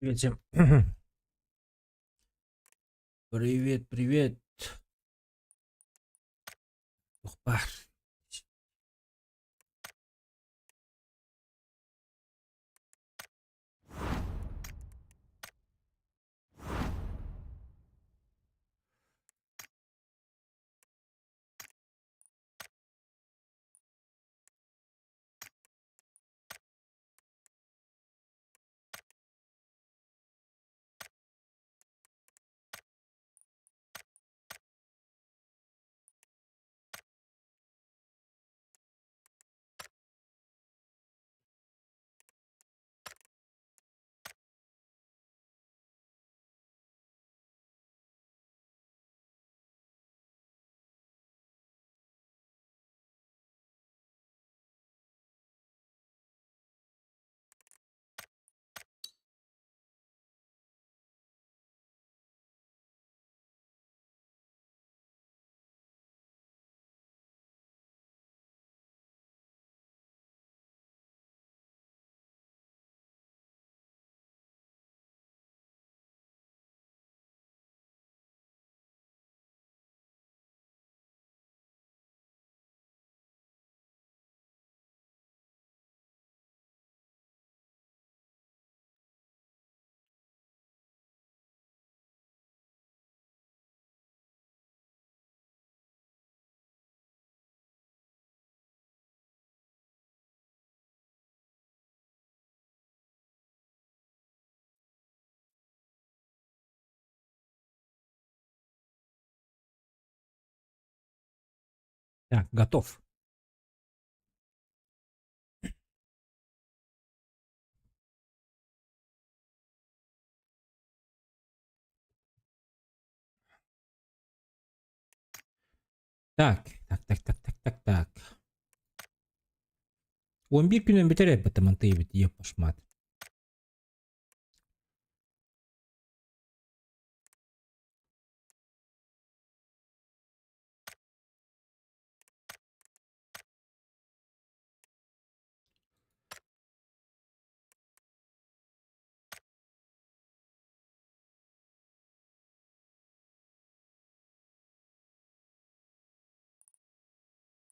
Привет всем. Привет, привет. Опа. Так, готов. Так. Он bir günden bitirir batımantıyı bit yapışmat.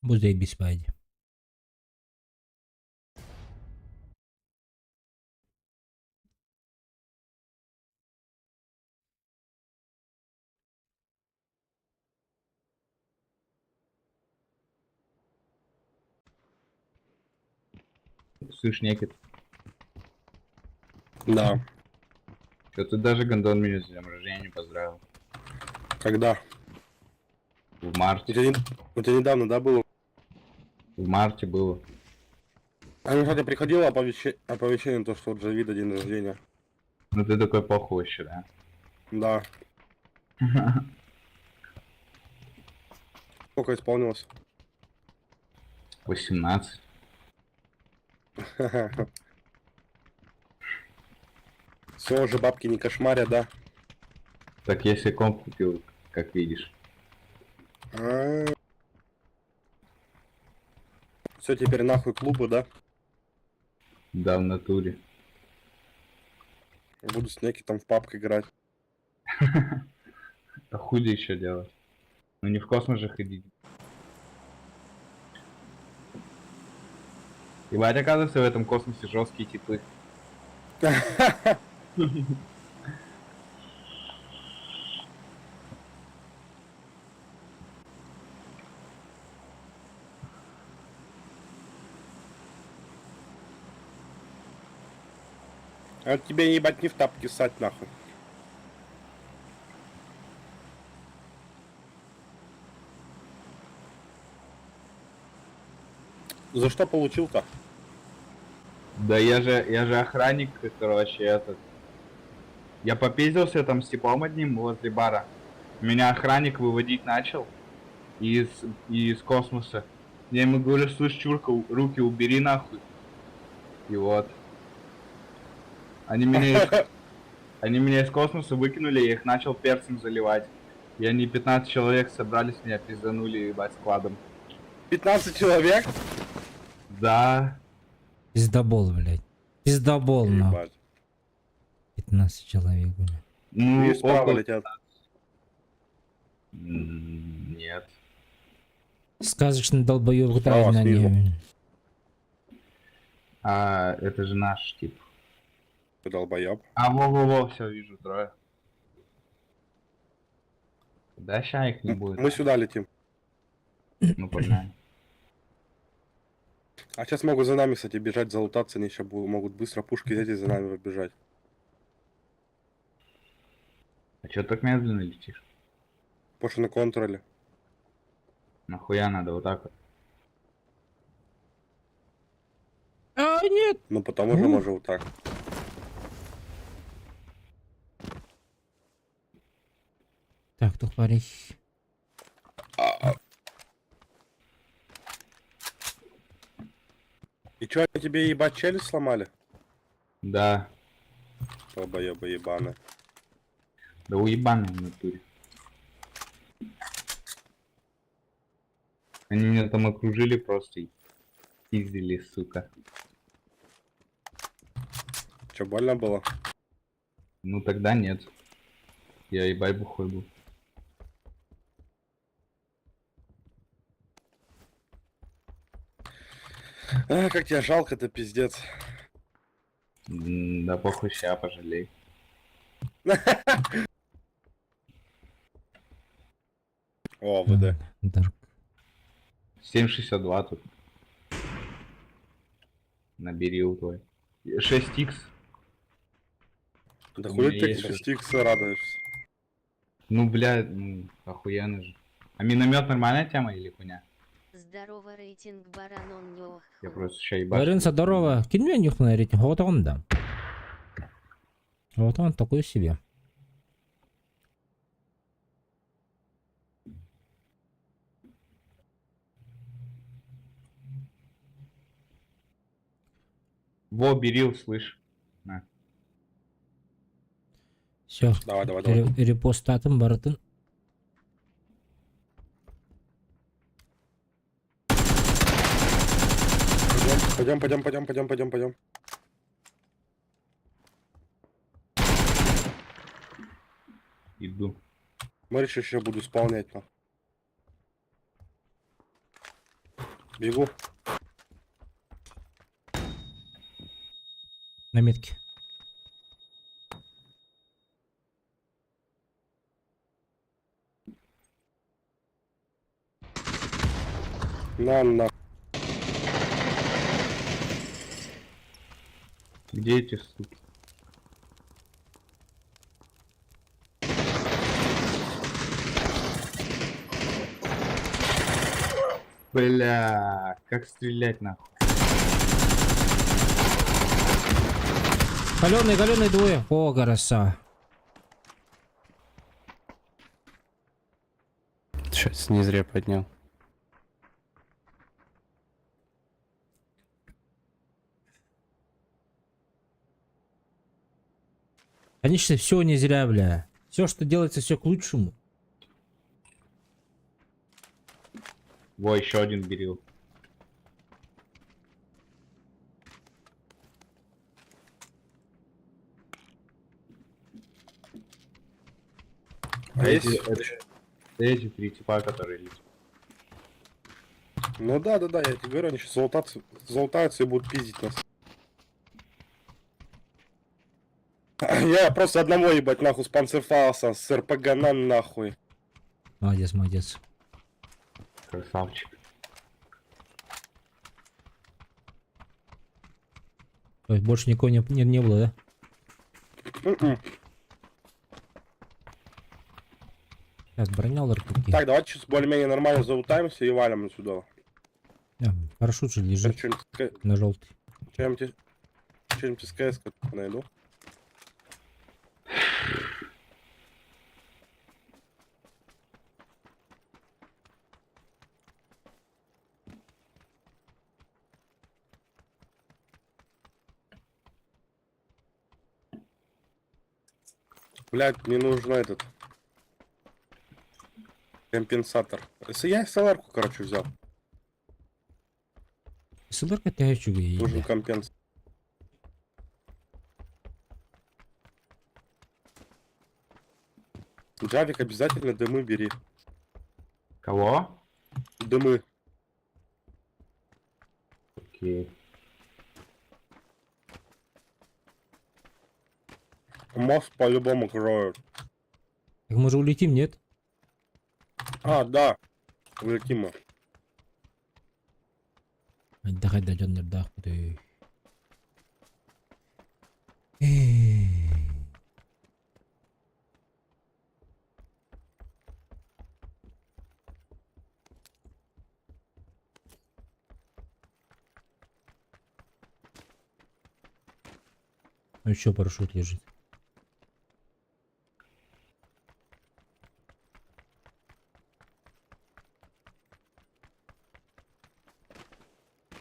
Bu zajebiście będzie. Слышь, Некит, Да. что ты даже Гондон меня с днем рождения не поздравил. Когда? В марте. У тебя недавно, да, было? В марте было. А мне, кстати, приходило оповещение, то, что у Джавида день рождения. Ну ты такой похож, да? Да. Сколько исполнилось? 18. Все, уже бабки не кошмарят, да? Так я себе комп купил, как видишь. Все, теперь нахуй клубы, да? Да, в натуре. Буду с Некитом в папк играть. А хули еще делать? Ну не в космос же ходить. Ебать, оказывается, в этом космосе жесткие типы. А тебе ебать не в тапки ссать нахуй. За что получил-то? Да я же охранник, короче, этот. Я попиздился там с типом одним возле бара. Меня охранник выводить начал из космоса. Я ему говорю, слышь, чурка, руки убери нахуй. И вот. Они меня из космоса выкинули, я их начал перцем заливать. И они 15 человек собрались, меня пизданули, ебать, складом. 15 человек? Да. Пиздобол, блядь. Пиздобол, нахуй. Ебать. 15 человек были. Ну, И справа около- летят. Нет. Сказочный долбоёб Справа, на снизу. небе. А, это же наш тип. Ты долбоеб. А, во-во-во, все, вижу, трое. Да, ща их не будет. Мы сюда летим. Ну, погнали. А сейчас могут за нами, кстати, бежать, залутаться, они сейчас могут быстро пушки взять и за нами выбежать. А чё так медленно летишь? Потому на контроле. Нахуя надо вот так вот? А, нет! Ну потому же может вот так. Так, тут парень. И чё, тебе ебать челюсть сломали? Да. Долбоебы ебаные. Да уебаный в натуре. Они меня там окружили просто и пиздили, сука. Чё, больно было? Ну тогда нет. Я ебать бухой был. А, как тебя жалко-то, пиздец. Да похуй, ща пожалей. О, ВД. Дарк. 7,62 тут. Набери у твой. 6х. Да У хуй меня ты есть 6 радуешься. Ну, бля, ну, охуенно же. А миномет нормальная тема или хуйня? Здорово, рейтинг баран он не Я просто ща ебашу. Ларинса, здорово. Кинь мне нюх на рейтинг. Вот он, да. Вот он такой себе. Во, берил, слышь. На. Все. Давай, давай, давай. Репост атом, баратын. Пойдем. Иду. Смотришь, еще буду исполнять, на. Бегу. На метке. На. Где эти суки? Бля, как стрелять нахуй? Галеный двое. О, красава. Сейчас не зря поднял. Конечно, все не зря, бля. Все, что делается, все к лучшему. Во, еще один берил. А есть? Эти три типа, которые летят. Ну да, я тебе говорю, они сейчас залутаются и будут пиздить нас. Я просто одного ебать нахуй с панцерфауса, с РПГ на нахуй. Молодец, молодец. Красавчик. То есть больше никого не было, да? М-м. Сейчас броня РПГ. Так, давайте сейчас более-менее нормально залутаемся и валим отсюда. Парашют же лежит Что-нибудь на желтый. с КС найду. Блять, мне нужно этот компенсатор. Если я СЛР-ку, короче, взял. СЛР-ка тягачу Нужен едет. компенс. Джавик, обязательно дымы бери. Кого? Дымы. Окей. Мост по-любому кроют. Так мы же улетим, нет? А, да. Улетим мы. Отдыхать дойдёт, да, ты. Ну еще парашют лежит.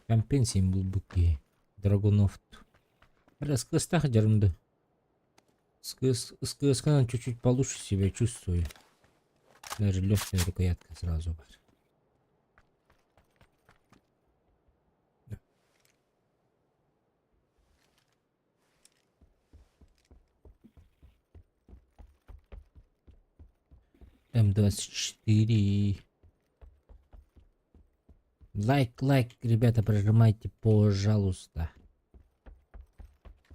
Компенсиям был быки. Драгунов. С КСТ жарымды. С КСК чуть-чуть получше себя чувствую. Даже легкая рукоятка сразу. М24. Лайк, ребята, прожимайте, пожалуйста.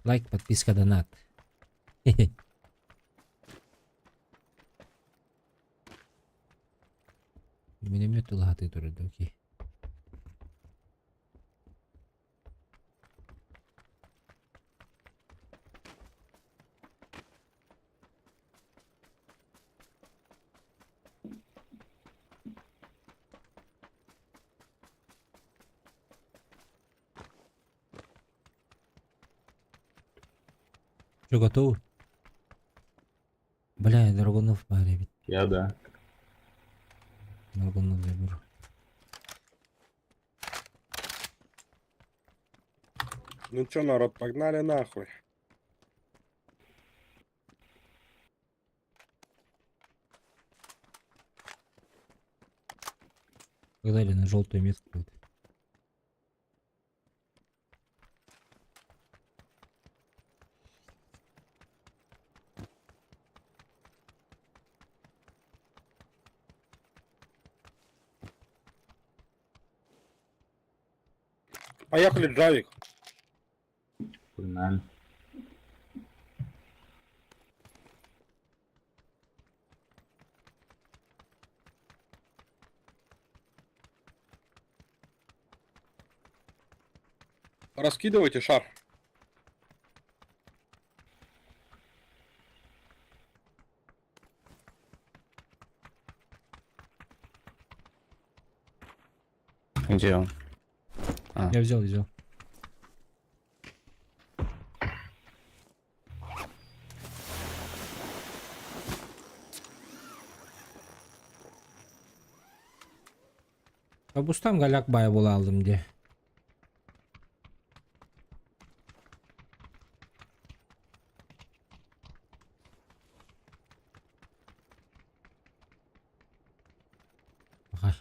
Лайк, подписка, донат. Минометы лагаты дураки. Что, готовы? Бля, драгунов паря, Я да. драгунов заберу. Ну чё, народ, погнали нахуй. Погнали на желтую метку. Поехали, Джавик. Погнали. Раскидывайте шар. Где он? Я взял. Кабустам галяк бай була алдым де. Ага.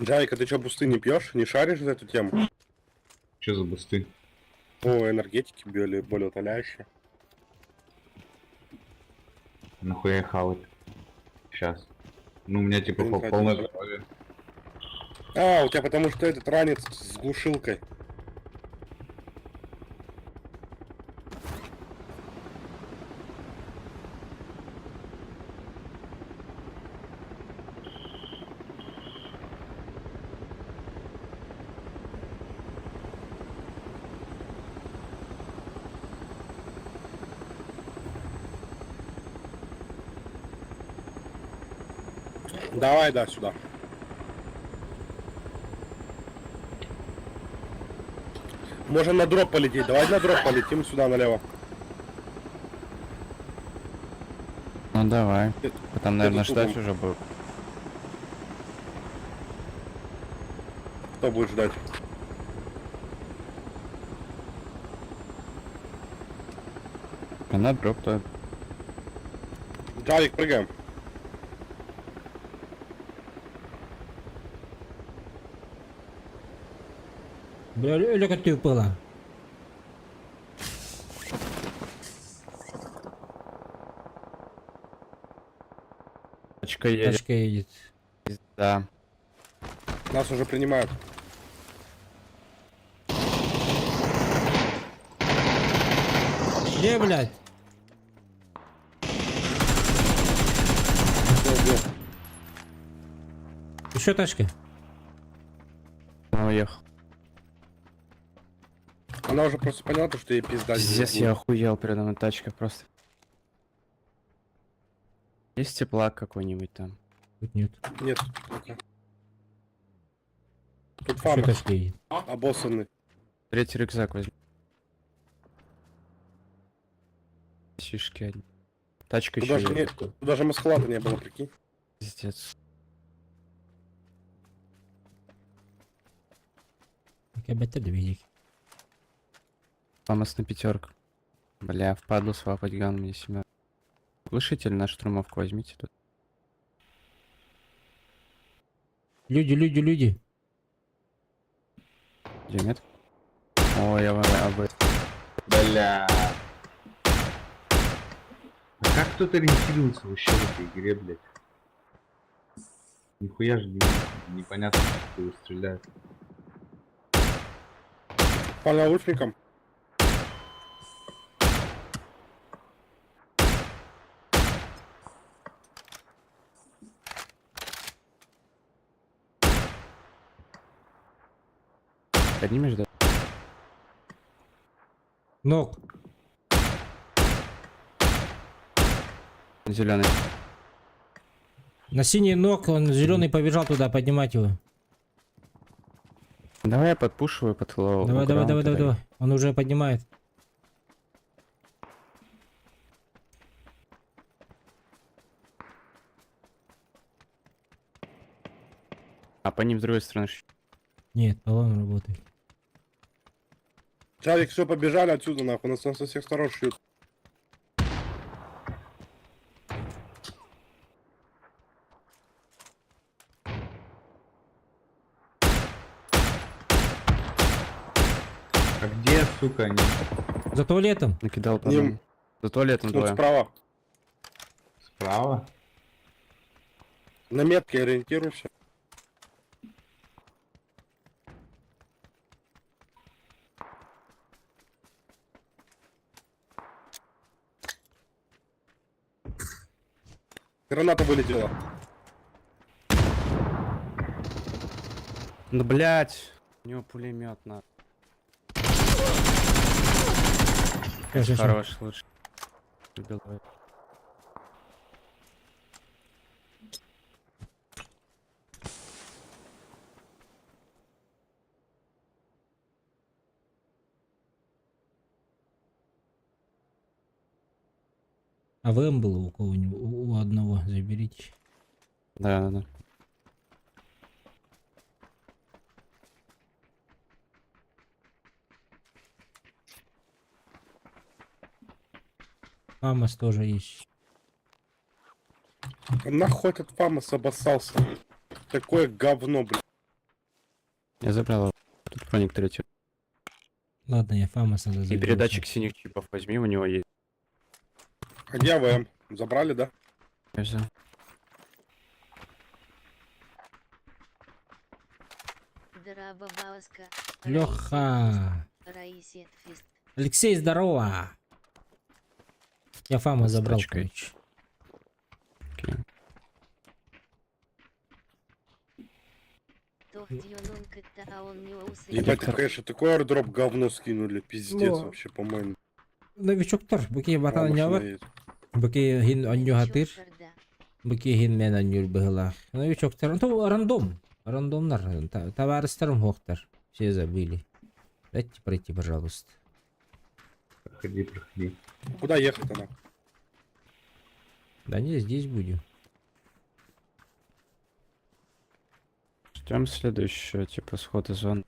Джавик, а ты чё, бусты не пьешь? Не шаришь за эту тему? Что за бусты? О, энергетики более утоляющие. Нахуя хавать? Сейчас. Ну, у меня типа Не знаю, полное типа. здоровье. А, у тебя потому что этот ранец с глушилкой. Давай, да, сюда. Можем на дроп полететь. Давай на дроп полетим сюда налево. Ну давай. Там, наверное, тут ждать он. уже будет. Кто будет ждать? Она дроп-то. Джавик, прыгаем. Бля, öyle kötü yapıyorlar. Тачка едет. Тачка едет. Да. Нас уже принимают. Где, блядь? Где? Еще тачка. Он уехал. Она уже просто поняла, то, что ей пизда. Здесь я охуел, передо мной тачка просто. Есть теплак какой-нибудь там? Тут нет. Нет. пока. Тут Еще фамас. тачка едет. Обоссанный. Третий рюкзак возьми. Шишки одни. Тачка Тут еще даже, едет. тут даже масхалата не было, прикинь. Пиздец. Какая бетер видик. Фамас на пятерку. Бля, впадлу свапать ган мне семер. Глушитель на штурмовку возьмите тут. Люди, люди, люди. Где нет? Ой, я об... Бля. А как тут ориентируется вообще в этой игре, блядь? Нихуя же непонятно, что его стреляют. По наушникам. Поднимешь, да? Ног. Зеленый. На синий ног, он зеленый побежал туда поднимать его. Давай я подпушиваю под лоу. Давай, давай, давай, давай, давай. Он уже поднимает. А по ним с другой стороны. Нет, по вам работает. Чавик, все, побежали отсюда, нахуй. Нас со всех сторон шьют. А где, сука, они? За туалетом. Накидал по Ним. одному. За туалетом Тут двое. справа. Справа? На метке ориентируйся. Граната вылетела. Ну блять. У него пулемет на. Щас, щас, щас. Хорош, лучше. Убил двоих. А ВМ было у кого-нибудь? У одного заберите. Да, да, да. Амос тоже есть. Нахуй этот фамас обоссался. Такое говно, блядь. Я забрал его. Тут проник третий. Ладно, я Фамоса надо И заберу. передатчик синих чипов возьми, у него есть. А где АВМ? Забрали, да? Я взял. Драбабауска. Леха. Раисет фист. Алексей, здорово. Я Фама С забрал, тачкой. короче. Окей. Тохдиононка таун неусы. Ебать, ты, конечно, такой аирдроп говно скинули. Пиздец Ну. вообще, по-моему. Новичоктор, бұки батал Машина не бар? едет. Бұки хин аню хатыр, бұки хин мен аню бұғылақ. Новичоктор, то рандом. Рандомнар, товарищарым хоқтар. Все забыли. Дайте пройти, пожалуйста. Проходи, проходи. Куда ехать она? Да не, здесь будем. Ждем следующего, типа, схода зон.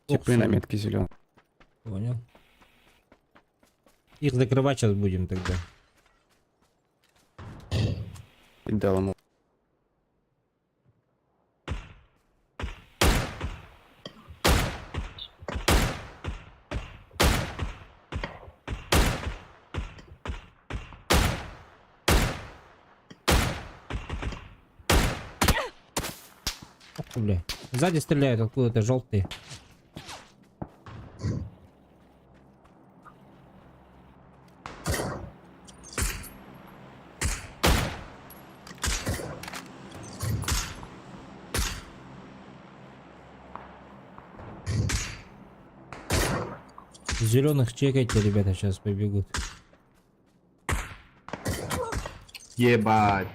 Типы на метке зеленый. Понял. Их закрывать сейчас будем тогда. дал ему. Ох ты, бля. Сзади стреляют откуда-то желтые. Зеленых чекайте, ребята, сейчас побегут. Ебать.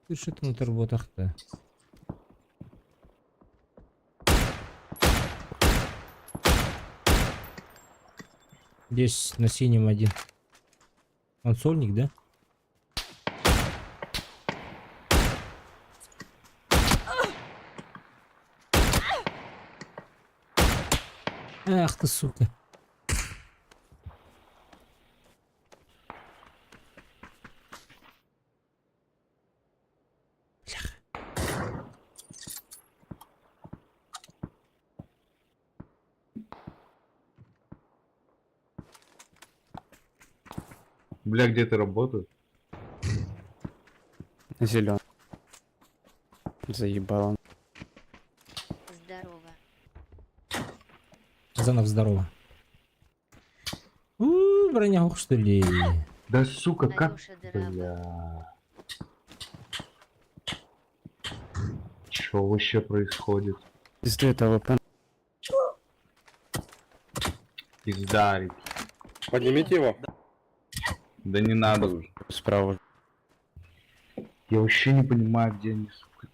Ты что ты на торботах-то? Здесь на синем один. Он сольник, да? Ах ты, сука. Бля, где ты работаешь? Зелен. Заебал он. Здорово. Занов, здорово. Бронягух, что ли? Да сука, как... Алёша Дорога. Бля. Что вообще происходит? Пизды это ВП. Пиздарик. Поднимите его. Да не надо уже. Справа. Я вообще не понимаю, где они, сука.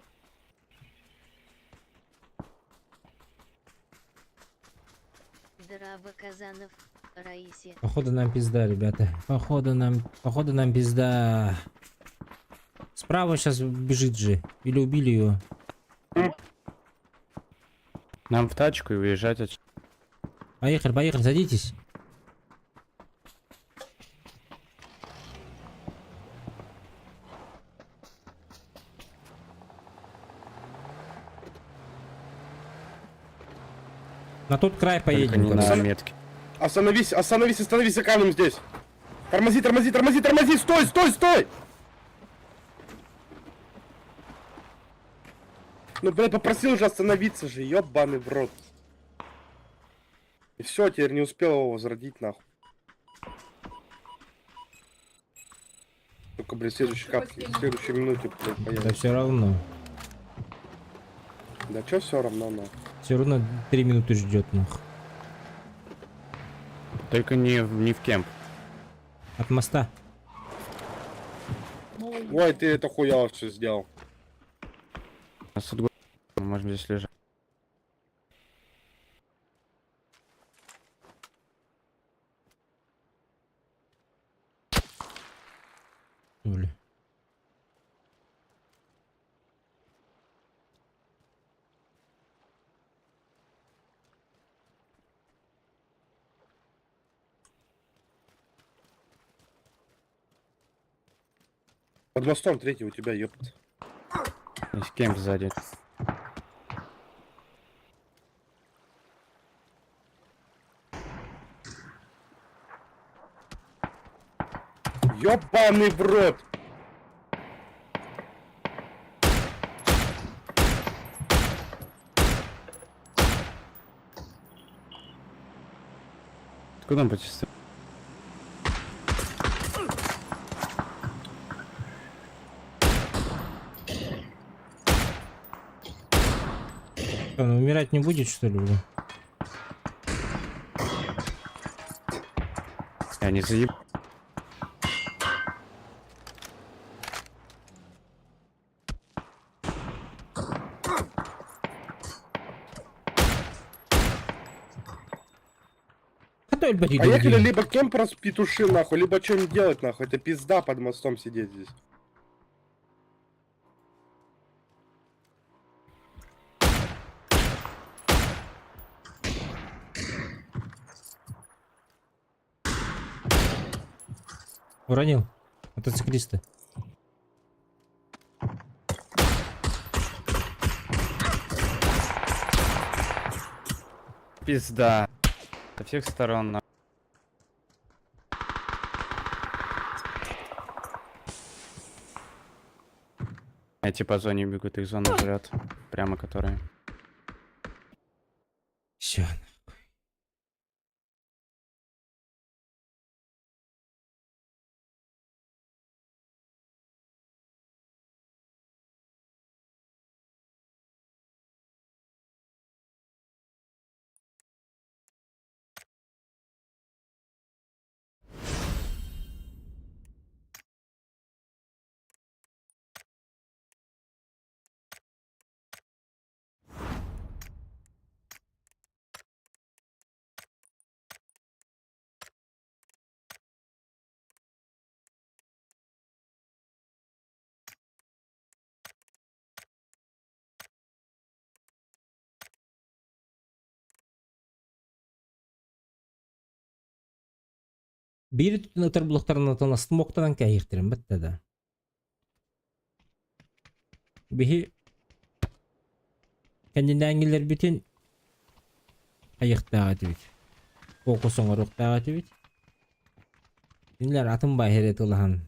Здорово, Казанов. Раисе. Походу нам пизда, ребята. Походу нам пизда. Справа сейчас бежит же. Или убили ее. Нам в тачку и уезжать отсюда. Поехали, поехали, садитесь. На тот край Только поедем. не на короче. метке. Остановись, остановись, остановись за камнем здесь. Тормози, тормози, тормози, тормози, стой, стой, стой! Ну, блядь, попросил же остановиться же, ёбаный в рот. И все, теперь не успел его возродить, нахуй. Только, блядь, в следующей минуте, блядь, Да поедем. все равно. Да чё все равно, нахуй. Все равно 3 минуты ждет, нахуй. Только не в кемп. От моста. Ой, ты это хуяло все сделал. У нас тут мы можем здесь лежать. Что ли? Под мостом третий у тебя, ёпт. Есть кемп сзади. Ёбаный в рот! Откуда он почистил? Что, он умирать не будет, что ли, бля? Я не заеб... Хата өлбәт үйден Поехали дейін. либо кемп распетуши, нахуй, либо что-нибудь делать, нахуй. Это пизда под мостом сидеть здесь. Уронил. Мотоциклисты. Пизда. Со всех сторон, на. Эти по зоне бегут, их зона жрет. Прямо которые. Все. Бири түтін өтір бұлықтарын отын астым оқтадан кәйіртірін бітті да. Бихи кәнден әңгілер бітін қайықтаға тібіт. Қоқы соңыр оқтаға тібіт. Дінлер атын байхерет ұлаған.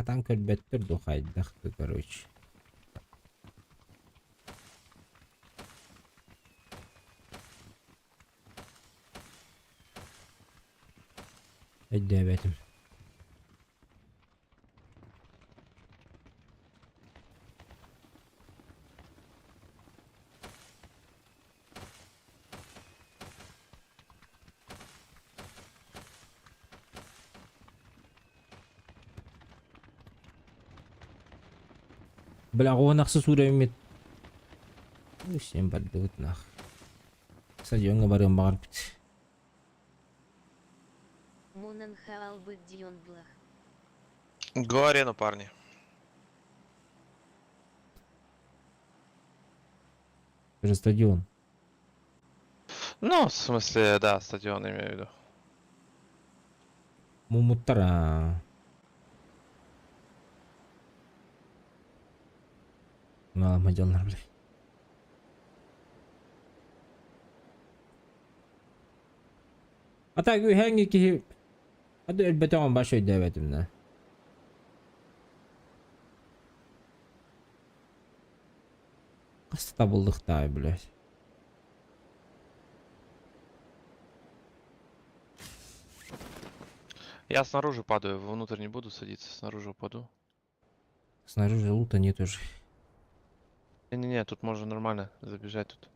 Атан көрбеттір дұқайдақты көрөч. Әйді әбәтім. Бля, оғанақсы сура емет. Сен барды өтінақ. Стадионға барған бағар біт. Мунан хаал бы дьонблах. Го арену, парни. Это же стадион. Ну, в смысле, да, стадион имею в виду. Мумуттара. Мадалар, блядь. Ата гүйхәңгі ки... Ады әлбәті оған баш өйді әбәтімді. Қысты табылдық да, блядь. Я снаружи падаю, внутрь не буду садиться, снаружи упаду. Снаружи лута нет уже. Не-не-не, тут можно нормально забежать тут.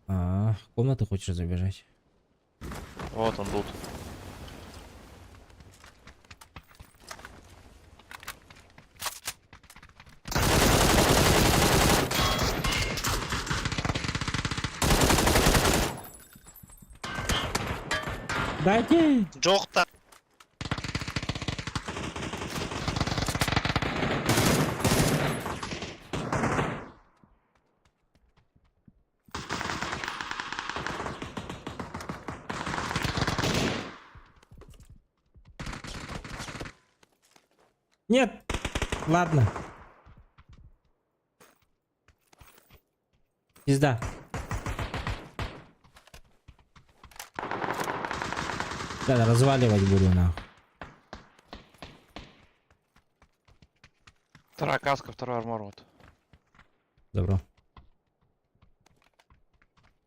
А, в комнату хочешь забежать? Вот он лут. Дайте! Джохта! Нет! Ладно. Пизда. Да, разваливать буду нахуй. Вторая каска, второй армор вот. Добро.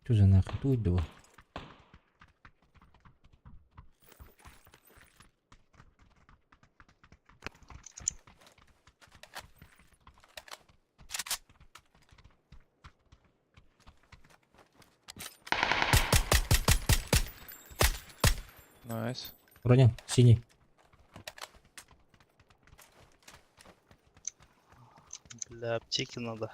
Что за нахуй? Тут его. Найс. Броня, синий. Для аптеки надо.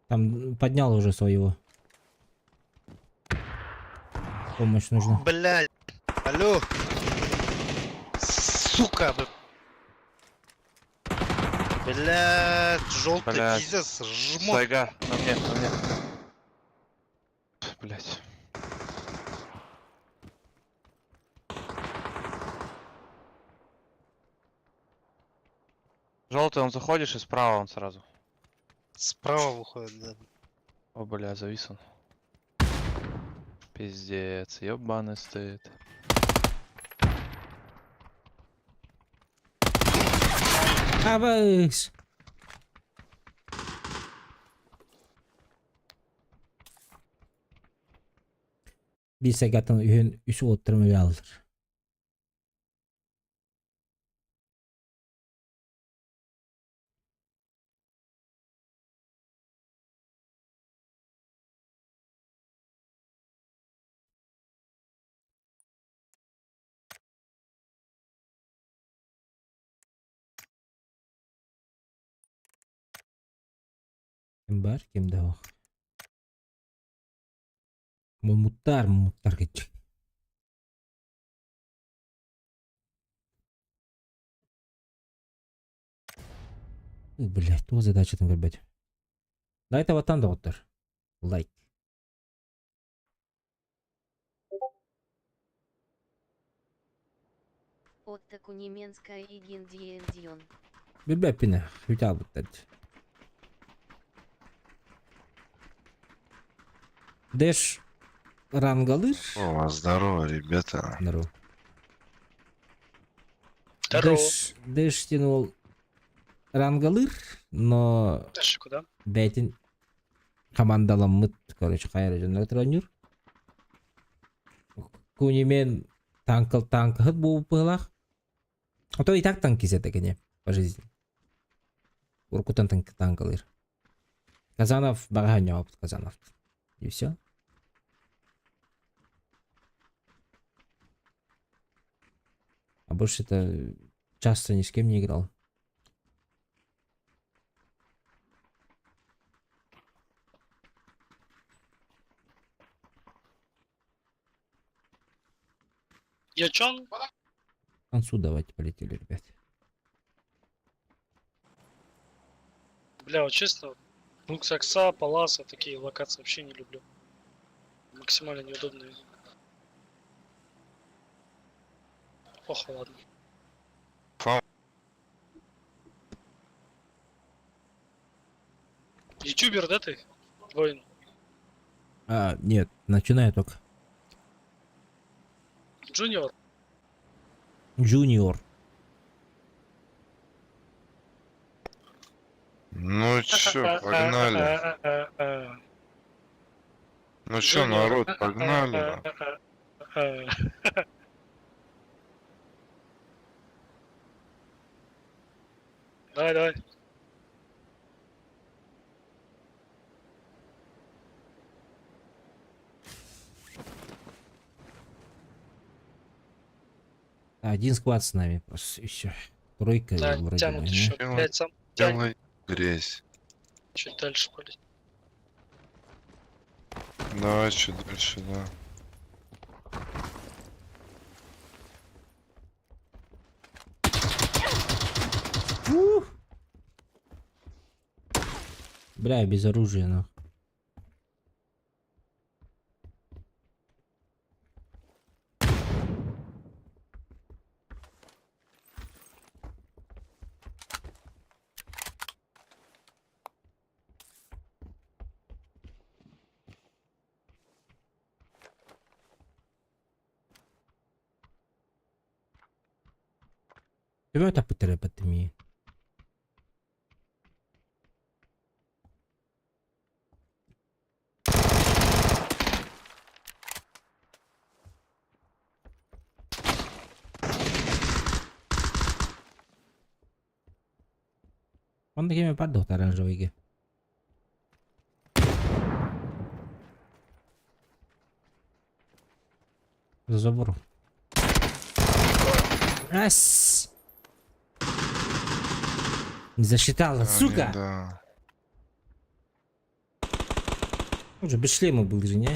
Там поднял уже своего. Помощь нужна. Блядь. Алло. Сука. Блядь, желтый Блядь. пиздец, жмот. Сайга, на мне, на мне. Блять. Желтый, он заходишь и справа он сразу. Справа выходит, да. О, бля, завис он. Пиздец, ёбаный стоит. Авась! Bilse zaten yön üstü oturmayı alır. Kim var? Kimde o? Mumutlar geçecek. Блять, то задача там гребать. Да это вот там да вот. Лайк. Отто Кунеменская и Гиндиендион. Бебе пине. Хютал вот так. Дэш рангалыр. О, здорово, ребята. Здорово. Здорово. Дэш тянул рангалыр, но Дальше куда? бәйтін командаламыт, короче, қайры жөнлі тронер. Кунемен танкы болып бұлақ. А то и так танки зетекене по жизни. Уркутан танкалыр. Казанов бағаня опыт Казанов. И все. А больше это часто ни с кем не играл. Ячон? К концу давайте полетели, ребят. Бля, вот честно, Бунксакса, Паласа, такие локации вообще не люблю. Максимально неудобные. Ох, ладно. Фау. Ютубер, да ты? Воин. А, нет, начинаю только. Джуниор. Джуниор. Ну чё, погнали. Ну чё, народ, погнали. Давай, давай. Один сквад с нами просто еще. Тройка Да, вроде тянут бы, еще. Чего? Блять, сам тянет. Делай грязь. Чуть дальше полить. Давай чуть дальше, да. Бля, я без оружия, нахуй. Coba tak putar dapat mi. Quando che mi parlo oranžový ge? За забором. Ас! Не засчитала, Они, сука! да. Уже без шлема был же, не?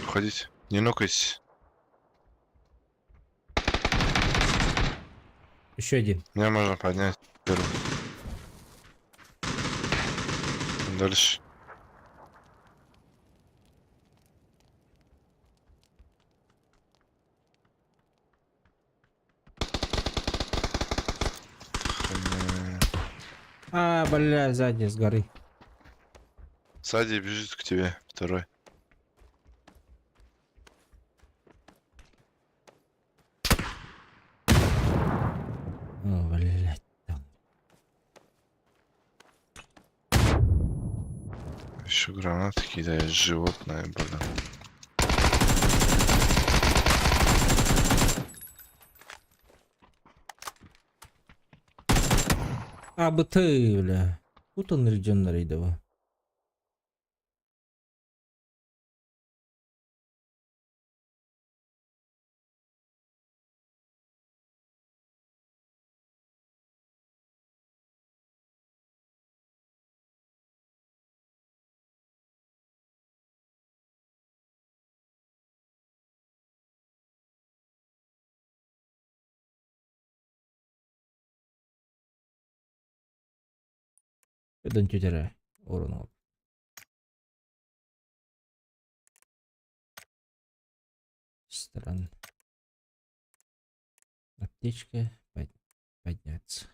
Уходите. Не нокайся. Еще один. Меня можно поднять. Беру. Дальше. А, бля, сзади, с горы. Сзади бежит к тебе. Второй. О, блядь, там. Еще гранаты кидает. Животное, блин. А, бы ты, бля. Тут он ряден нарейдовал. Ödün tütere. Orun ol. Стран. Аптечка. Подняться.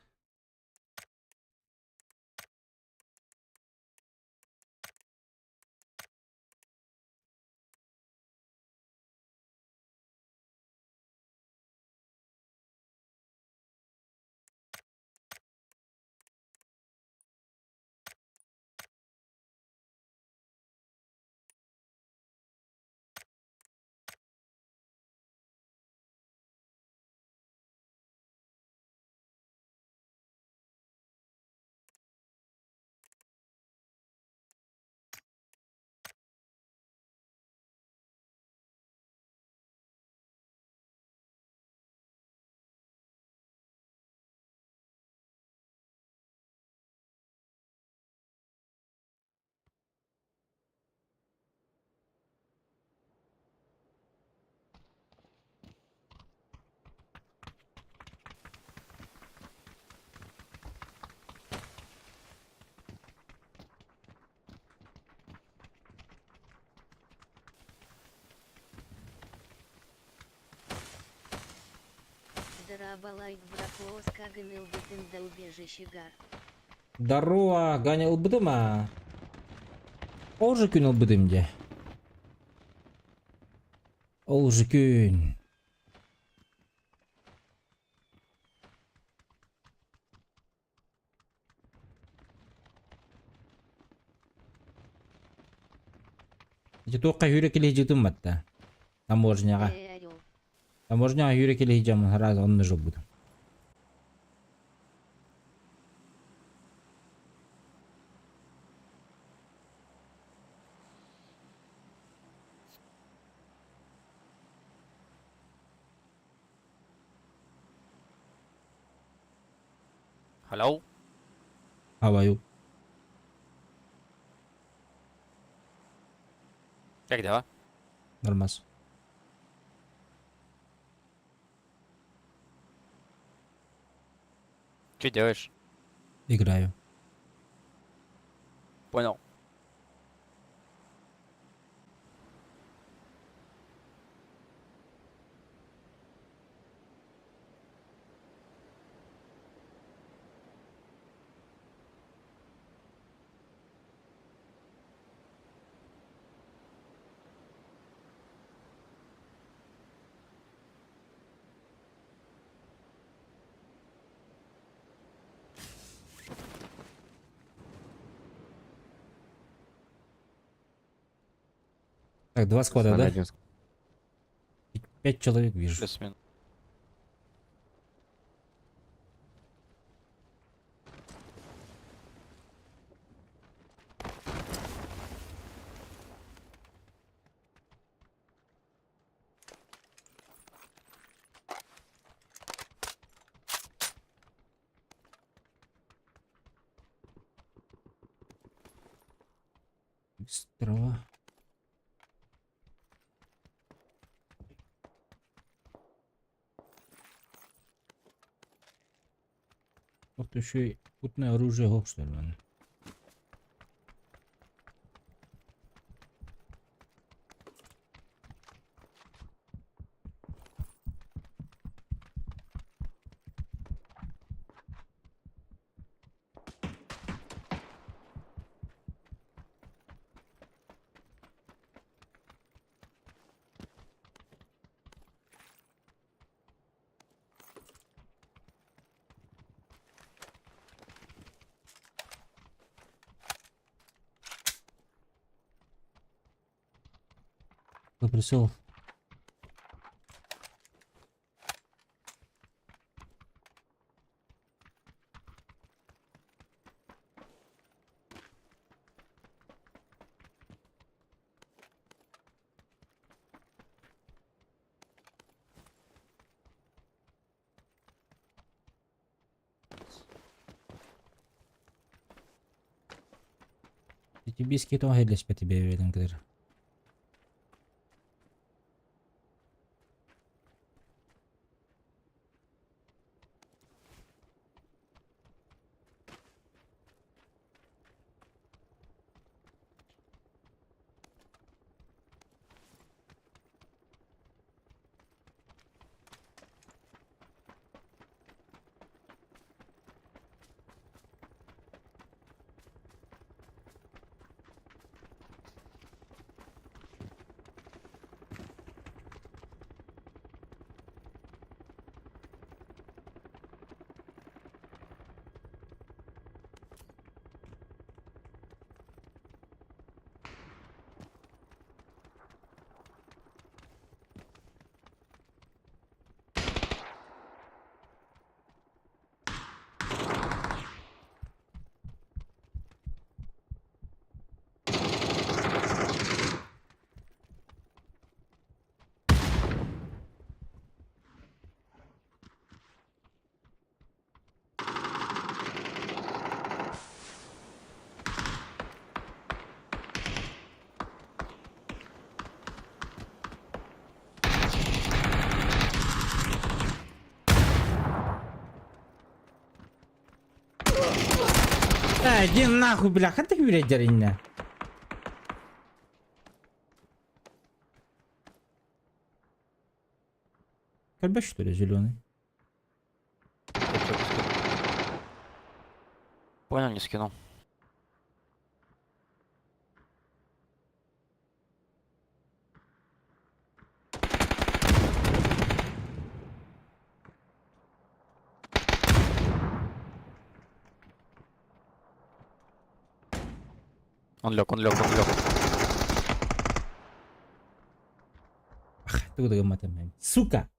Дарабалайк браклос кагамил битым да убежище гар. Даруа ганял бдыма. Олжы күн ул бдымде. Олжы күн. Житуққа үйрекелі житым матта. Таможняға. Орел. Таможняға үйрекелі житым. Раз онны жыл будым. Hello? How are you? Как дела? Нормас. Что делаешь? Играю. Понял. Так, 2 сквада, Смотри, да? один 5 человек вижу. Плюс-минус. Быстрого. Вот еще и путное оружие гох, что ли, ладно. Кто пришел? Тибийский то гелес по тебе виден, кадр. Да, иди нахуй, бляха, ты блядь, деревня. Кальбач, что ли, зеленый? Понял, не скинул. Он лег, он лег, он лег. Ты куда матом, сука!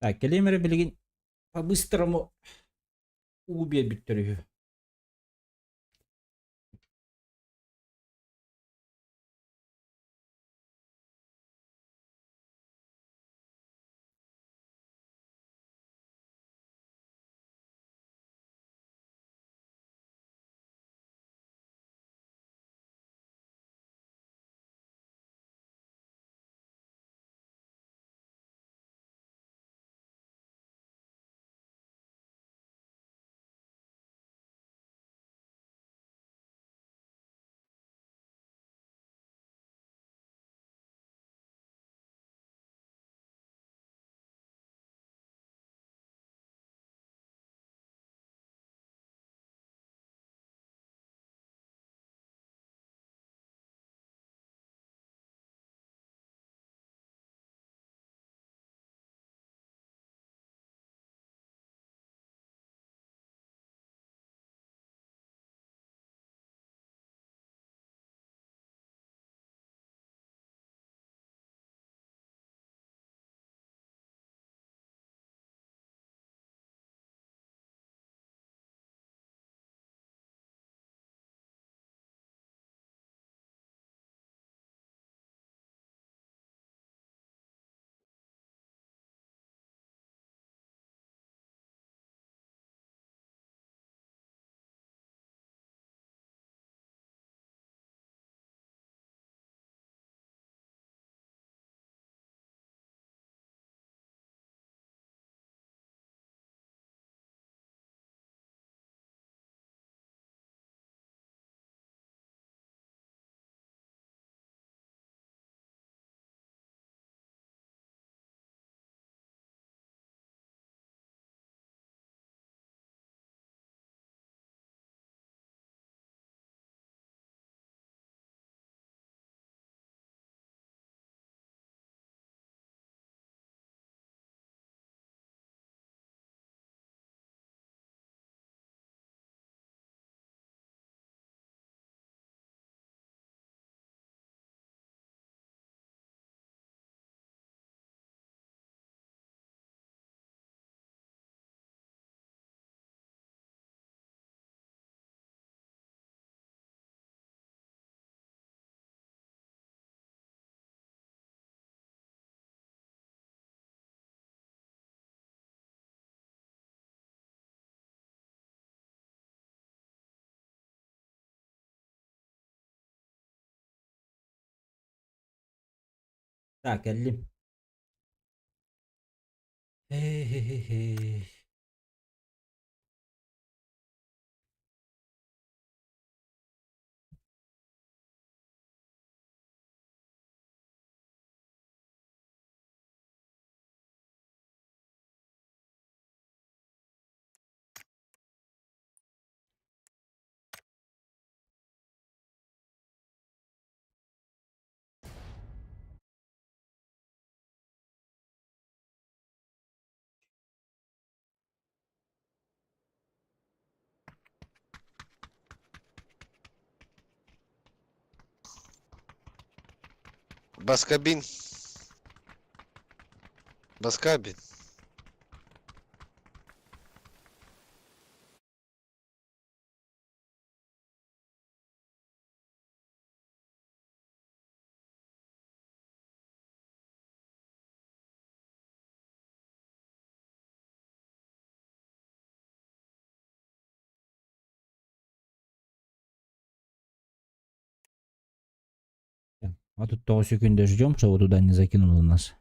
Так, келемері білген по-быстрому убей биттерию. Так, 50. Хе-хе-хе-хе. Баскабин. Баскабин. Так, а тут того секунды ждем, чтобы туда не закинуло нас.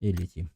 И летим.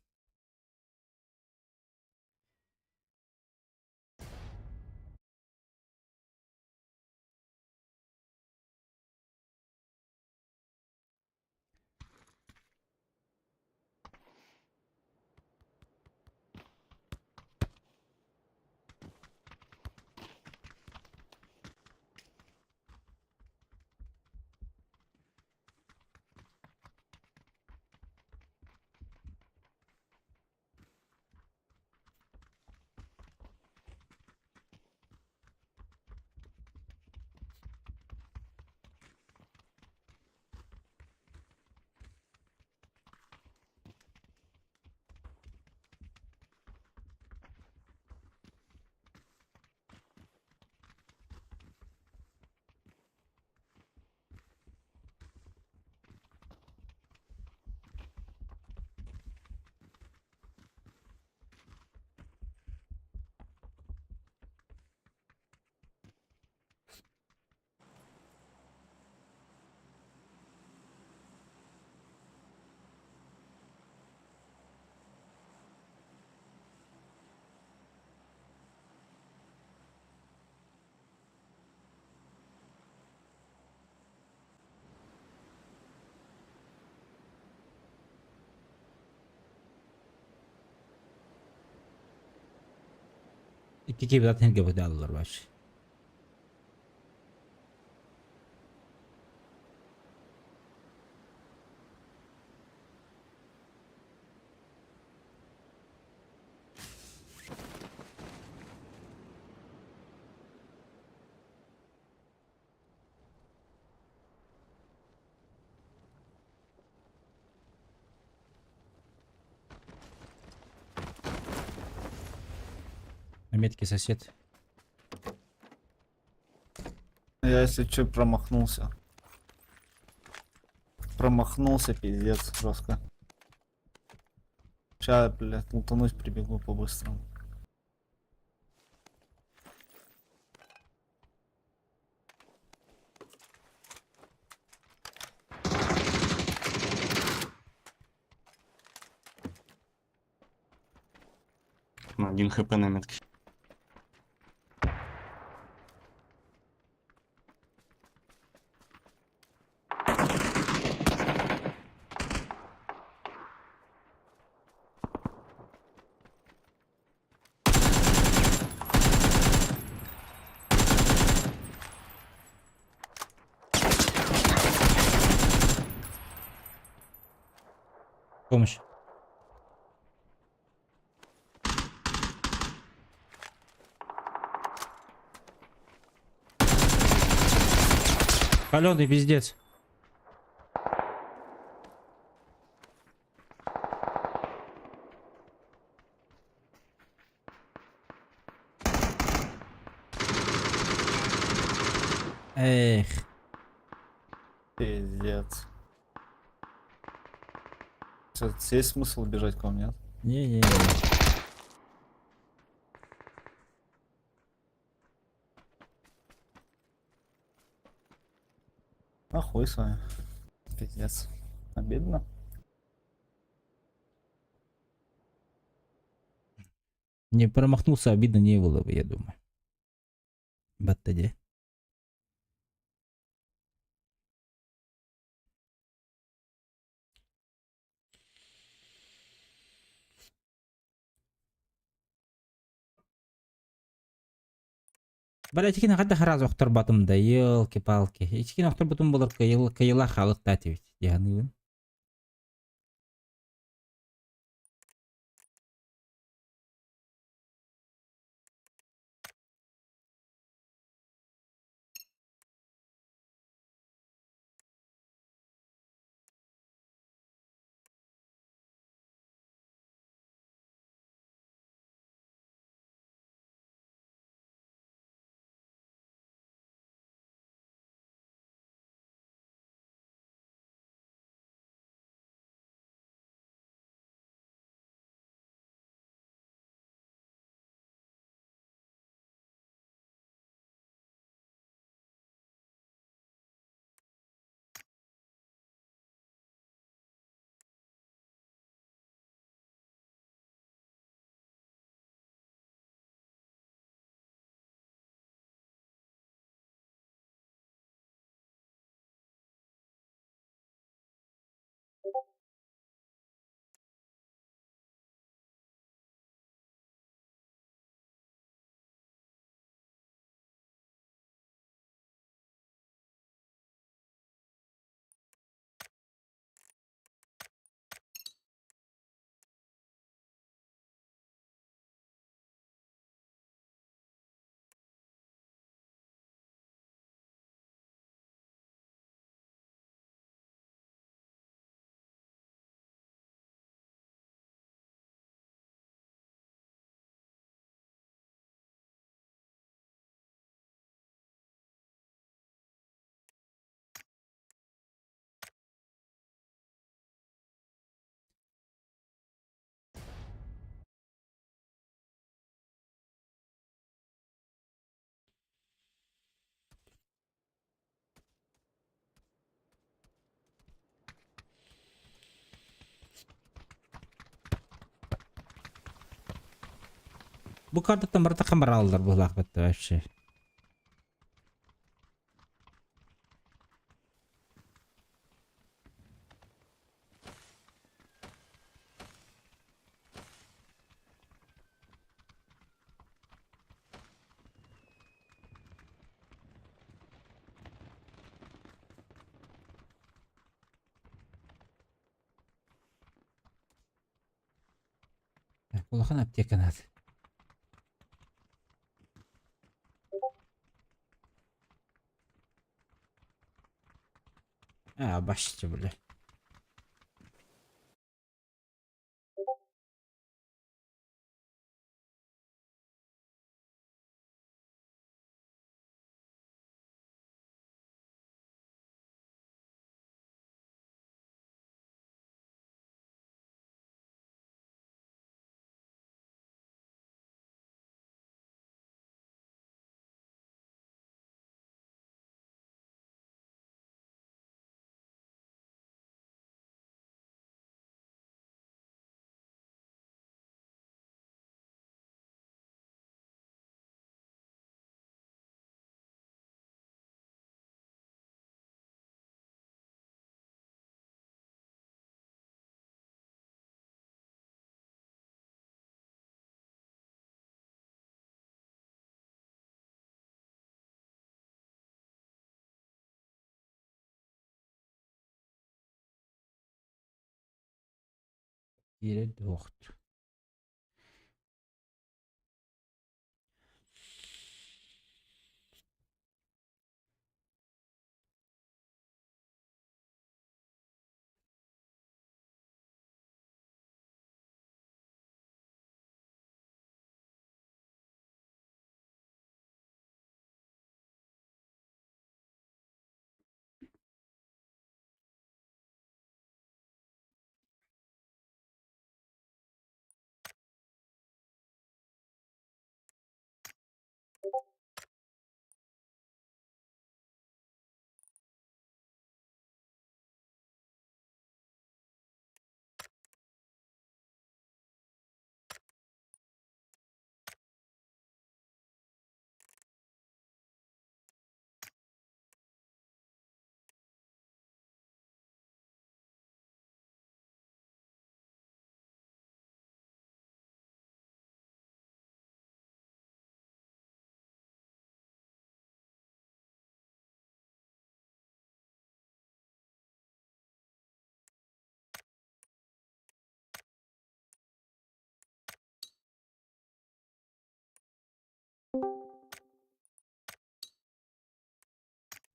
İki gibi zaten gibi alırlar baş. Меткий сосед. Я, если что, промахнулся. Промахнулся, пиздец, жестко. Сейчас, блядь, лутанусь, прибегу по-быстрому. Один хп на метке. Помощь. Паленый пиздец. Эх. Пиздец. Есть смысл бежать к вам, нет? Не-не-не. А хуй с вами. Пиздец. Обидно. Не промахнулся, обидно не было бы, я думаю. Баттаде. Бля, тикин хадда хараз оқтар батымда, елки-палки. Тикин оқтар батым болар кайыла халық тәтевит. Яғни bu kartdan bir takım aldılar bu lakbette вообще. Kulakın apteka надо. Başlıca böyle. Yere doğdu.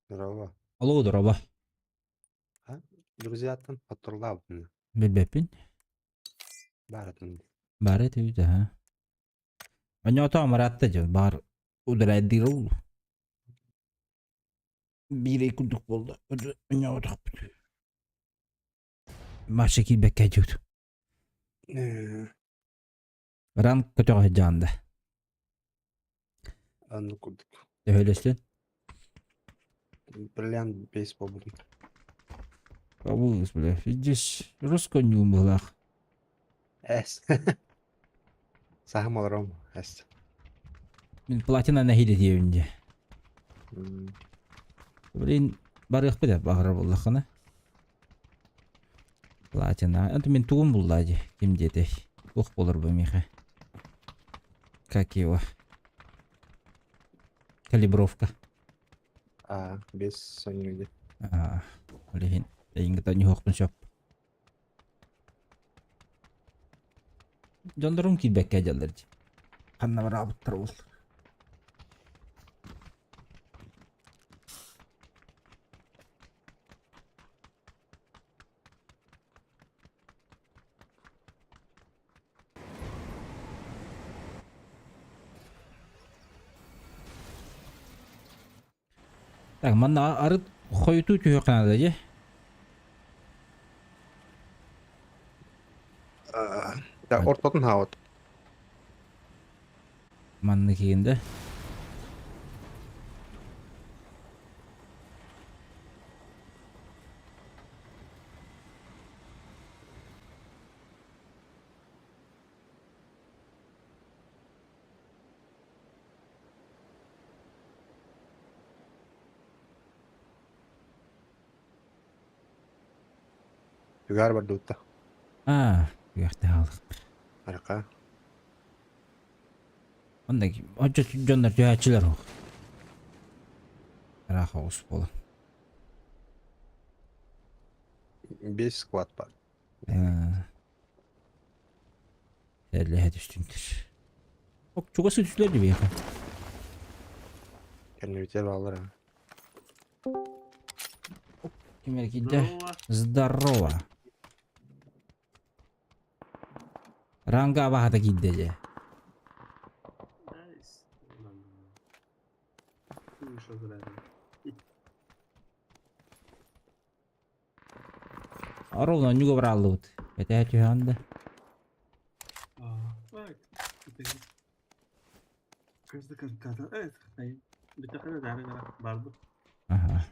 Здорово. Алло, дороба. Друзья-тан патурлабын. Билбеппин. Баратын. Бары түйді, ha. Anya ota amaratта жа, бар удырайдыр ол. Бирей күндік болды. Anya ota. Маша килбекке жүгді. Ранг көтөға жанды. Анны курдук. Öylesин. Бриллиант бейсбол будем. Кабулыс, бля. Здесь русская не была. Эс. Сахам аларам. Эс. Мен платина нахиде дейінде. Блин, барық бі де бағыра болдақына. Платина. Әнті мен туғын бұллады. Кем деді. Оқ болыр бұл меха. Как его? Калибровка. Без сонюде. Блин. Эйнгіта не хоқпын шоп. Жондырым келбәкке жалдырды. Қанна бір абыттар болды. Так, манна арыт қойыту түйе қанады же? Да, ортотун хават. Манны кейінді. Югар бар дутта. Үйәқті алдық. Арқа. Онда отча жондар жөәтшілер оқ. Раха осы болы. Бес сквад бар. Әлі әді үстіндір. Оқ, чуғасы түслер де бейқа. Кәнневитер балар. Кемер кейді. Здорово. Ранга бағада кейді же. Ровно не говорил вот. Это я тебе анда. Ага.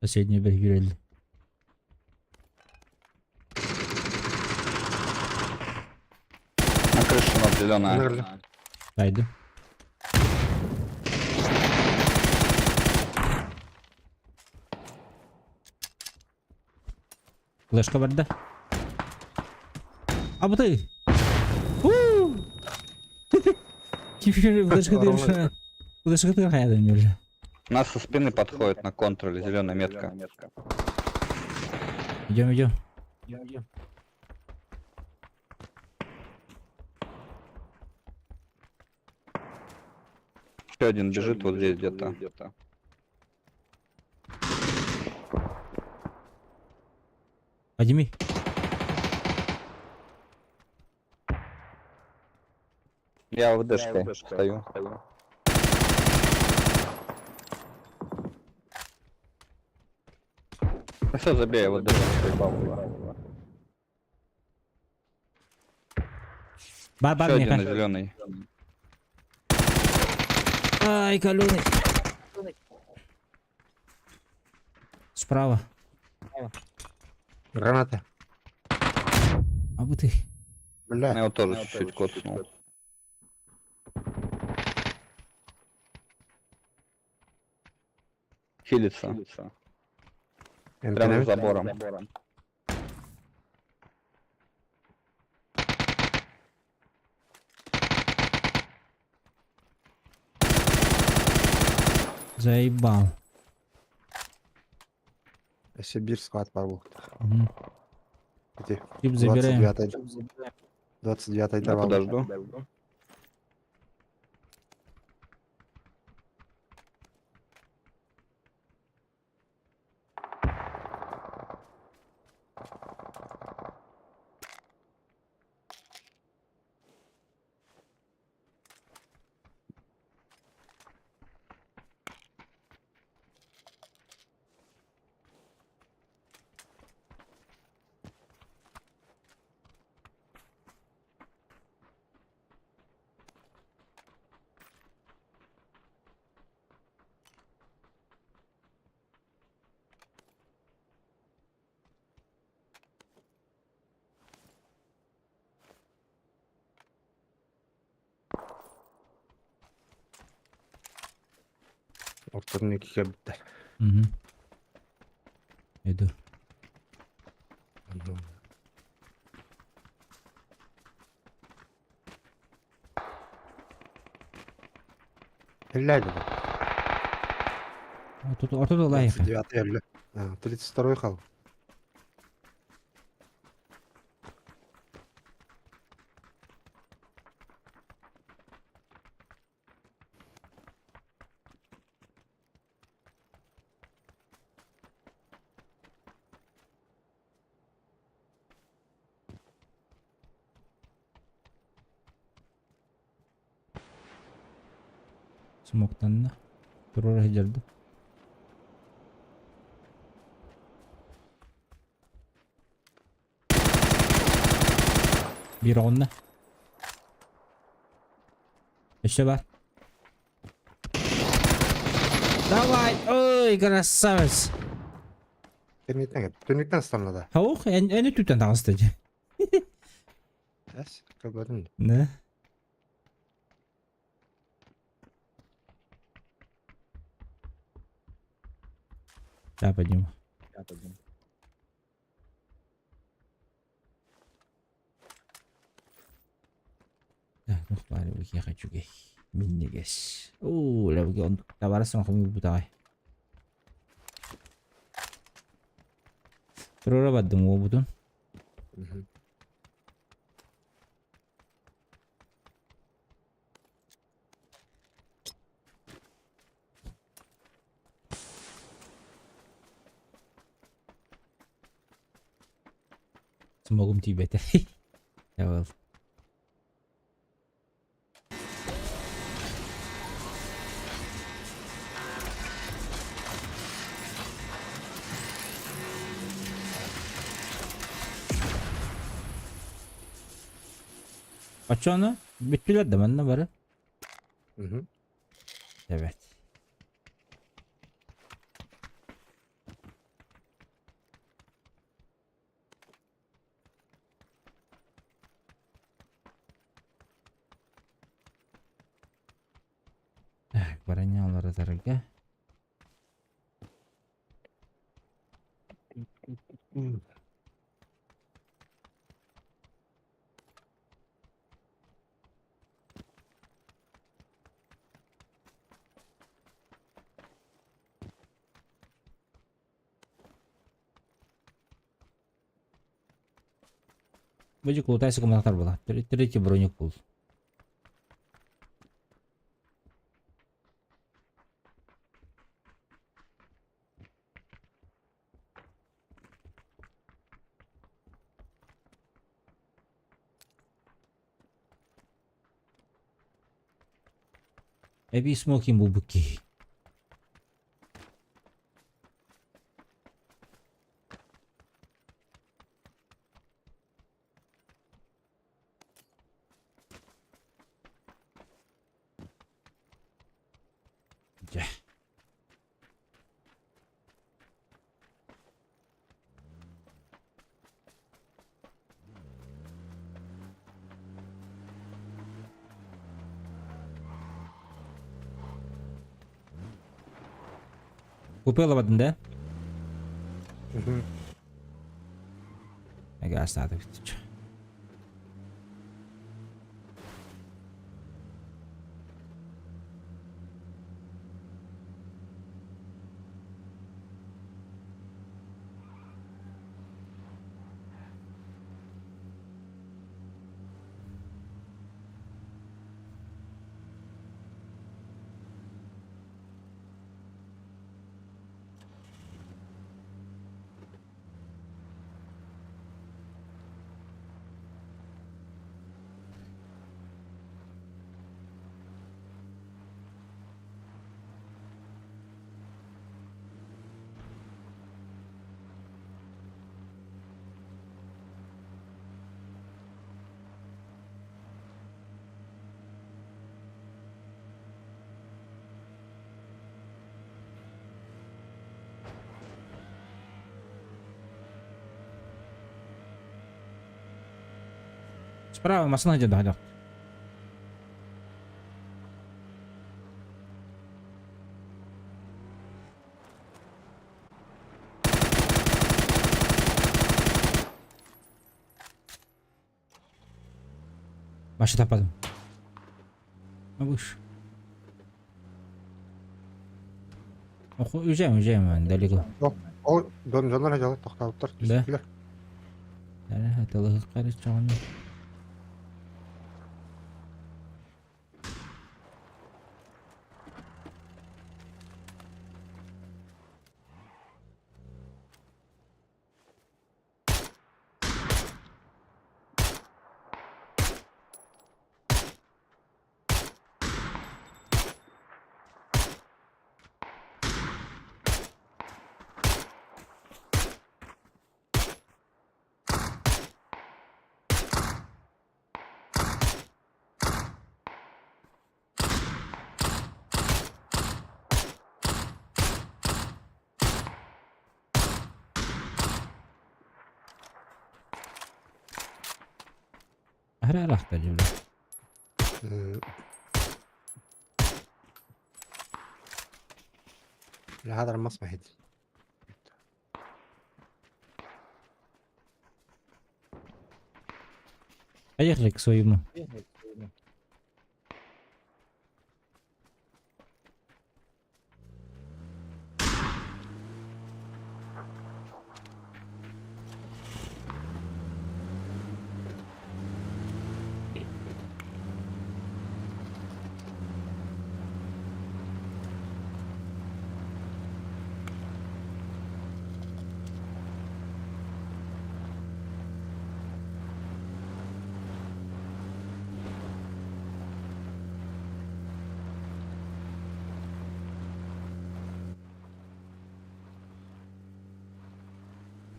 Соседний bir yürüldü. На крыше вот зеленая. Haydi. Флешка vardı. Abi ты. Кефир флешка дырша. Флешка ты hayal ediyor. Нас со спины подходит на контроле, зеленая метка. Идем. Еще один бежит вот здесь где-то. Подними. Я в дэшке стою. Ну все, забей, я вот дэшке поебал. Бар, Еще один на Миха. зеленый. Ай, каленый. Справа. Граната. А вот ты. Я Бля. его тоже чуть-чуть коцнул. Хилится. Прямо за забором. Заебал. Сибирь склад порву. Мгм. Где? Тип забираем. 29 Я интервал. подожду. Турник кебді. Мгм. Иду. Гляди. Оттуда лайф. 32 хал. Смоктан да. Турора жарды. Bir onunla. Еще бар. Давай! Ой, красавец! Турниктен станада. Хаух, en tüten dağıstıcı. Yes, kabadın. Ne? Ya пойдем. Да, ну хвали, я хочу гей. Мини гейс. О, лев гей, он товарищ он бутай. Турора баддым о бутун. Смогу тебе это. Давай. Açığını bittiler de bende var. Evet. Так, баранялар зарыга. Бөжік лутайсы комнатар бола. Третий броник был. Эби смокин был буки. Жа. Купе алабадың да? Ага, остаток. Справа машина идет, да. Машина тападым. Выше. Уезжаем, далеко. О, дон жанар жалы тоқталыптар. Да. Это лыгы чоғын. هلا راح تجيب هذا المصباح Поехали к своему.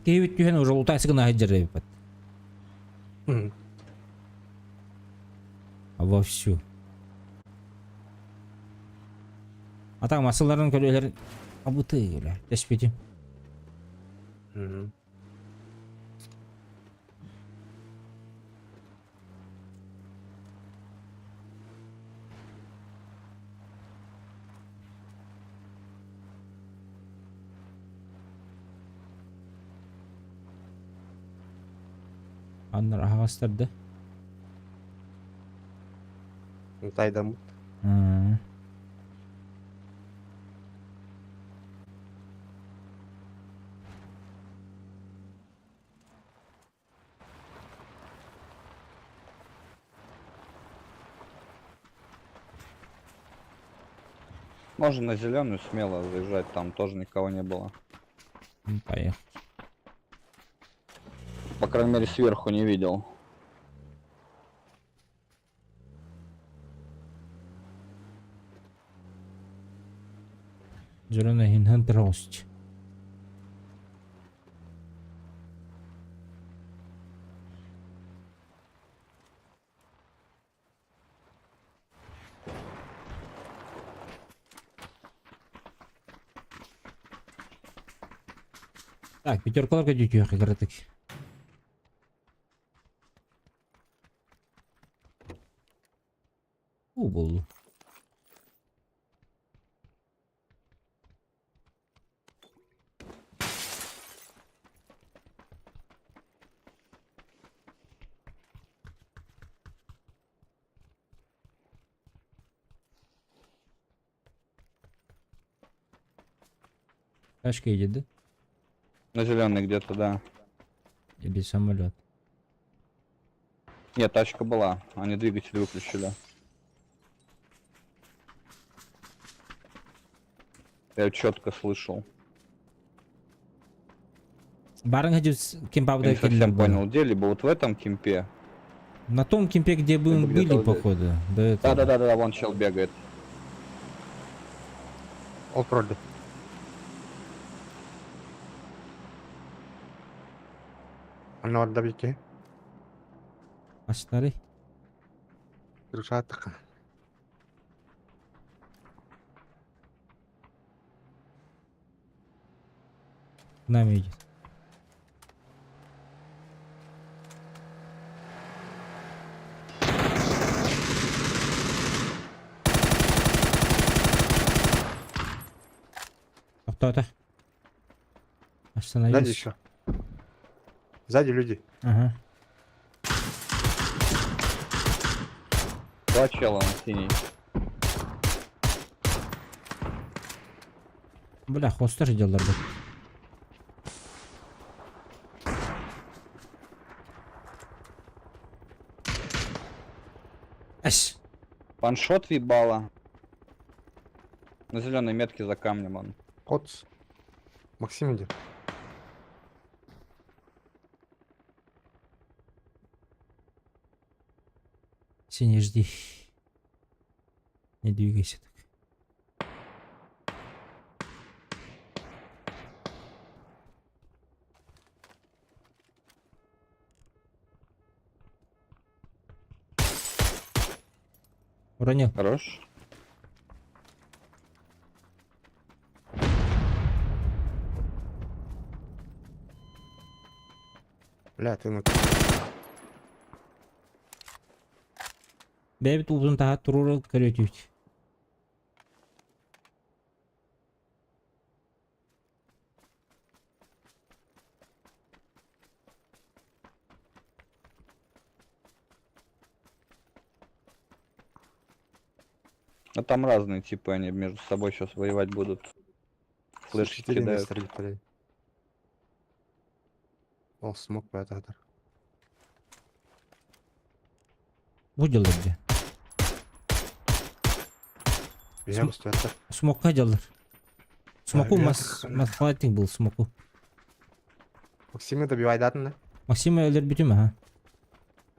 Кейбит түйен уже ултайсыгын айджыр ебет. Вовсю. Ата масыларын көлелерін абыты егелер. Теспети. Аннар ағастырды. Тайдам. Можно на зеленую смело заезжать, там тоже никого не было. Поехали. По крайней мере, сверху не видел. Зеленый инхантер гость. Так, пятеркаларга дүйtüyor кыгырдык. У болду. Тачка едет, да? На зеленый где-то, да. Или самолет? Нет, тачка была. Они двигатель выключили. Я четко слышал. Барынга кемпабда Я не совсем понял, где либо вот в этом кемпе. На том кемпе, где мы Либо где-то были, вот здесь. походу. До этого. Да, вон чел бегает. Оффроды. Аны орда беке. Астары. Кыршаттык. К нам едет. Кто-то. Остановился. Сзади еще. Сзади люди. Ага. Два чела на синий. Бля, хостер делар да. Ась. Ваншот въебало. На зеленой метке за камнем он. Кот. Максим иди. Синий, жди. Не двигайся так. Уронил. Хорош. Бля, ты ну. Бәбит узун таға тұруры көрөтүйт. А там разные типы, они между собой сейчас воевать будут. Флешки кидают. О, смог по это. Будел где? Я это. Смокка жалар. Смоку я мас файтинг был смоку. Максимы добивай датын, Максима өлер бітім, ага.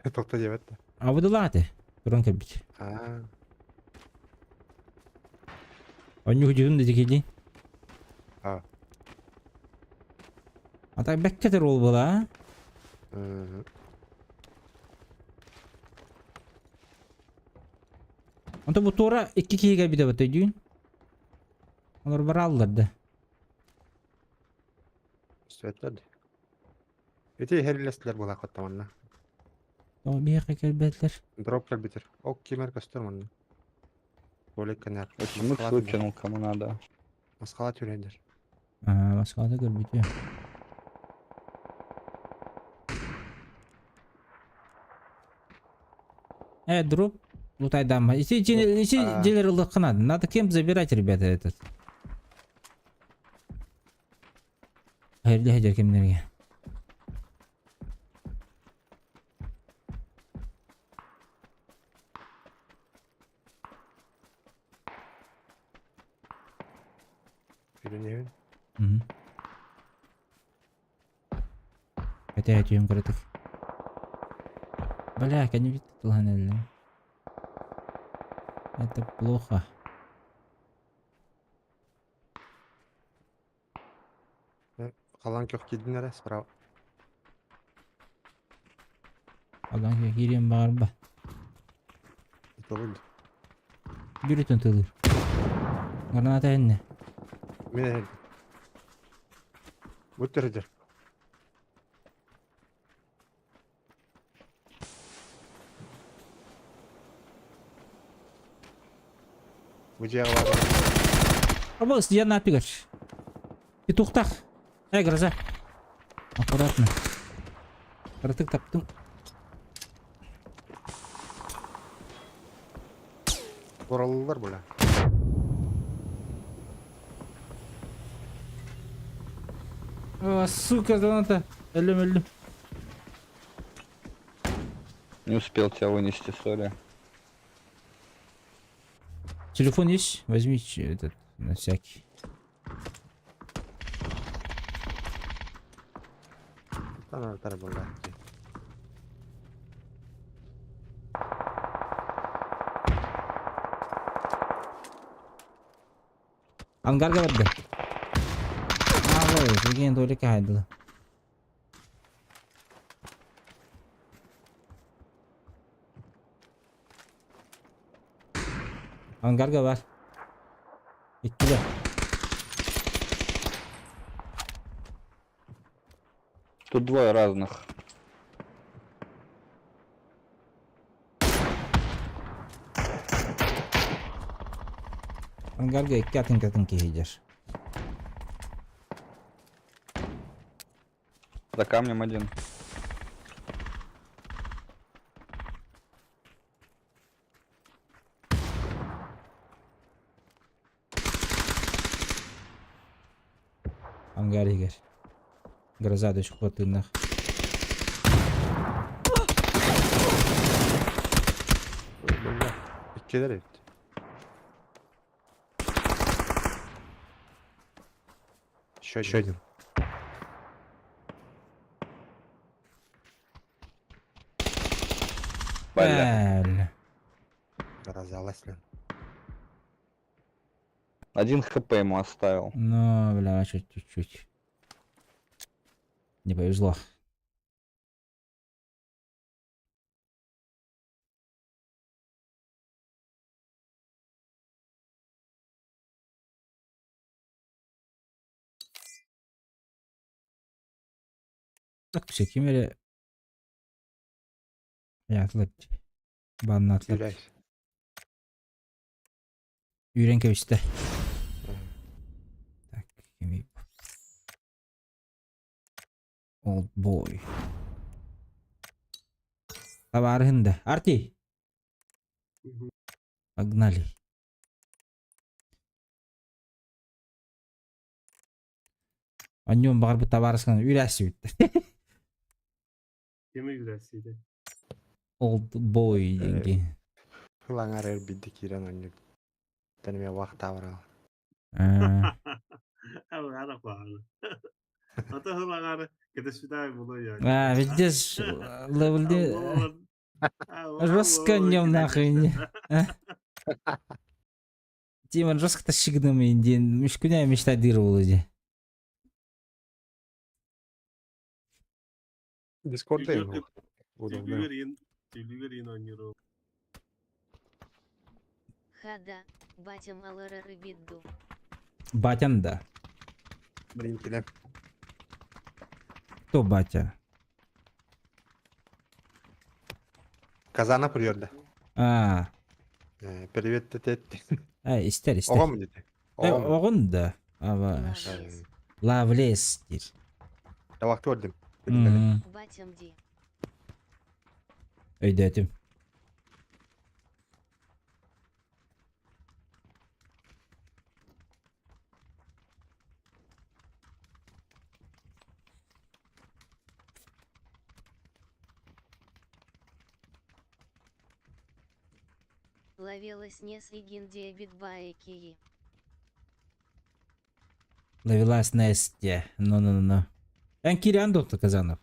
да? Тоқта деп етті. А выдылады. Туран кәбіт. Оню хүдігін деді келді. А. Ата бәк кәтір ол бола. Онта бұл тура 2 кейге біде бәті дүйін. Олар бар алыларды. Светледі. Өте херлестілер бола қоттаманна. О, бияққа кәлбәтлер. Дроп кәл бітір. О, кемер көстер манна. Бөлек кәнер. Почему ты выкинул кому надо? Масқала түрендер. Ага, басқалады көрбейті. Дроп. Лутай дамба. Если дилер лохнад, надо кемп забирать, ребята, этот. Хайрли хадер кемнерге. Үйленеуін. Хотя я тюем крытых. Бля, не видит планель. Это плохо. Қалан көк келдің әрі, справа. Алдан керем бар ба? Толылды. Жүретін тылыр. Граната әнне. Мен әрді. Бұттырдыр. Выжега бар. Абыс, я напигач. Петухтах. Гроза. Аккуратно. Кыртык таптым. Оралылар бля. О, сука, заната. Ölüm. Не успел тебя вынести, сори. Телефон есть? Возьми этот, на всякий. Танартар бля. Ангарга барды. Ой, деген долеке хайдылы. Ангарга бар. İkili. Тут двое разных. Ангарга iki atın gider. За камнем один. Ангар егер. Гроза да шығып отыннақ. İkiler etti. Еще один. Бәл. Разалась ли? Один хп ему оставил. Ну, бля, чуть-чуть. Не повезло. Так, все кемере. Ятылып. Банна атлап. Теряйся. Үйренке өсті. Так, кемей. Old boy. Товарында. Арти. Погнали. О нем бар бы товарысқан үйрәсі өтті. Кеме yüzesiydi? Old boy деген. Lan arar bildik İran önce. Denime vakit avral. Abi ada pahalı. Atau hılanları kita sudah mulai ya. Видишь, левелде жестко нем нахуй. Тимон жестко тащигнем индин. Мишкуня мечтадировал уже. Discord'dayım. Tüylü vereyim oynuyorum. Хада, батя малара рыбидду. Батянда. Блин, пилем. Кто батя? Kazana priyordu. Привет, тетти. İster. Oğan mı dedi? Oğun da. Ama Lavles'tir. Ya vakti öldüm. Батям ди. Ödedim. Ловилась не с Игиндия битбайки. Ловилась Настя. Ну. Ben Kirian Doktor Kazanov.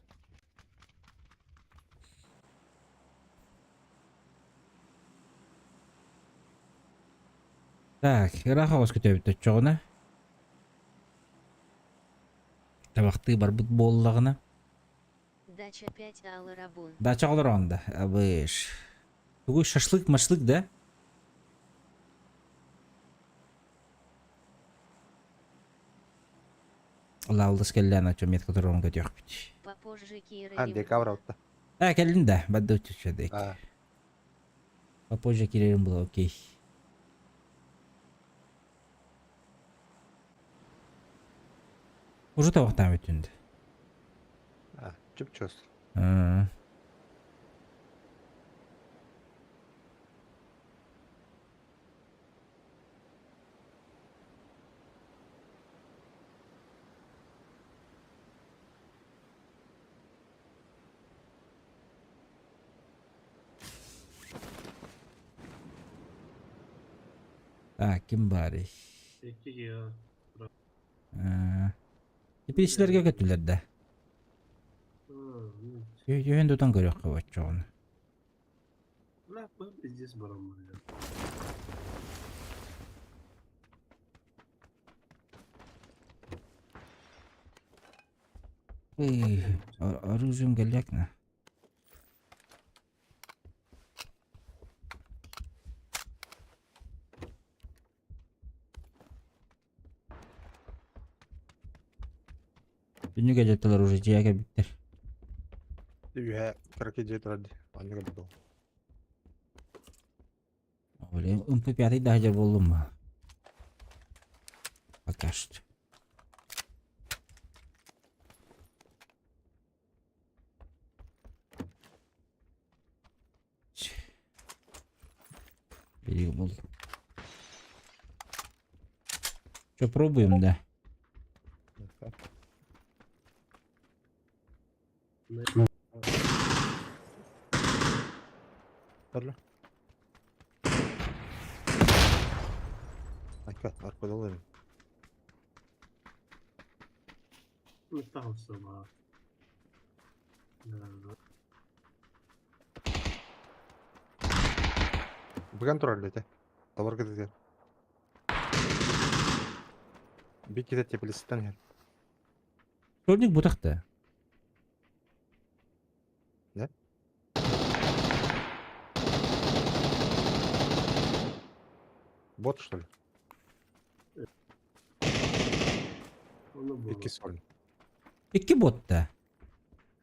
Так, Рахаус көтөбүт өтчөгүнө. Табакты бар бут боллагына. Дача 5 аларабун. Дача алыр анда. Абыш. Бүгүн шашлык, да? Лаулдас келлен ачо метка турган көтөк бит. Попозже Кира. Декабрь отта. Келдин да, бадда өтчөдүк. Попозже кирерим было, окей. Уже табақтан өтінді. Чуп-чус. Так, кім бар? Tekki ya. Тепешілерге көтілер да. Йөн дұдан көрек қабат жоғын. Lah bu pizdes baram var ya. Оружием галек на. Дүнеге жетілер уже жияға биттер. Үйе, караке жет ради. Аннега буду. Блин, МП5 даже болдым ба? Пока что. Берег был. Что, пробуем, да? Ладно. Ayka, arkada olayım. Mustafa Sama. Bukan trolledi. Tavır gidiyor. Bir kere tepelisinden gel. Шорник бутақта. Бот что ли? Onu bu. İki sol. Ikki botda.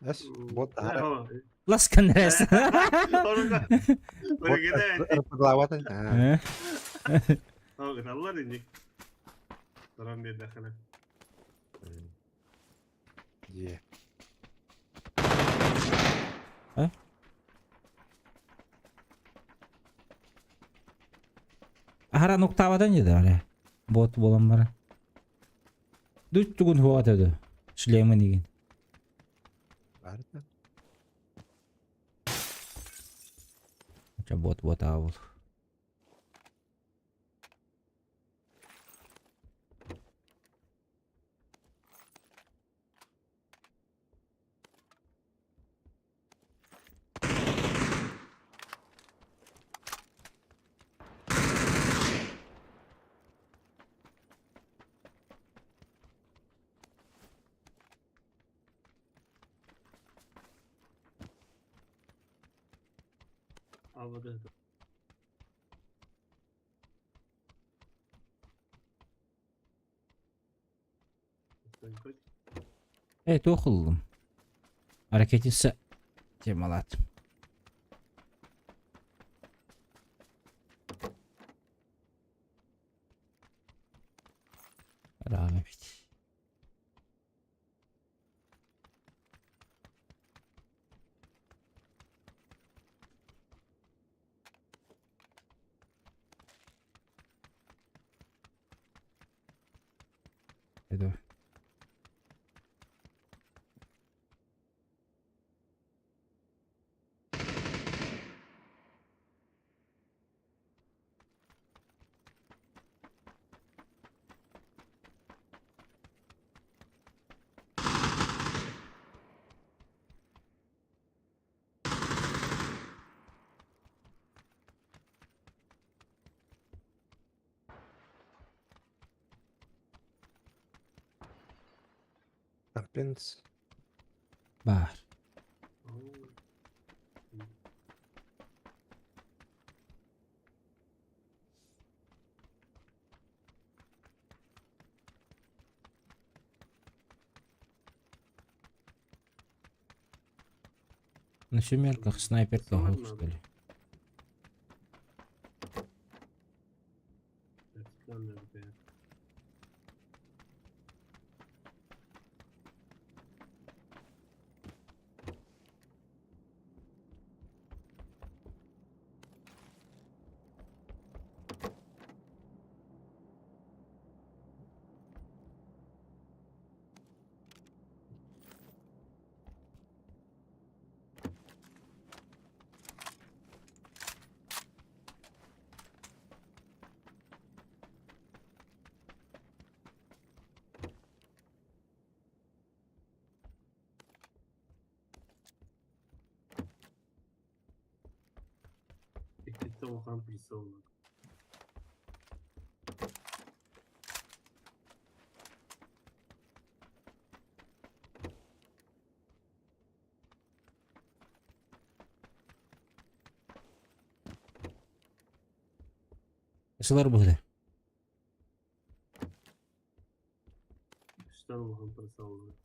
Es, bot. Ласкан рәс. Onu da. Bot. Onu gene. Perpelawatan. Tahu kenal ini. Orang dia dah kena. Iya. Ара нуктавадан еді әлі. Бот болам бара. Дүт түгін хуат өді. Шлемі деген. Harika. Бот авыл. Havada. Тоқылдым. Әрекетесі темалады. Рағмет. Edo. Happens. Бар. На семерках снайперка Ладно. гук, что ли? Оған присылды. Ысылар бұғды. Штан оған присылды.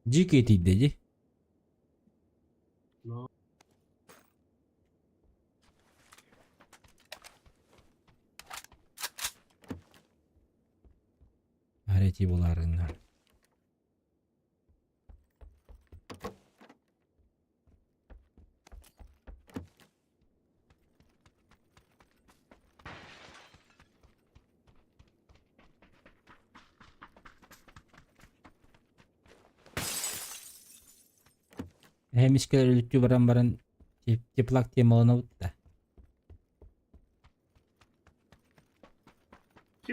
Джик етейді де. Но Әреті боларыңдар. Hem işkeler ölüttü baran teplak temalarına da.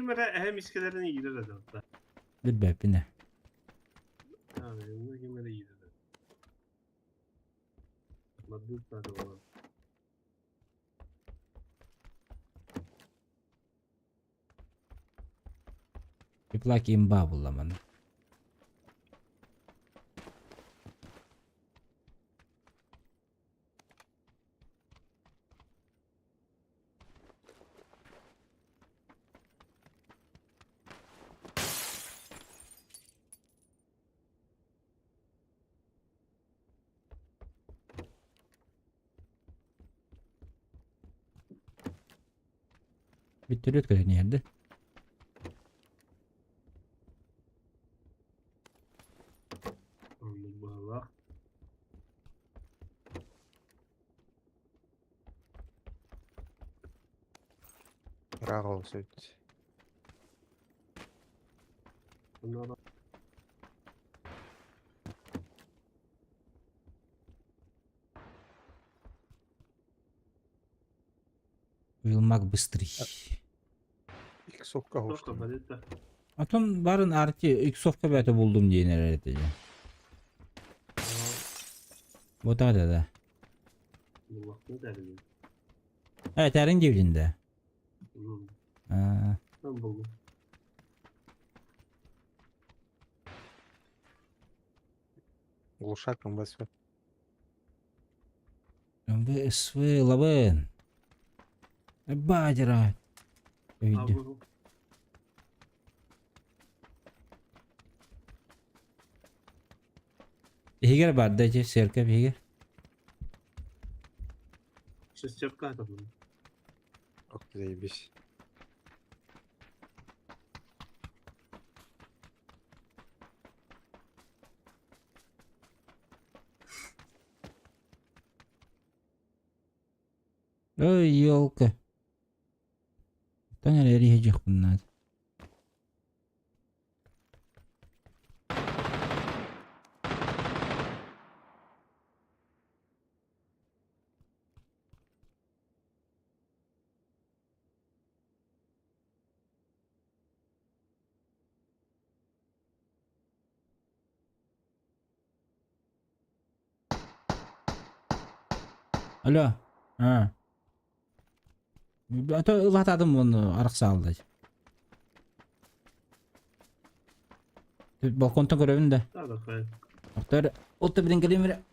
kimere hem iskelerini gider de hatta. Bilbep ne. Yani yanına kimere gider de. Madde tadı olan. Teplak imba bullamanı. Bittiriyor kadar yerde. Anladım valla. Рағыл сөйт. Bunlar Uyulmak bыстрый. Иксовка только балета. Atom barın artı iksofka bete buldum diye neler edeceğim. Bu da da. Allah ne derim. Evet erin cebinde. Ben buldum. Глушак МВС. МВСВ лавен. Бадера. Öldü. Abi Higer barda serkep higer. шестерка это был. Ох, заебись. Ой, елка. Таня режек bunlar. Alo. Ha. Ata ılatadım bunu arık saldı. Balkonda görevinde. Да, да, хай. Doktor, otta birin gelin bire.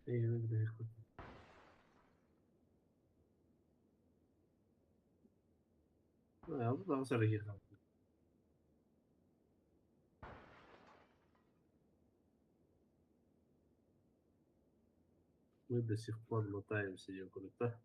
Ey, ne bileyim. Ну, я буду там сорги. Мы до сих пор мотаемся, куда-то.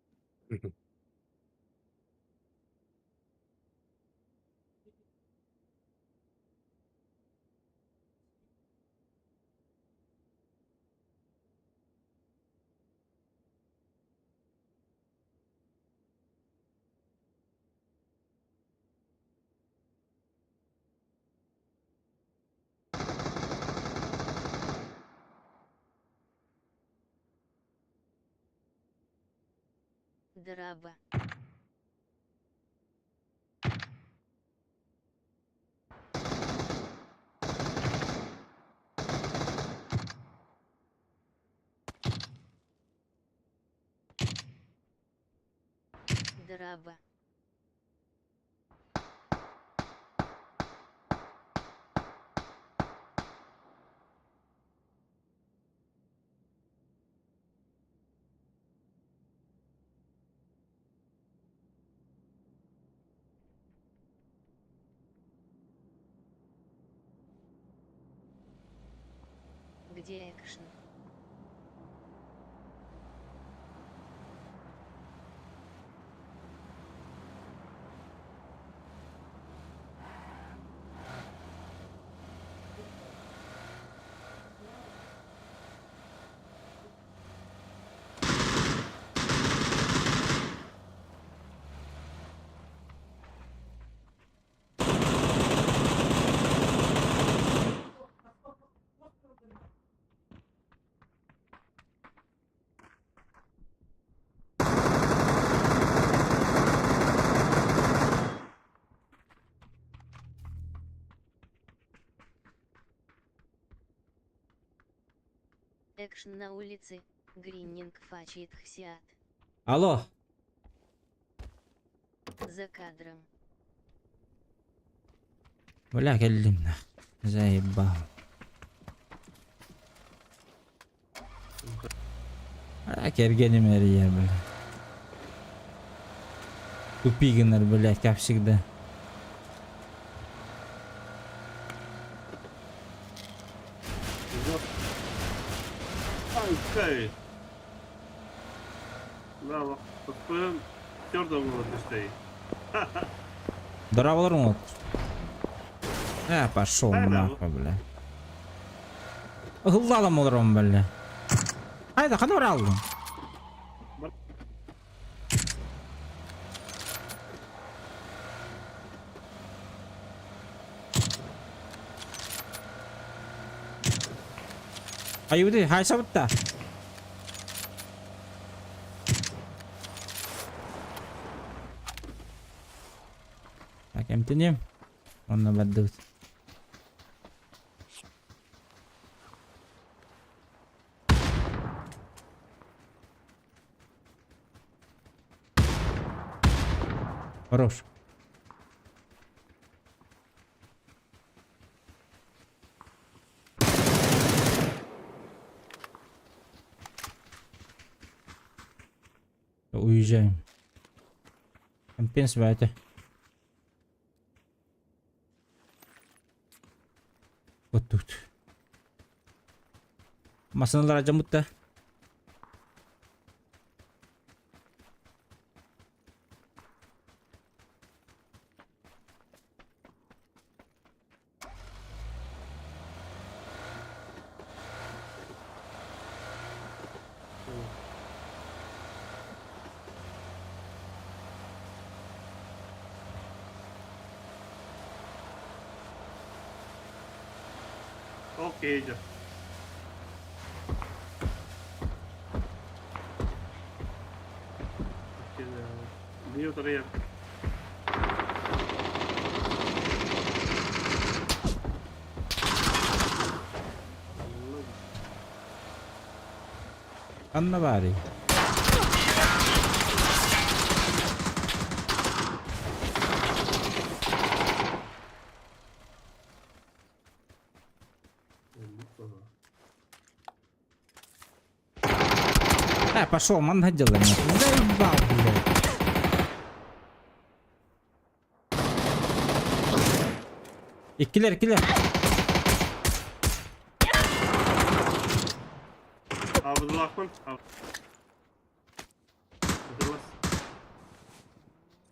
Драба. Драба. Где экшн? Экшн на улице. Гриннинг фачит хсиат. Алло. За кадром. Бля, келдим нах. Заебал. Кергеним әр yer, бля. Тупигінер, блядь, как всегда. Ай, браво. Подпоем. Твердо было ты. Дора болар ма? Пошел Ай, да, нахуй, бля. Гылдалам оларым, бля. Айда, қана бар алдым? Ayude, hay sabutta. Так, эмтенем. Он набаддыт. Хорош. Уезжаем. Компенс это. Вот тут. Масаналар ажамутта. Окей, идет. Ньютон я. Anna bari. Пошел, ман делай. Заебал, блядь. Киллер. Abdulrahman.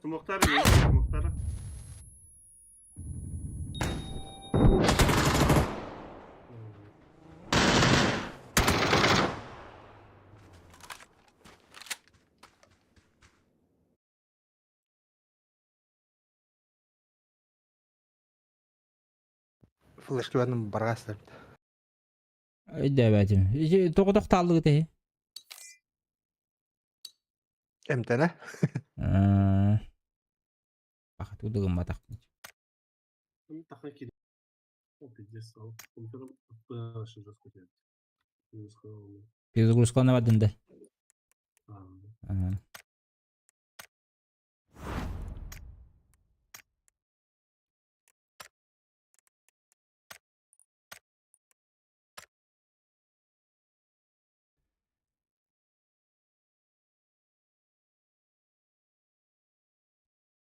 Muhtar mı? Muhtara. Флешки бәрін барға сәрді. Да, бәтім. Тоқталды кете. Әмтәні? Бақыт удығым батақ. Такой кири. Пиздец, стал. Компьютер очень жестко делает. Перезагрузка на вадында. А.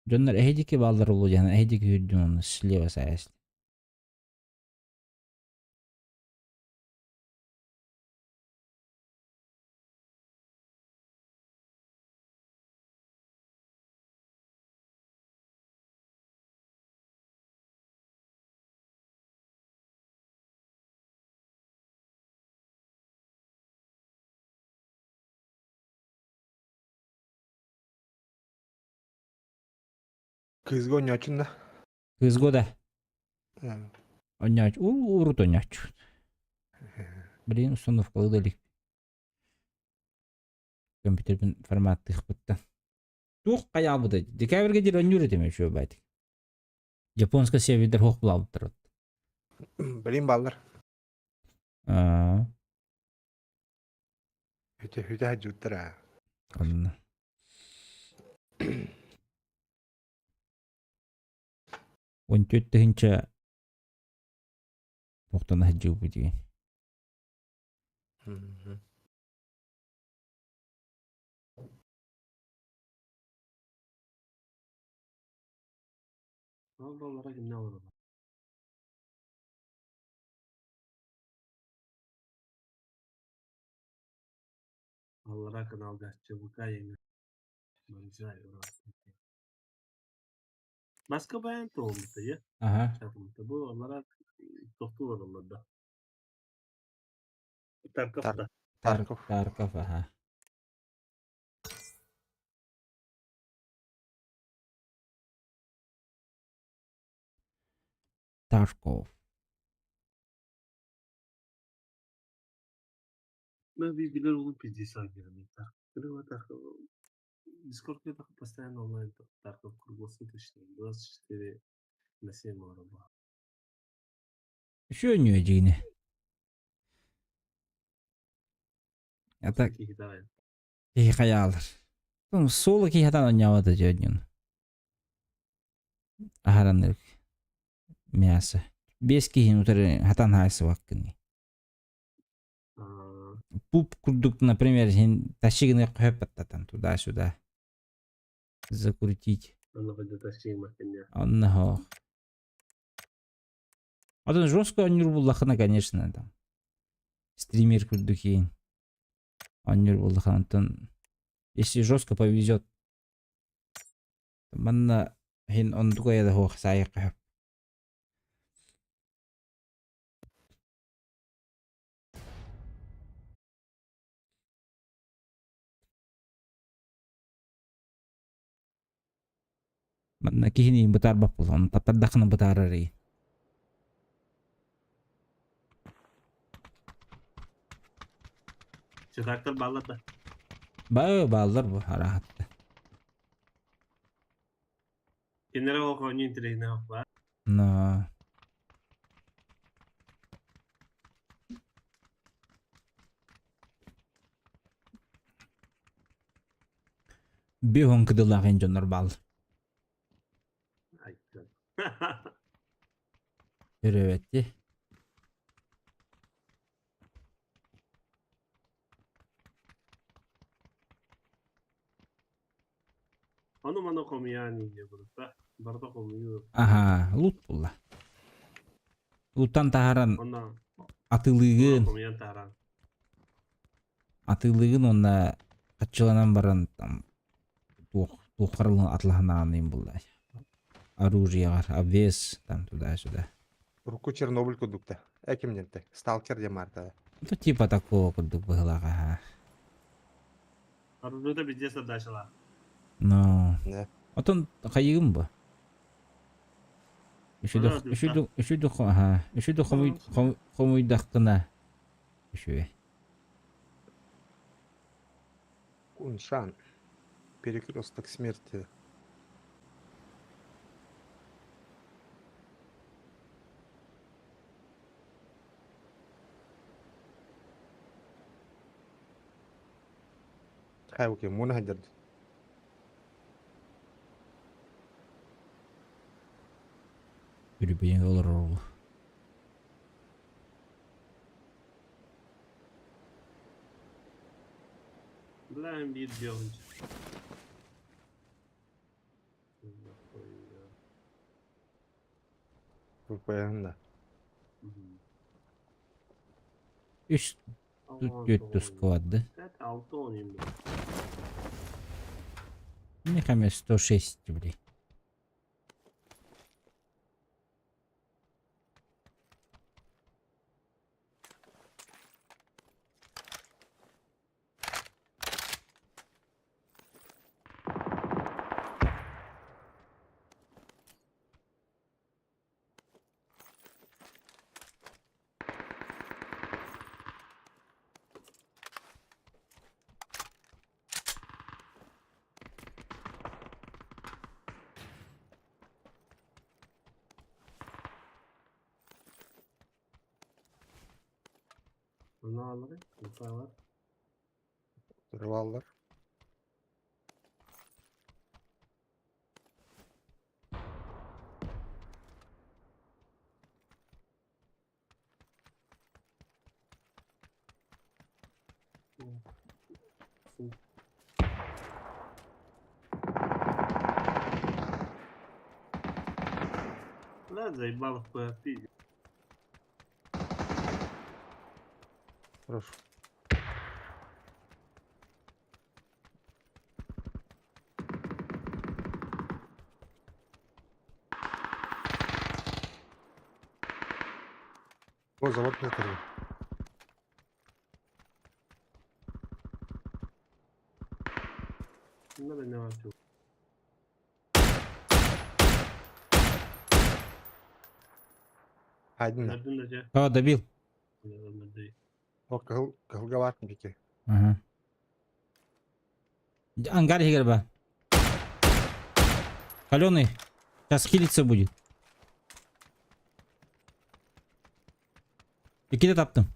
Жоннор эхидики балдар болу жана эхидики хүрдүн onu слева саяс. Кызго не очень, да? Кызгода. Оняч, урут оняч. Блин, установка удалик. Компьютердин форматты хпытта. Тух каябыда. Декабрьге дейін онюр этеме шо байтик. Японска серверлер хок булабыт турат. Блин, балдар. Хүтэ хажууттара. Онно. Он төттөһүнчө токтон хаджуу бути. Балаларға кімне алады? Аллара каналда ЧВК еңі. Басқа баян тоғымды, е? Ага. Чатымды. Бұл аллара тоқты орылады. Тарковта. Тарков, ага. Тарков. Мен билер олың пиздесі агерім. Тарков. Дискордке тақы постоянно онлайн Тарков круглосуточный. 24/7 орыба. Шо өнүө жигине. Ата ки каялар. Том соло ки хатан онявада жөнүн. Ахараныр. Мясо. 5 кихин утары хатан хайсы ваккыны. Пуп курдук, например, тащигны көхөппаттан туда-сюда. Закрутить. Анна. Адан жестко онюр буллахына, конечно, там. Стример курдукин. Онюр буллахына. Если жестко повезет, манна хин он такой да хох сайкы. Манна кихини бутар бапул, он татадахна бутарары. Çıtaktır balladı. Балдар бу харахатта. Kenara o konuyu indireyine var. Но бихон кыдылагын жонор бал. Ay. Көрөбетти. Onu bana komiyani diye burada. Barda komiyu. Ага, лут булла. Луттан тахаран Ona атылыгын, komiyan taran. онна качыланан баран там тухарылын атлаханаанын булла. Оружиегар, обвес там туда-сюда. Руку Чернобыль кудукта. Экимненте. Сталкер де марта. Ну типа такого курдук быгылага. Arada da bizce sadaşlar. Но Да. отон кайыгым бу. Үшүдү хомуйдаккына. Үшү. Куншан. Перекресток смерти. Хайвуки, муна хадерд. Үрүбейин олор ору. Bilahim bir diyormuş. VPN-de. 3 göttü складды. 6 oynayayım ben. Мне камера 106, блядь. Ne alırız? Kupa var. Revolver. Ладно, заебал в PvP. Хорошо. О, завод Петр. Bunda da ne var çok. Один. Nereden de ce? О, добил. Nereden değil. О, калговатники. Ага. Ангар герба. Каленый. Сейчас хилиться будет. İki de taptım.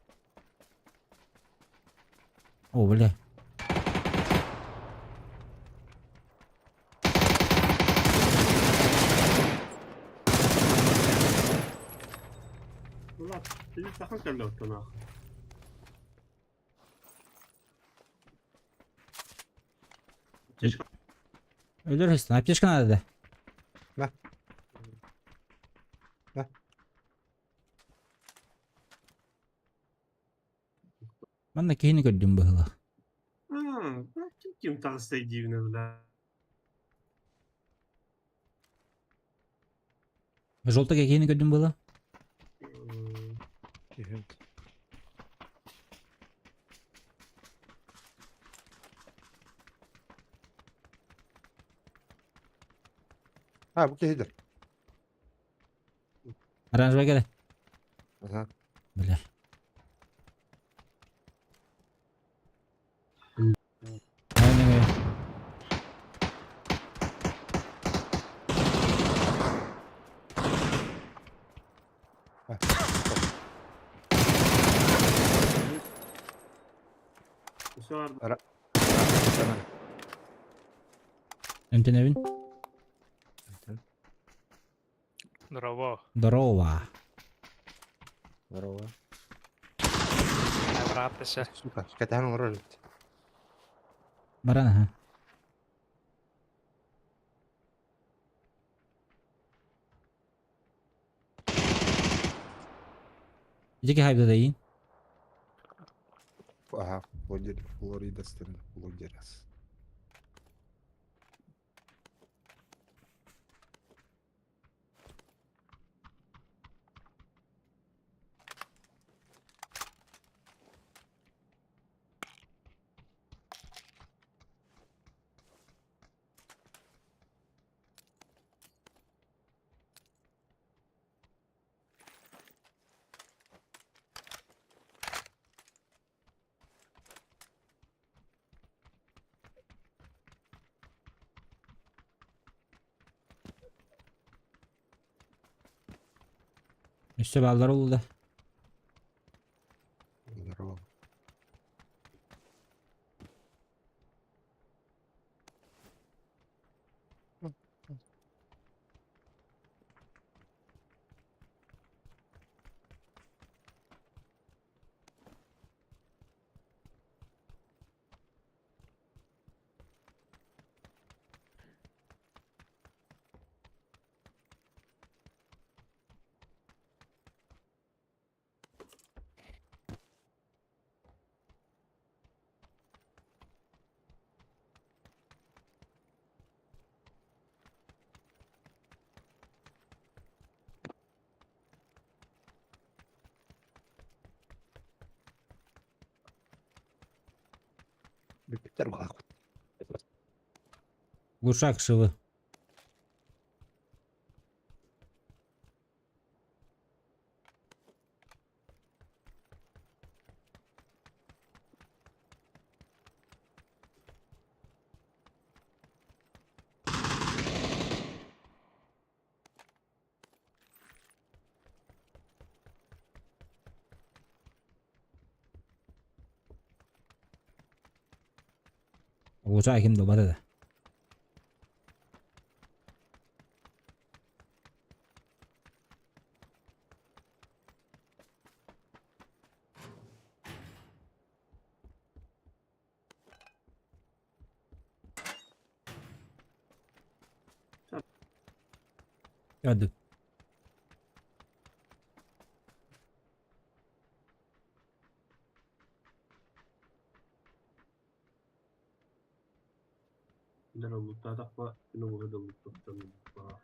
О, бля. Ulan, sizi sakın kelle ottan ha. Öldürürsün. Aптечка надо da. На. На. Ben de kehini gördüm bu hıla. Kim takısta giyivine bile. Желтый kehini gördüm bu hıla. А, bu кейдер. Оранжевая gel. Ага. Бля. Aynen. Şu vardı. Enten evin. Здорово. Здорово. Здорово. Братися. Сука, скотяну рожить. Баран ha. İki hayda da yiyin. Ага, Флорида стен, Флоридас. Üstü ballar oldu. Здорово. Глушак шивы. Глушак kimde bana da. Hadi. ده لو قلتها تقوى إنه غدا مستقبل بصراحة.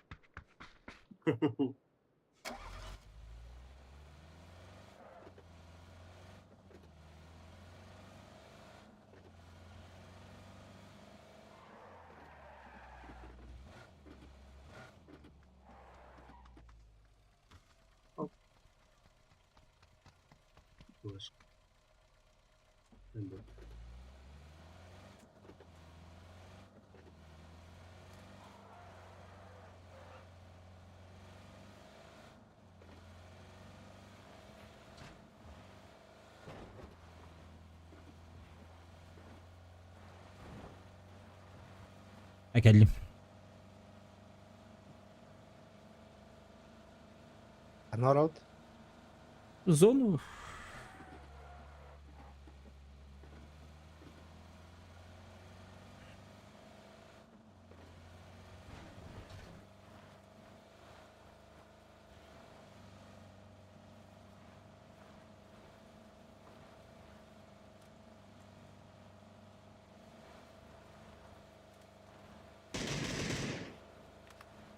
ماشي. عندك. Ekelim. Народ. Zonu.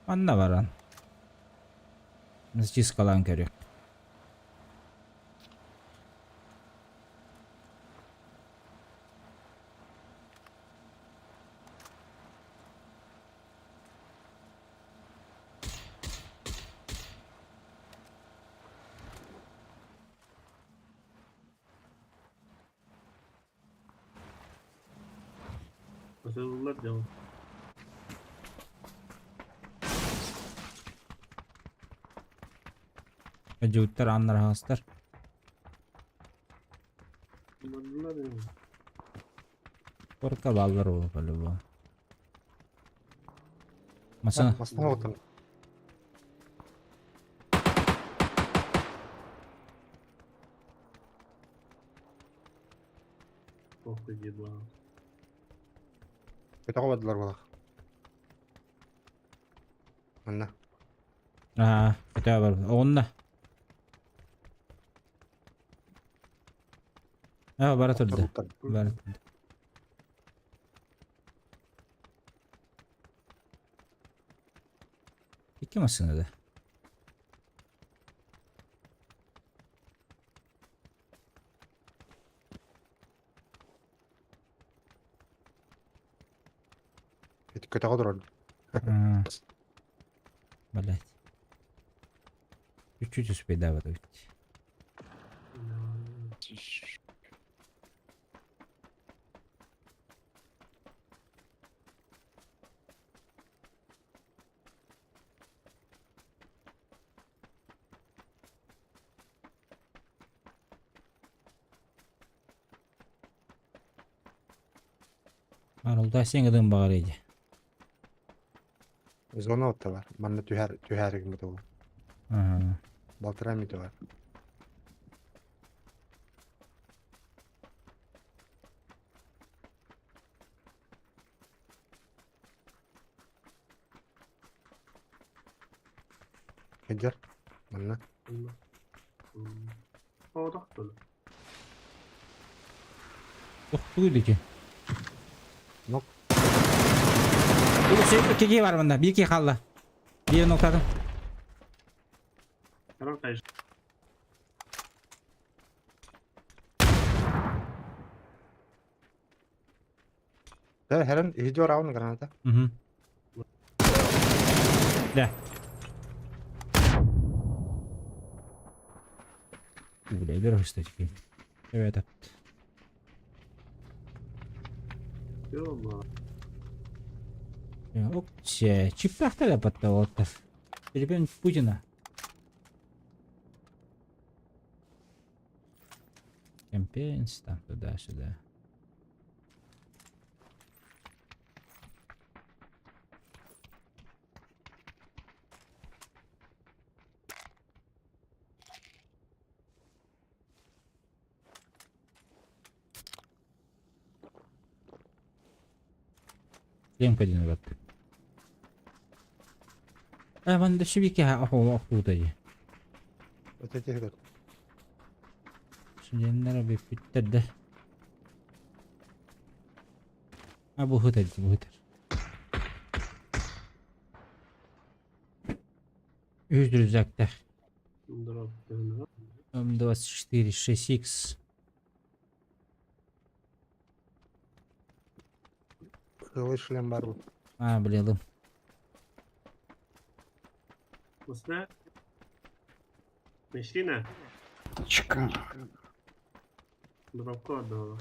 Anna varan. Naciska lan körük. Başarılar devam. Acıklar anlar hastar. Başarılar devam. Korka ballar olur böyle bu. Masa. Masna отын. Ох ты еба. Көтө кабадылар бала. Мына. Aa, kötü var. Onunla. Ha, barat öldü. Barat öldü. İki masını da. Көтө кадыр. Aa. Блять. Чуть-чуть успей давать. Arulda sen gidin bağır idi. Зона отталар. Манна түһәригим бит ул. Ага. Балтыра мите бар. Хеджер. Манна. Aa da böyle. Yok buydu ki. Nok. Bu iki var bunda. Bir iki kaldı. Bir noktadan. Karan kayış. Да, Херен, иди раун граната. Угу. Да. Бля, кстати. Evet. Ё-моё. Окче, чипахта да подтавотта. Телепен Путина. Кемпейнс, там туда-сюда. Лемка один вот. Вон до шибики охутай. Вот этих вот. Шуненнер беп биттерде. Bu hıdır, bu hıdır. 100 рюкзакта. Дроп, дроп. М24, 6х. Шлем бар. Білелім. Пусто? Мужчина? Чека. Дропку отдала.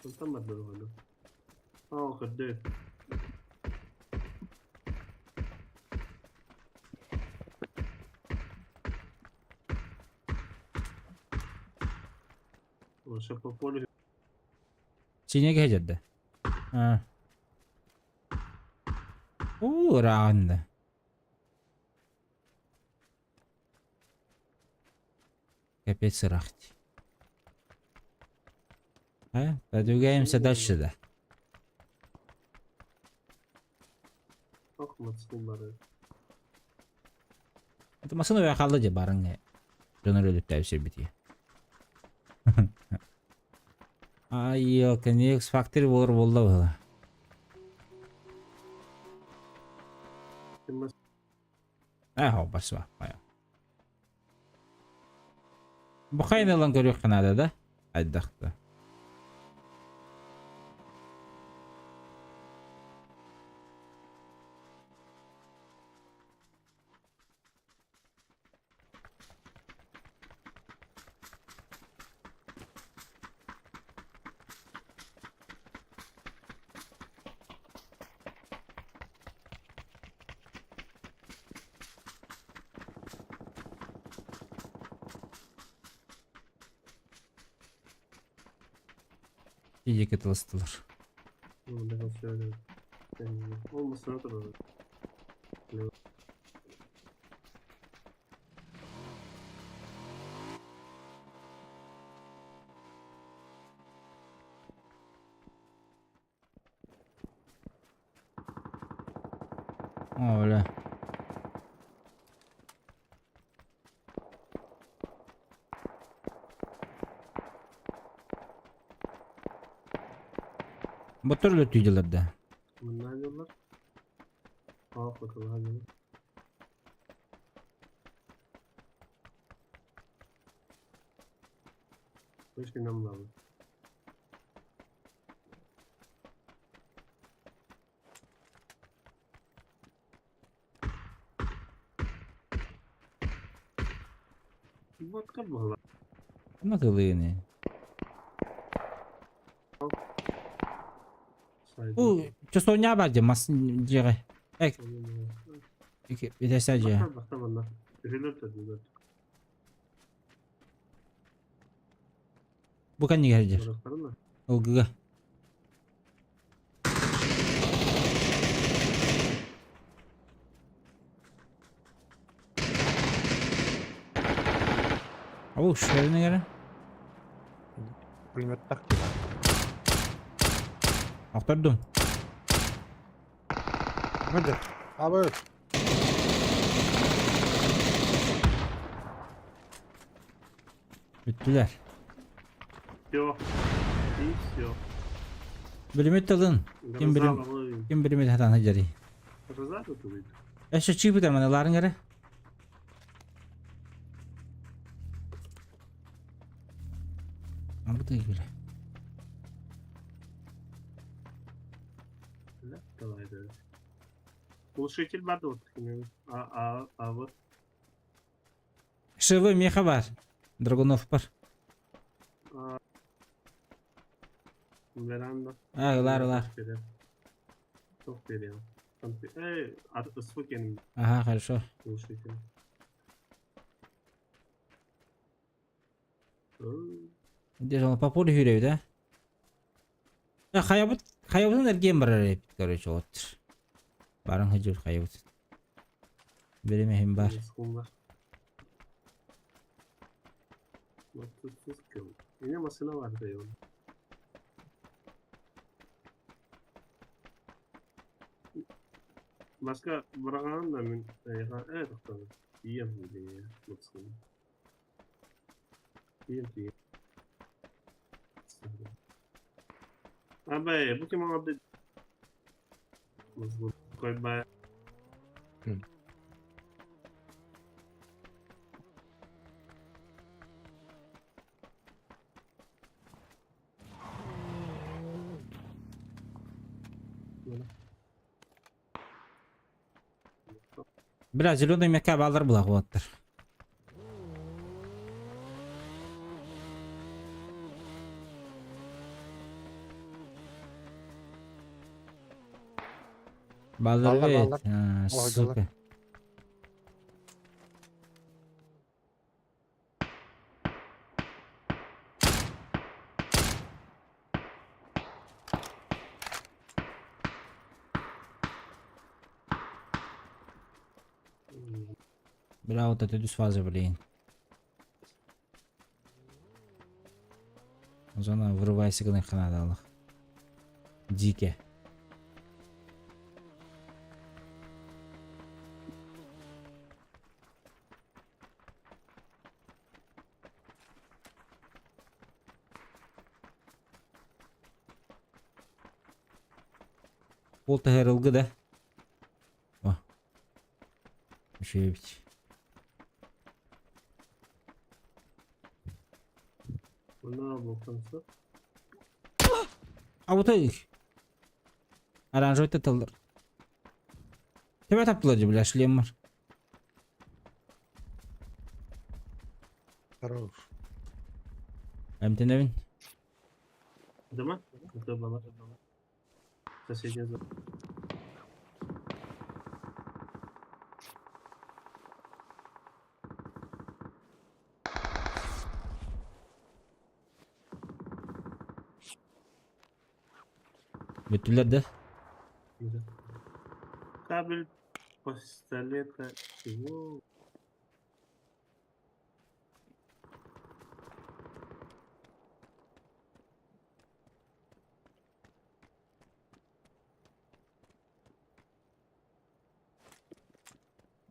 Он там отдала, да? А, ходы. Лучше по полю. Синеге hecede. Ha. Rağında. Капец сырахти. Продвигаемся дальше, да. Ох, мацкин бары. Это машина я халыжы барың. Жонор өлүп все бити. Ай, конекс фактор болор болду бала. Басва. Бу кайналан көрөк канада да. Айдакта. İyi ketılıstılar. Daha şöyle. Olmasın oturur. Öyle. Bu türlü tüycülerde. Bunlar yollar. Bakalım hadi. Hiç inanmıyorum. Vodka mı? На кылыны. Bu çösonya bence masın jere. Ek bir de sadece. Bak tamam. Ürünler tadı. Bu kan gelecek. O gıga. Avuç şerine göre. Пулемет тақты. Aktardum. Мыдыр. Абы. Bittiler. Yok. Hiç yok. Bölümü alın. Kim bölümü hatan hacari. Rıza tutuluydu. Eşe çiğ bir de manaların göre. Bıdı bile. Да, давай, давай. Глушитель бар вот. Вот. Шивы меха var. Драгунов бар. Веранда. Ағылар. Çok veriyor. Эй, спокойно. Ага, хорошо. Глушитель. Где он по полю yürüyor da. Ya Hayabut'un ergen var arayıp короче вот. Barın hıcır Hayabut. Benim hem var. Yine masına vardı ya. Başka bırakan da ben evet tamam. İyiyim diye mutsuz. İyiyim. Abi bu kim abi? Mutsuz. Koy bay. Biraz zilonda meka bağlar bulaq oğattır. Bağlar evet. Ha, süper. Бля, вот это düz fazla блин. Зона вырывайся гына канадалық. Дике. Пол тәһәрілгі да. О. Еще бить. Buna bakınsa. А вот их. Оранжевый теталдар. Тебя таптылар же, бля, шлем бар. Хорош. Әмтен әбін. Değil mi? Это bana. Соседняя зона. Бөттілер де. Кабель пистолета. Чего?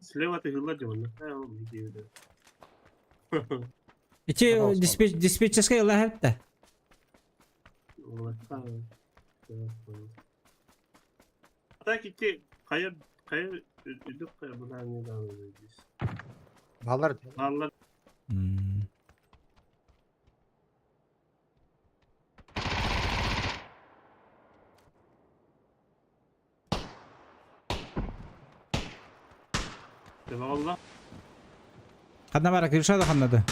Слева ты гладил, на он видео. İçi dispatcherska yıla hep de. Так идти, kaya üdük kaya buradan niye devam edeceğiz? Bağlar. Varlar. Valla. Қадна бара кіршады қаннады.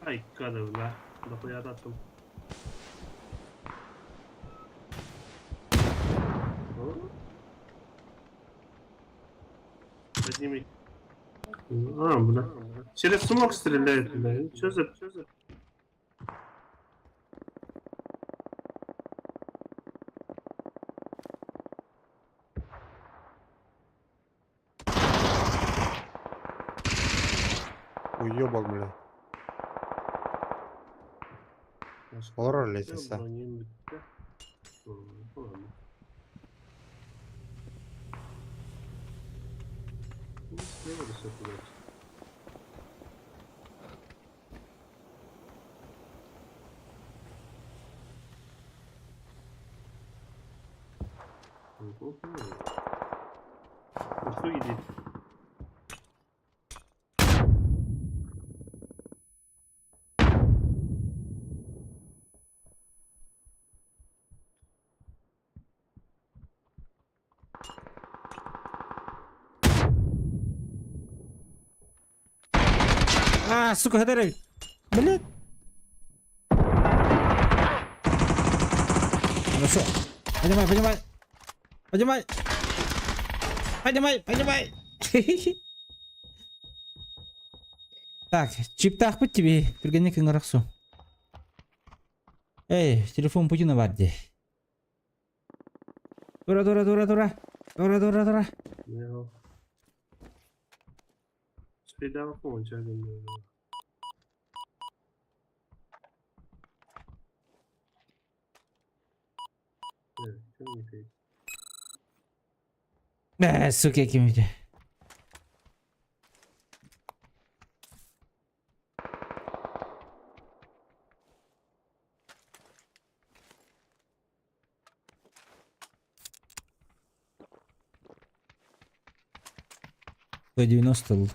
Ay kadar la. Lafı attım. Подними. Бля. Через сумок стреляет, бля. Чё за... Уебал, бля. Horror lezzetsi. Что едет? А, сука, Хадаревич. Блядь. Ну что? Поднимай, поднимай. Поднимай. Поднимай, поднимай. Так, чип тақпыт тебе. Кіргенне кең арақсу. Эй, телефон Путина бар де. Дура, дура, дура, дура. Дура, дура, дура. Не. Спидал конча. Сука, кемеде. П-90 был.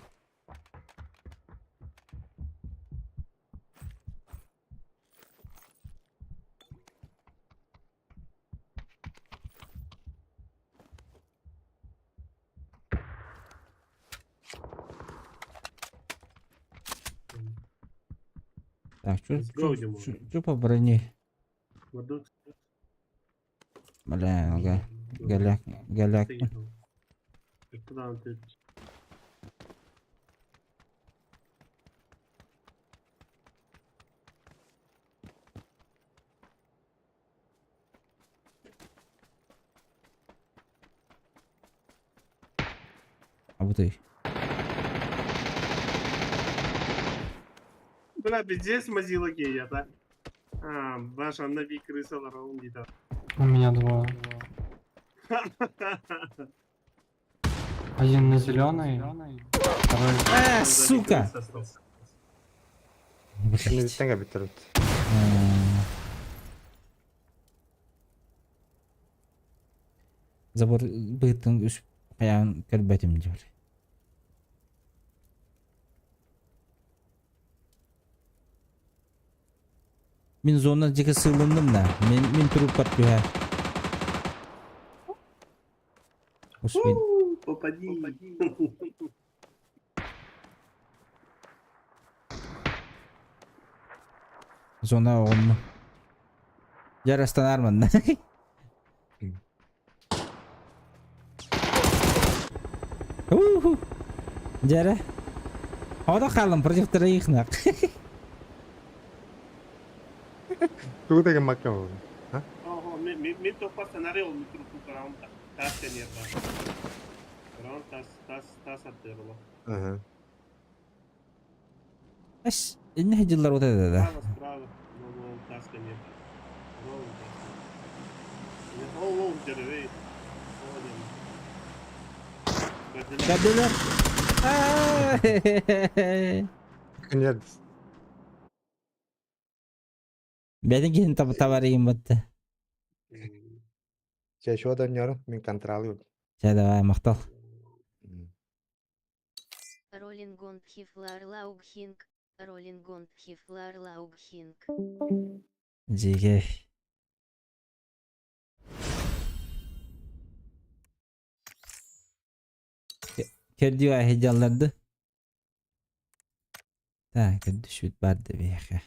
Так, что по броне? Бля, ага. Голяк. Куда ты? А вот и. Бля, пиздец, мазила гея, да? А, ваша нави крыса раунди, да. У меня двое. Один на зеленый, второй... Сука! Блядь. Забор быттың үш аяғын кірбәтім деп. Мен зона жеке сылындым да. Мен тұрып баттым. Успен. Попади. Зона оғынмы. Жарастан арман. Жара. Ода қалым прожектора ихнақ. Tú te quemas que Ojo, me topa escenario o mi truco para un taste mierda. Para un tas a terlo. Ага. Аш, не жылдар өтеді да. Справа. Ну, таска мierda. О, деревей. Кабелер. Нет. Бәдің кейін табар егін бұтты. Я еще один нер, мен контролю. Жа, давай, мақтал. Роллингон Хифлар Лаугхинг. Роллингон Хифлар Лаугхинг. Жеге. Керді ва хеджаларды. Так, düşüt барды бейхе.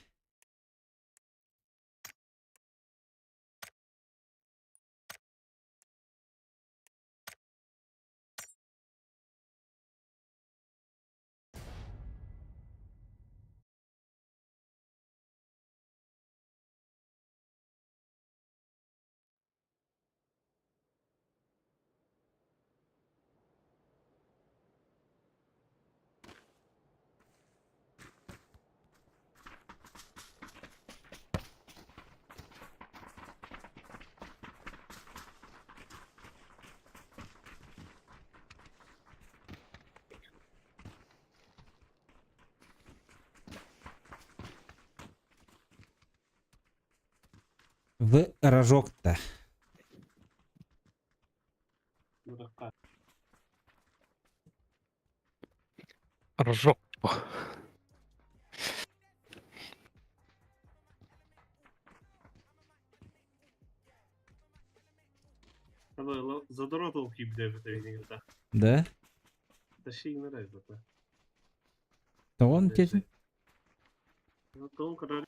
В рожок-то. Ржок. Задоротал хибде в этой игре. Да? Тащи их на рейс, да. То он тебе... Tohum kadar.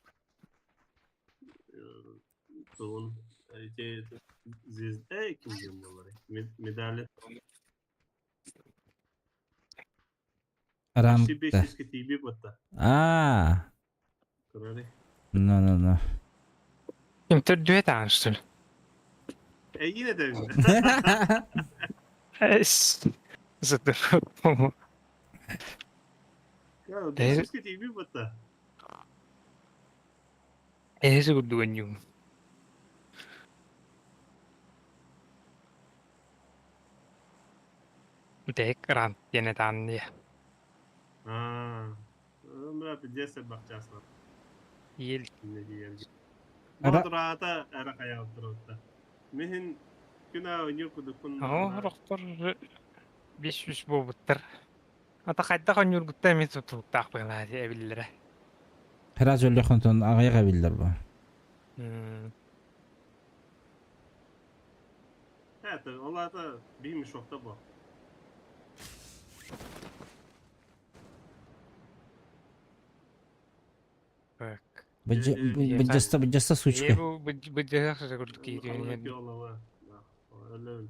Tohum. Kim diyorum bunları? Medalya. Рамка. 500 KTB batta. Kadar. No. Inte du vet Arnström. Yine de. Zaten. Ya 500 KTB batta. Eso guduan yung. Dek rant yine tanrı. Berapa jasa bakacağız lan. Yel. Ne diyelim. Ara- Madrata era kayak oturutta. Mihin kena nyukudu kun. Doktor 500 bu bitter. Ata kayda kan yurgutta mi tutuktaq böyle evillere. Biraz öyle konton ağaya kabilir bu. Evet, onlar da bilmiş okta bu. Bak. Bıcasta su çıkıyor. Bu bıcak sekurduk ki. Allah'ın yolu var. Öyle öyle.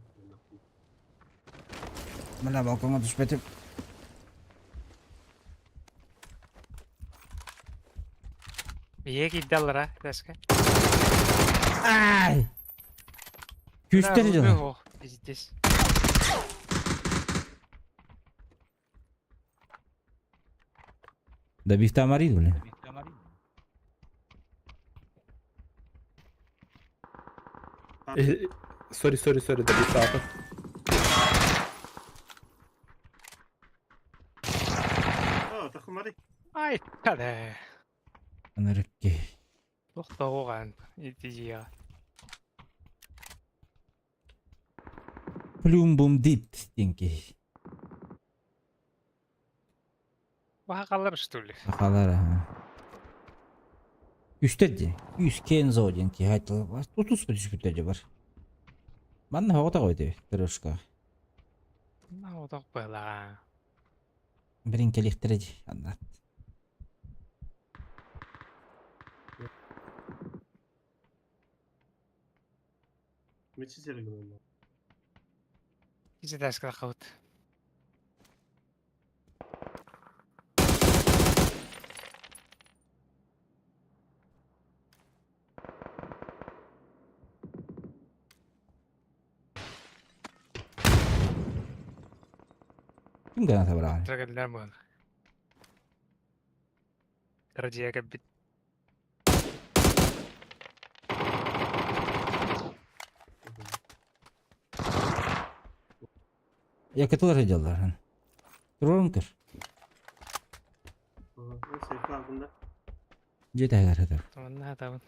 Bana balkona düşmedim. İyi gidiyorlar ha. Başka. Ay! Güçleri canım. Oh, biz. Да бифта марит, блин. Sorry, da bir saate. Takım var. Ay hadi. Anarıkke. Çok da oğan. İtici ya. Plumbum dit, dinki. Bakalım işte. Bakalar ha. Güçleri. 100 Kenzo dinki. Haydi var. 30 güçleri var. Bana havada koydu. Tırışka. Ne oldu böyle? Birinci elektrici. Anlat. Meçi sergilem. Bizi ders kalkıt. Kim kanata bırakın? Tragediler bu. Tragediye kabit. Yakıtlar hediyorlar. Durur kır. Seyfi altında. Cede agar hadi. Tamam ne tamam.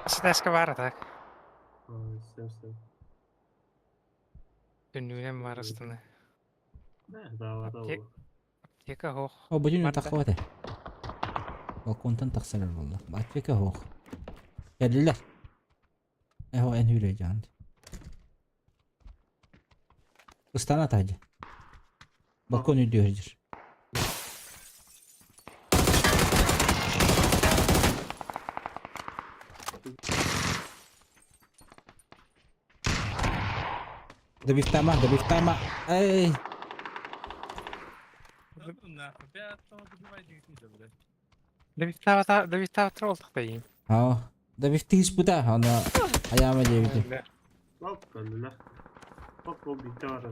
Bizi ders var tak. Sen. Dününe mi var üstüne? Ne davada olur. Yeka hoş. O bacını Vardı. takvade. Balkondan taksalar valla. Batfeka hoş. Geldiler. Eho en hüle candı. Istana tacı. Balkon ödüyordur. Da biftama. Ey. Da vi tar troll takayım. Ha. Da bifti hiç bu da. Ona ayağıma değdi. Hop kaldılar. Hop bitti var.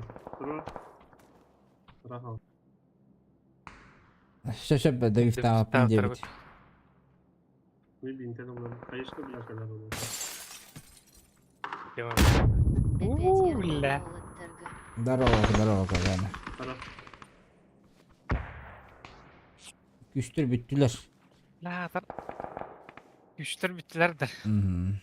Dur. Rahat. Şaşıp da biftama pince bit. Bir binte de olur. Kayışta bile kadar olur. Devam. Опять Уля. я Darova yani. Para. Güçtür bittiler. La tar. Güçler bittiler de. Hı hı.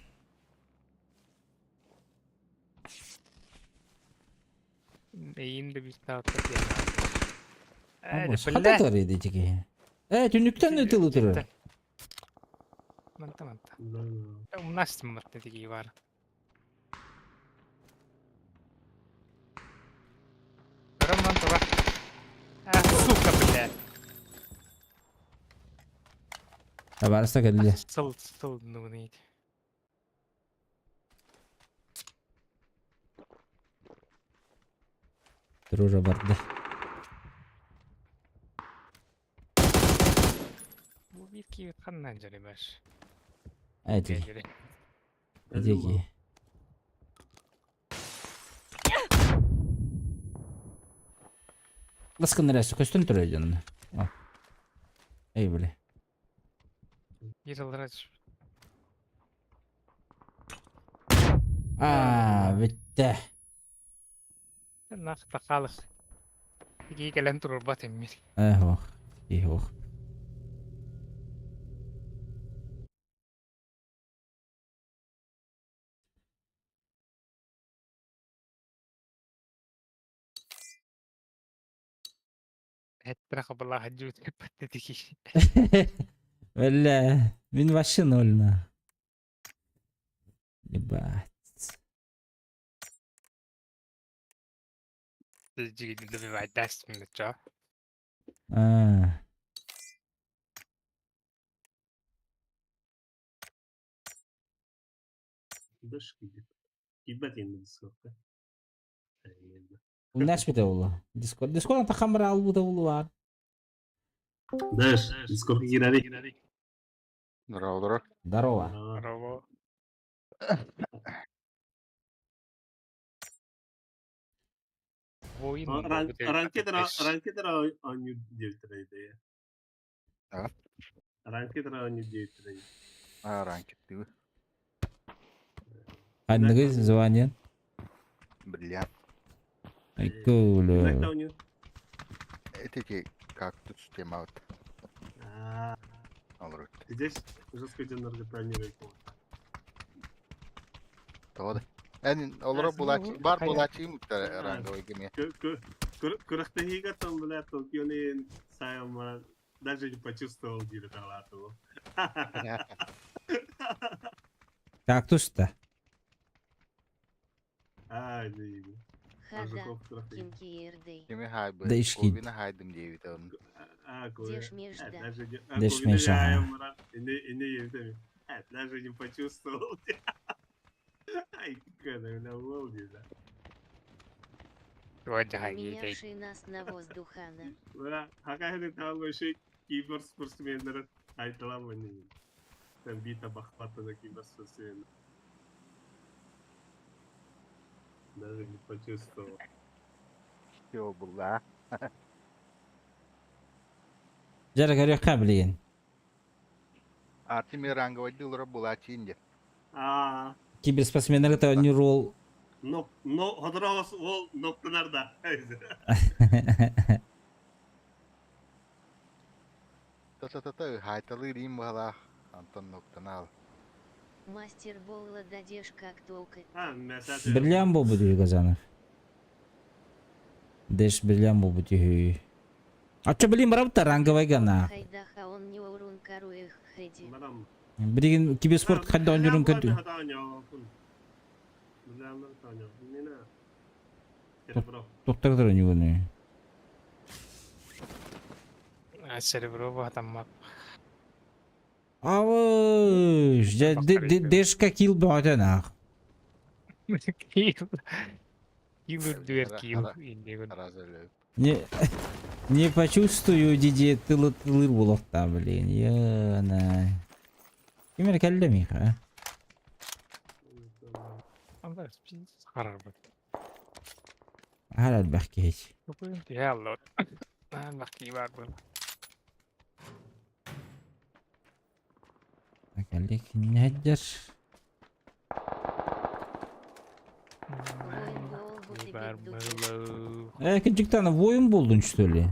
İyiyim de bir saat yani. Ama hata tarih edecek ya. Evet ünlükten de tılıtırır. Mantap. Bunlar. Umlaştım mı dediği var. Görün mantap var. Suka bile. Табарса келди. Сыл, ну не. Дружа барды. Bu bitki kandan jari baş. Әди. Jari. Әдеги. Ласкан нәрсе көстен тұр екен. Ей біле. Bir yıldır Бітті. Nakta kalık. İki gelen durur batım bir. Оқ. Оқ. Et bırakıp Allah hacı ötüp battı ki. Вәллә, мин вообще нольна. Ебать. Jigidi de bir vay ders mi ço? Даш кибет. Кибет енді дискордта. Ул нәш бите ул? Дискорд. Дискорд тахамыр алып да ул бар. Даш, дискордқа кирәлек. Здорово. Здорово. Bravo. Oyun mu bu değil? Ранкедер ойню девтірейді. А? Ранкедер ойню девтірейді. Ранкет, ты. Қандығы звонен? Бля. Айкулы. Кімді ойню? Эти кактус темаут. Алрут. Здесь жестко жанрға тренировать болады. Тоды. Әнін олар бар болачым ранговый геме. Күріқті хигатон, бля, Токионен сайыма даже не почувствовал директалату. Кактус-то. Ай, не. Хада, кимки ердей. Кеме хайбы. Да ишкин. Ковина хайдым дейвит он. Деш межда. Деш межда. Даже не почувствовал. Ай, когда на волне, да. Менявший нас на воздухана. Бля, хакайды талгоши киберспортсмендер айталамын. Там бита бахпатына киберспортсмендер. Даже не почувствовал. Все было. Жара көрек қабілеген. Артеме ранговый дилра болачинде. Киберспортсмендерге та не рол. Но, hodrogos ол ноктанарда. Та-та-та-та, хайталы рим бала. Антон ноктанал. Мастер Болла дадеш как толка. Бірлям бол бұды Газанов. Деш бірлям бол бұды. Ача білім барабыта ранговай гана. Хайдаха он не урун каруэх хэди. Біреген киберспорт қадда он жүрін көді. Тоқтағдыр оны өні. Серебро bu adam bak. Ауыш, дешка кил бөтен ақ. Кил дверь кил. Не почувствую, диде тылы болықта, блин. Яна. Кемер кәлді мейха, Anda karar bak. Hala бәқке хеч. Ya Allah. Bakki var bu. Кәлді кіне әджер. Küçükten oyun buldun işte öyle.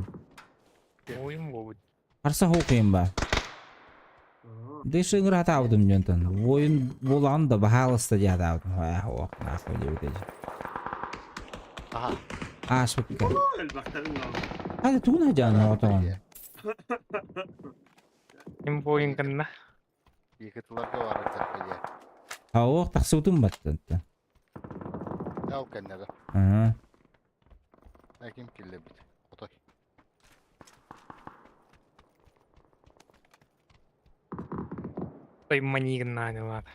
Oyun bu. Arsa okuyayım ben. Değişik rahat aldım yöntem. Oyun bulan da bahalısı diye aldım. Vay o nasıl öyle bir Aha. Aş bakayım. Hadi tuğuna canım o zaman. Kim bu oyun kena? Yıkıtılarda var artık. Ha o taksudum battı. Al kendine. Hı. Kim kille bit. Otoy. Той манигін нанылады.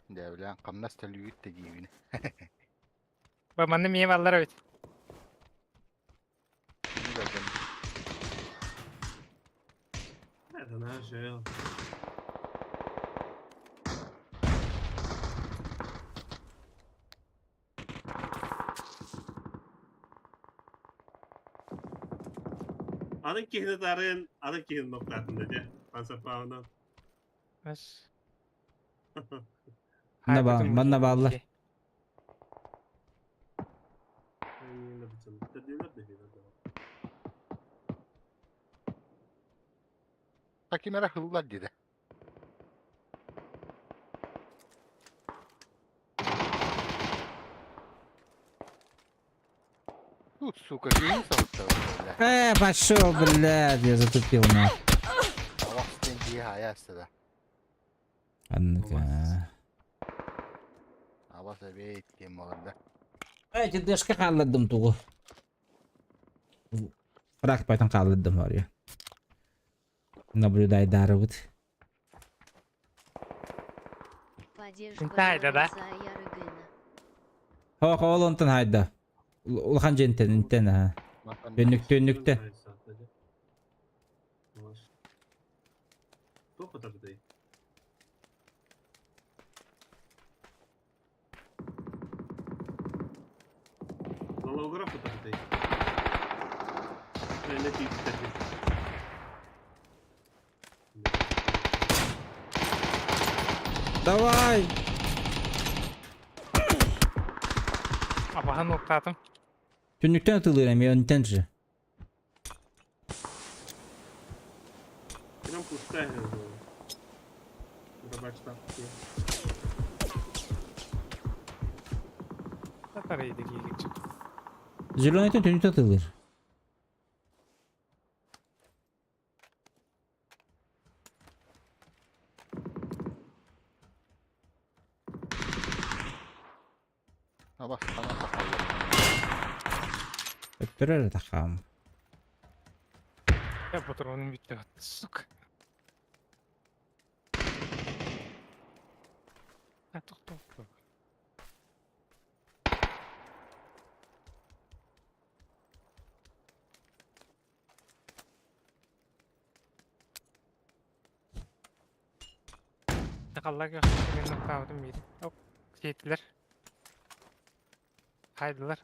Да, бля, камнас төлүйіт те дейбіне. Ба, маны мие баллар өт. Nerede lan şey yok. Adı kihini darın, adı kihini noktatında de. Pansapağından. Өс. Манна баллар. Yine bıçın. Dediler de yine de. Takimera hıllar dedi. Сука, гейм бля. Пошел, блядь, я затупил на. Ama стенди hayası da. Анныка. Ama tabii ettiğim orada. Ждешка қалдым тугу. Бірақ байтан қалдым var ya. Наблюдай дарыбыт. Интайда, да? Хо олонтан хайда. Улхан жентен интен ha. Dönükte. Кто тогда? Налографу тогда. Ne tip Давай. Abahan noktatım. Dönükten atılıyorum ya önden же. Прям пустая. Рабочка. Tatarıydı giyecek. Züloneten dönükten atılır. Ama sana takalım. Öptürür takam. Ya patronum bitti. Сука. Ha, to'xta. Taqallarga men noktadim biri. Hop, ketdilar. Qaydilar.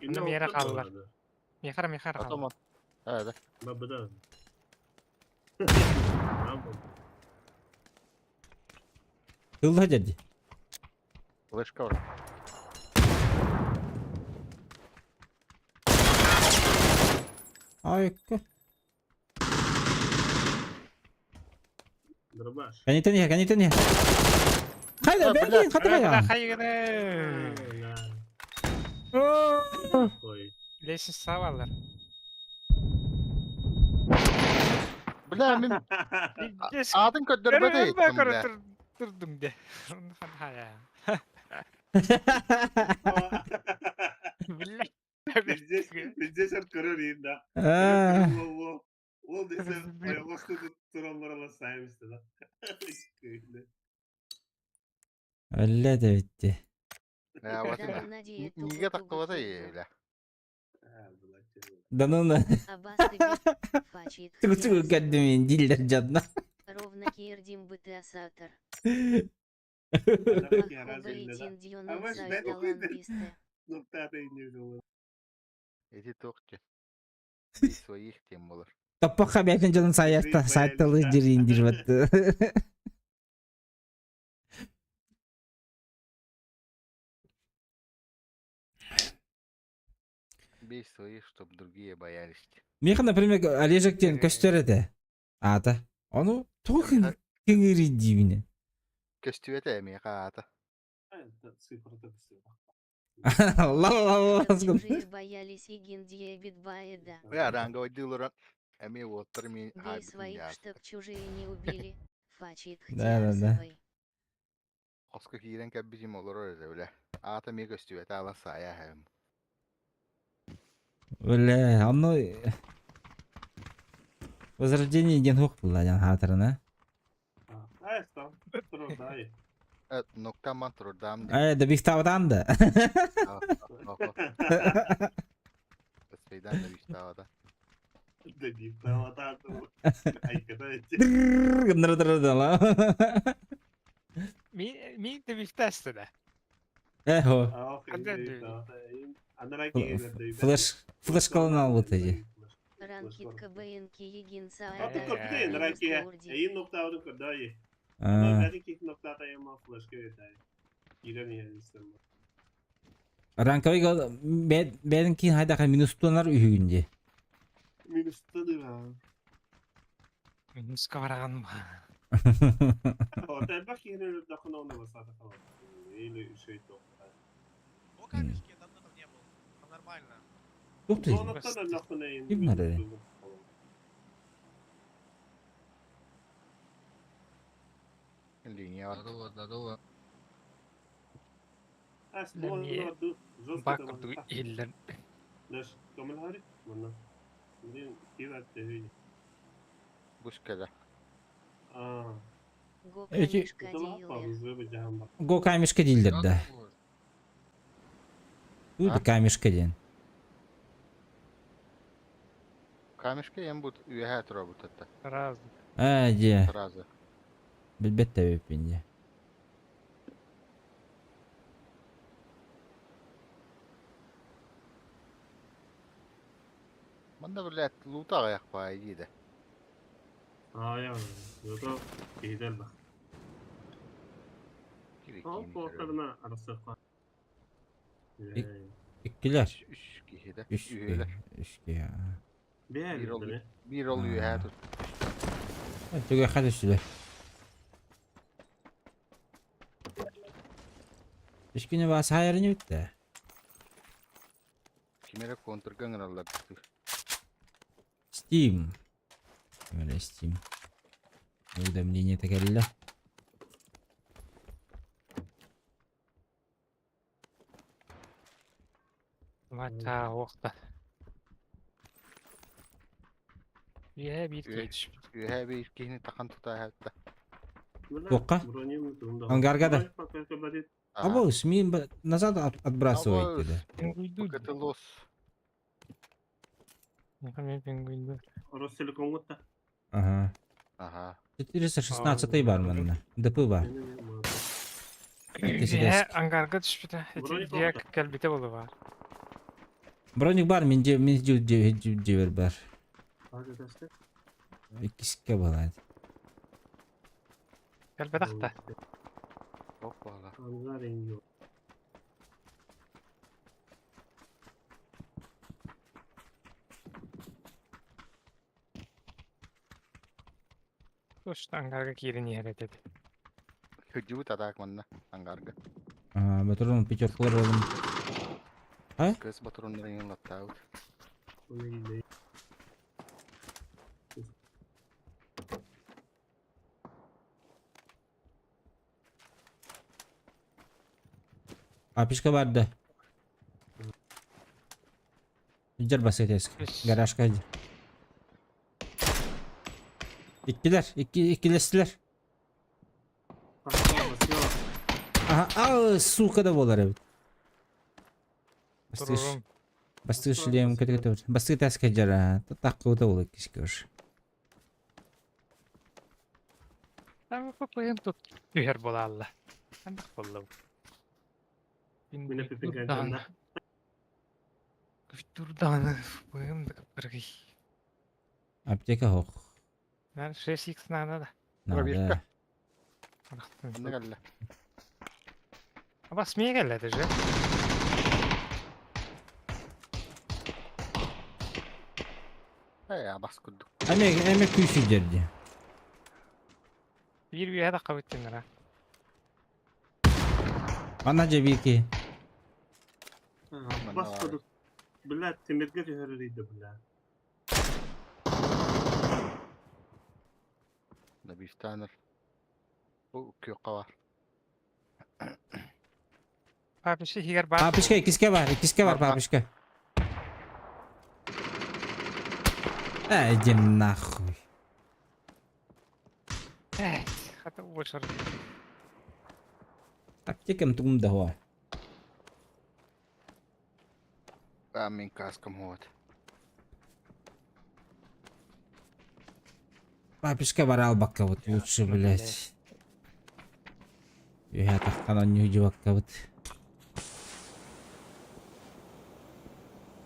Bunda mera qaldilar. Mehar qaldi. Tamam. Evet. Ben bir daha. Tamam. Yılda dedi. Flaşka var. Ayıkkı. Дробаш. Kaniten ya. Haydi ben katma ya. Hayır. Ой. Leşin savallar. Bля, men adın kötürbe de ettim bля. Durdum de. Haya. Bля. Здесь открыли, да. Ол десе, осы туранлар аласаймыз да. Öyle de bitti. Ya bakın. Niye takıvada ya bля. Danona. Çıkı kendimin diller canına. Ровно кирдим бы ты асатор. Эти тохти. Своих тем olur. Topakka belki canın sayaktalı indir battı. Бей своих, чтоб другие боялись. Меха, например, Олежектен көстереді. Ата. Onu tohum kengiri dibine. Köstüvete emeğe kağıta. Allah Allah. Чужие боялись и гиндия битбаеда. Ya ranga oydular. Emeğe oturmayın. Бей своих, чтоб чужие не убили. Фачит Да. Oska hiiren käbbizim olur öyle bile. Ata mi köstüvete alan saya hem. Öyle. Onu Возрождение ден хук булла жан хатырына. Tamam. Dur daha iyi. Evet, nokta mantro dam. Да бифтавдан да. Şeyden de işte havada. Dedi. Tamam tamam. Arkadaş. Гндырдырдыла. Min de biftäste de. Эхо. Aferin. Anarak iyi. Флеш каланал вот эти. Ранкит КБН Киегинса. Artık kapıdayın Rakiye. İyi nokta aldım daha iyi. А, Ben iki nokta atayım ama flash köyde. İran yani istemem. ранковый гол бәдін кейін хайдаға минустонар үйігінде. Minustadır ha. Minuska baragan mı? Orada bak yine dokun ona basada falan. Öyle şey yok. О, камешки, я давно там не был. Там нормально. Yok O değil. noktada dokun ayın. Kim var öyle? Linya var. Aslında Niye? orada jostka Bakırdı eller. Laş kamil hari. Bunlar. Şimdi kivat değil. Buş kere. Aa. Эти Tamam fazla bir caham bak. го камешка değildir de. Bu da Ha? камешка den. Kamışka yem bu üye hat robot hatta. Razı. Ha, de. Sразу. Bilbette bepince. Manda bilet luta ayak bayi de. Aa ya. Yoda gider bak. Kiri O kimi portalına arası var. İkkiler. Üç kişi de. Üç Üyeler. ya. Bir yer Bir oluyor. mi? Bir oluyor Ha. hat. Tüge kardeşler. Düşküne bas hayırını bitti. Kimere kontrgan allar. Steam. Öyle Steam. Уведомление текелле. Maça okta. Bir Evet. geçmiş. Üye bir kişinin takan tutar hatta. Тоққа? Ангаргада. Абос, мен назад отбрасывает Абос. dedi. Пингуйду. Katalos. Ben pingуйду. Orası silikon gutta. Ага. Aha. 416 var bende. DP var. Ya angarga düşüp de. Burayı Diye korktu. kalbite bolu var. Броник бар, мен жебер бар. Hadi destek. Ikisikke болады. Kalbite hatta. Hop valla. Angar rengi yok. Toşta angarga kirini yere dedi. Hücum tadak manna. Angarga. Ага, батырын пятеркалар алдым. Kız patronların yanına tav. Bu ne değil. Апишка барды. Жер басет ескі. Гаражға жер. İkilestiler. Basıyor. Aha, aa, сука да болар evet. Dururum. Бастығы шлем көтө. Бастығы таска жара. Таққы да болар кишке уж. Ben kopayım tut. Üher bola Allah. Ben de bollu. Yine pipin kancanda. Durdan. Boyum da kıpırgı. Аптека хох. Ben 6x nada da. Надо. Ne geldi? Basmaya geldi же. He ya bas kurduk. Emek kuyusu жерде. Bir üye de kavuttum ha. Ана же бирки. Basmadık. Billah temirge tüheriydi billah. Ne bir tane. Bu köka var. Abi şey higer bak. Папишка, ikisiке var папишка. Иди нахуй. хата убашар. Тактикам тумда хуа. Min kaskam huot. Папишка ворал бака вот лучше, блядь. Я так канон не бака вот.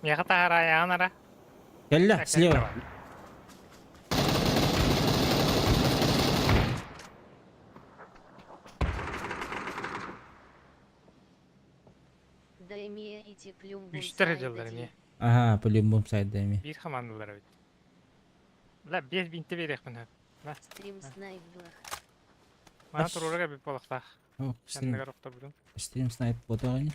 Я хата харая анара. Келля, слева. Даймия и теплюм Үштер жылдар не. Ага, по-любому сайдами. Bir командалар бит. Ла 5000 берек менә. Стрим снайпер. Мана турурга бит балыкта. О, Сәннәгә рөхтә бүген. стрим снайп ботагын.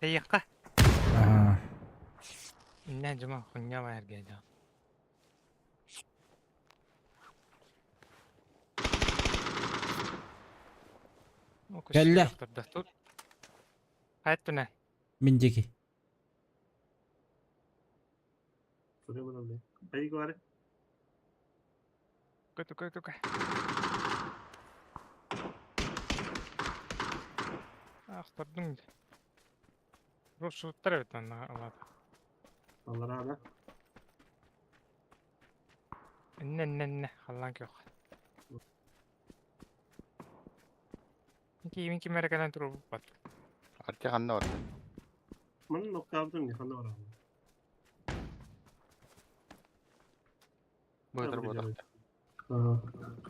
Тәйәккә. Ага. Иннә җыма хуння мәргә дә. Келле. Хәттүнә. Миндеки. Sorry, madam. Ahí go are. Көтү. Ахтырдың. Рошу тарат ана алады. Allah razı. Иннә, халлан кyok. Minki mərəkədən durub bat. Arka kanna var. Mana nokta aldım ya, kanı var abi. Buyur bu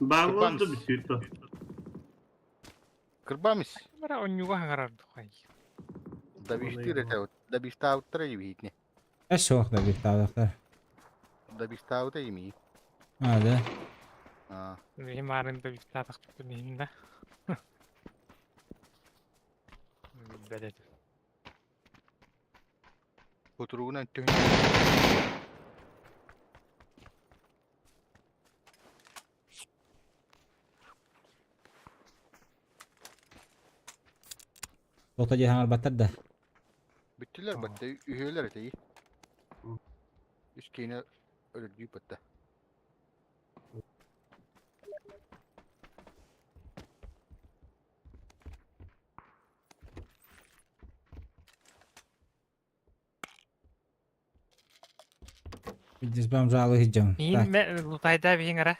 Bağlı oldu bir süt o. Kırbamış. Mara onyuga hangarardı xay. Da bişti rete. Da bişti avtara gibi hitni. Eş vaqtda bir tavaqlar. Da bişti avta yemi. Hadi. Ha. Benim arında bir tatak tutmayayım da. Bedet. Oturuğuna tühün. To'xta hangar battarda. Bittiler battı. Üyeler eteyi. Üç kine öyle büyük battı. Biz bam жалы hicam. Min me lutayda bir ara.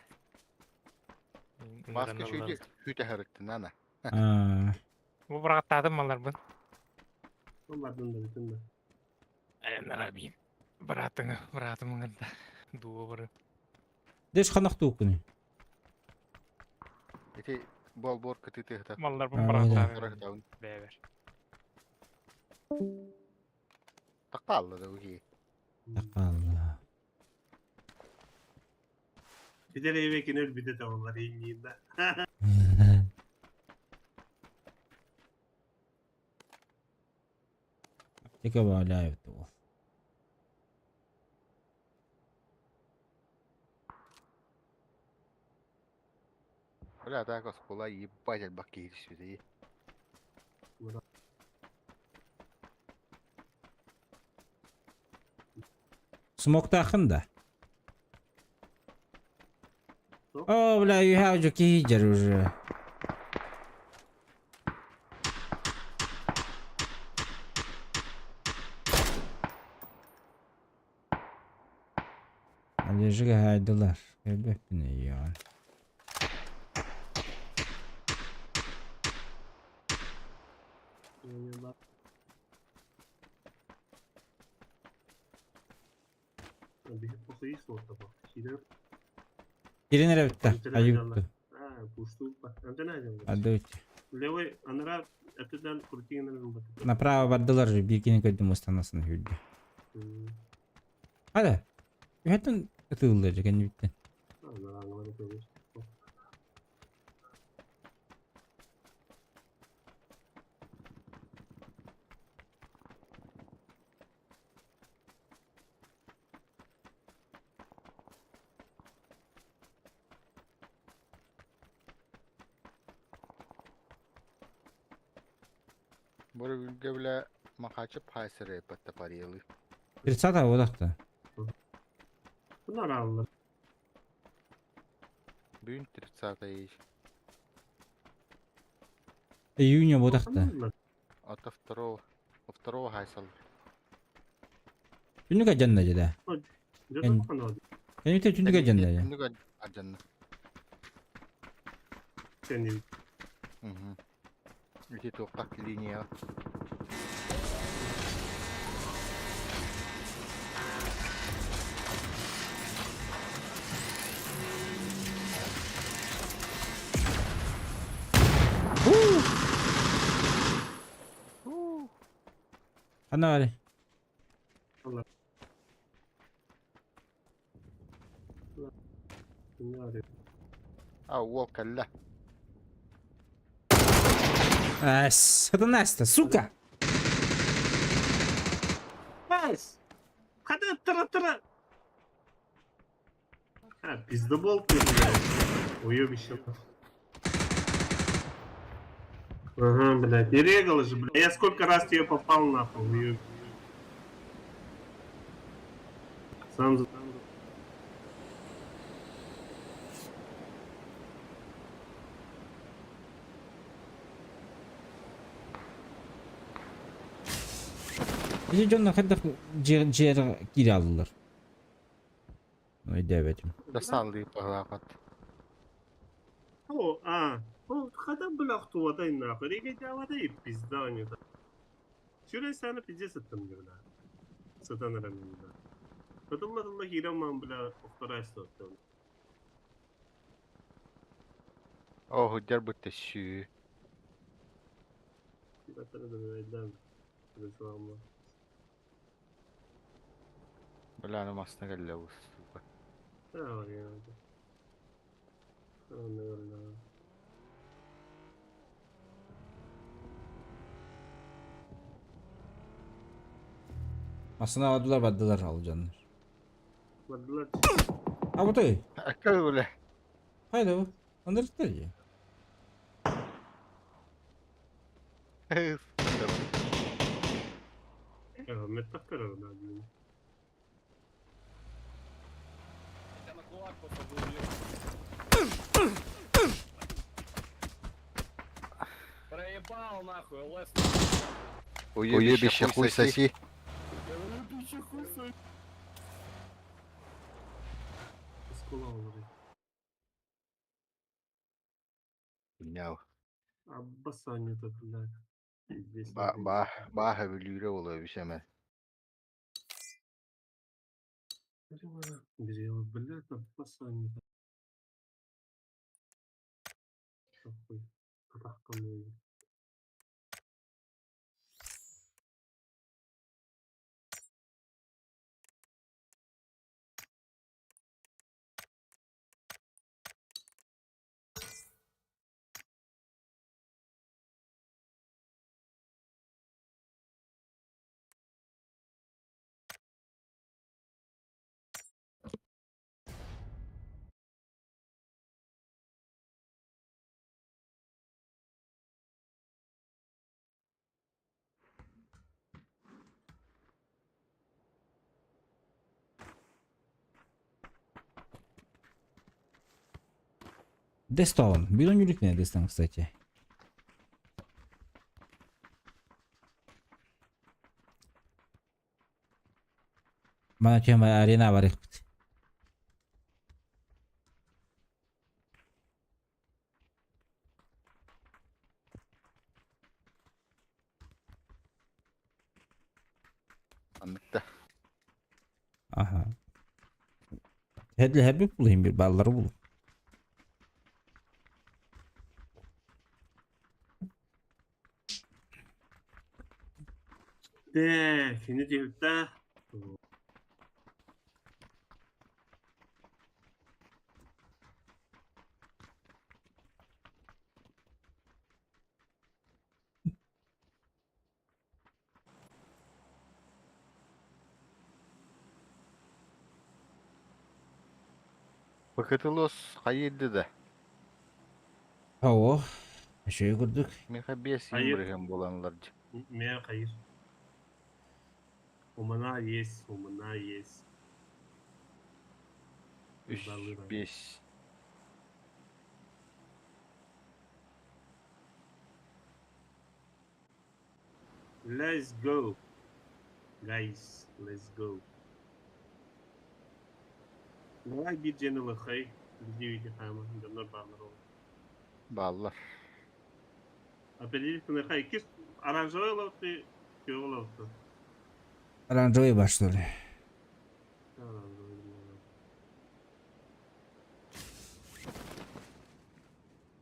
Başka şeyde hüte heriktin ana. Aa. Bu bıraktım mallar bu. Onlardan da bütün de. Nara bir. Bıraktım ngada. Duo var. Деш ханақ туукуни. Ete bol bol kıtı hıta. Mallar bu Aa, bıraktım. Bıraktım. Beber. Takallı da bu ki. Taqalla. Bir de eve kinir bir de onlar yiyeyim de. Tika bala yaptı o. Öyle atak az kolay yiyip bacak bak giyiriş bir de. Смок тахында. О, бля, you have to киджер уже. Алежиге хайдылар. Кебепне я. Bir okuyuş orta bak. Şeyler. Kirin ere bitti. Ayıptı. Ha, puştu bak. Ante ne acaba? Hadi öte. Levay, anara öteden kurtiyenen batı. Направо бардылар же, биркини көйдүм останасына хүлдү. Hadi. Ühetin ıtıldı же, kendi bitti. Anara anlara koymuş. Böyle ülke bile makaçı paysere battı pariyalı. Bir saat abi odakta. Bunlar alırlar. Бүйін 30 saata iyi. Июня odakta. Alırlar. Ата второго хайсал. Günlük ajanda jeda. Güzel kanal. Benim de günlük ajanda ya. Күндік аджанна. Senin. Үте тоқтақ линия. Ana var. Bunlar. Ол кәллә. Сатанаста, сука! Nice. Hadi tara. Ha bizde bol ya. Uyuyor bir şey var. Ага, блядь, не регал же, блядь. Я сколько раз тебе попал нахуй, уеб. Сам за... Bizi John'la kadar ciğer geri aldılar. Ay devetim. Да салды пағлақат. О, когда блядь, кто вода нахуй? Рега вода и пизда не да. Şuraya sana pizza sattım diyor lan. Satan aramında. Kadınlar Allah hiramam bile oktara istiyor. О, хүдер бүттэшүү. Batara da böyle Resulallah. Бәләні масына кәллә бұс. Ne var ya? Ne var lan? Aslında aldılar alacaklar. Vallahi Ha bu da iyi. Әкәл біле. Haydi o. Anlarız da iyi. ya metaklar orada. Проебал нахуй, лес. Уебище хуй соси. Скула olur. Bilmiyorum. Abbas anne da блядь. Здесь. Baha bilüre oluyor bir şey mi? Берела, блядь, Abbas anne da. Şahuy. Katahkamıyor. Дестон. Бidonculuk ne Deston, кстати? Bana tüm arena var. Anlıkta. Aha. Hep bulayım bir balları bul. Definitivde. Bakıtılos hayırdı da. Oo. Şey gördük. Meka biyas Hayır. yumruhem bulanlarca. Me hayır. Omana yes, omana yes. 3, Vallahi ben- 5. Let's go. Guys, let's go. Давай гид General Hay. Видите, хама, донор баннер. Ballar. Определить на Hay. Кис оранжевый ловты, фиол ловты. Оранжевый баш, что ли?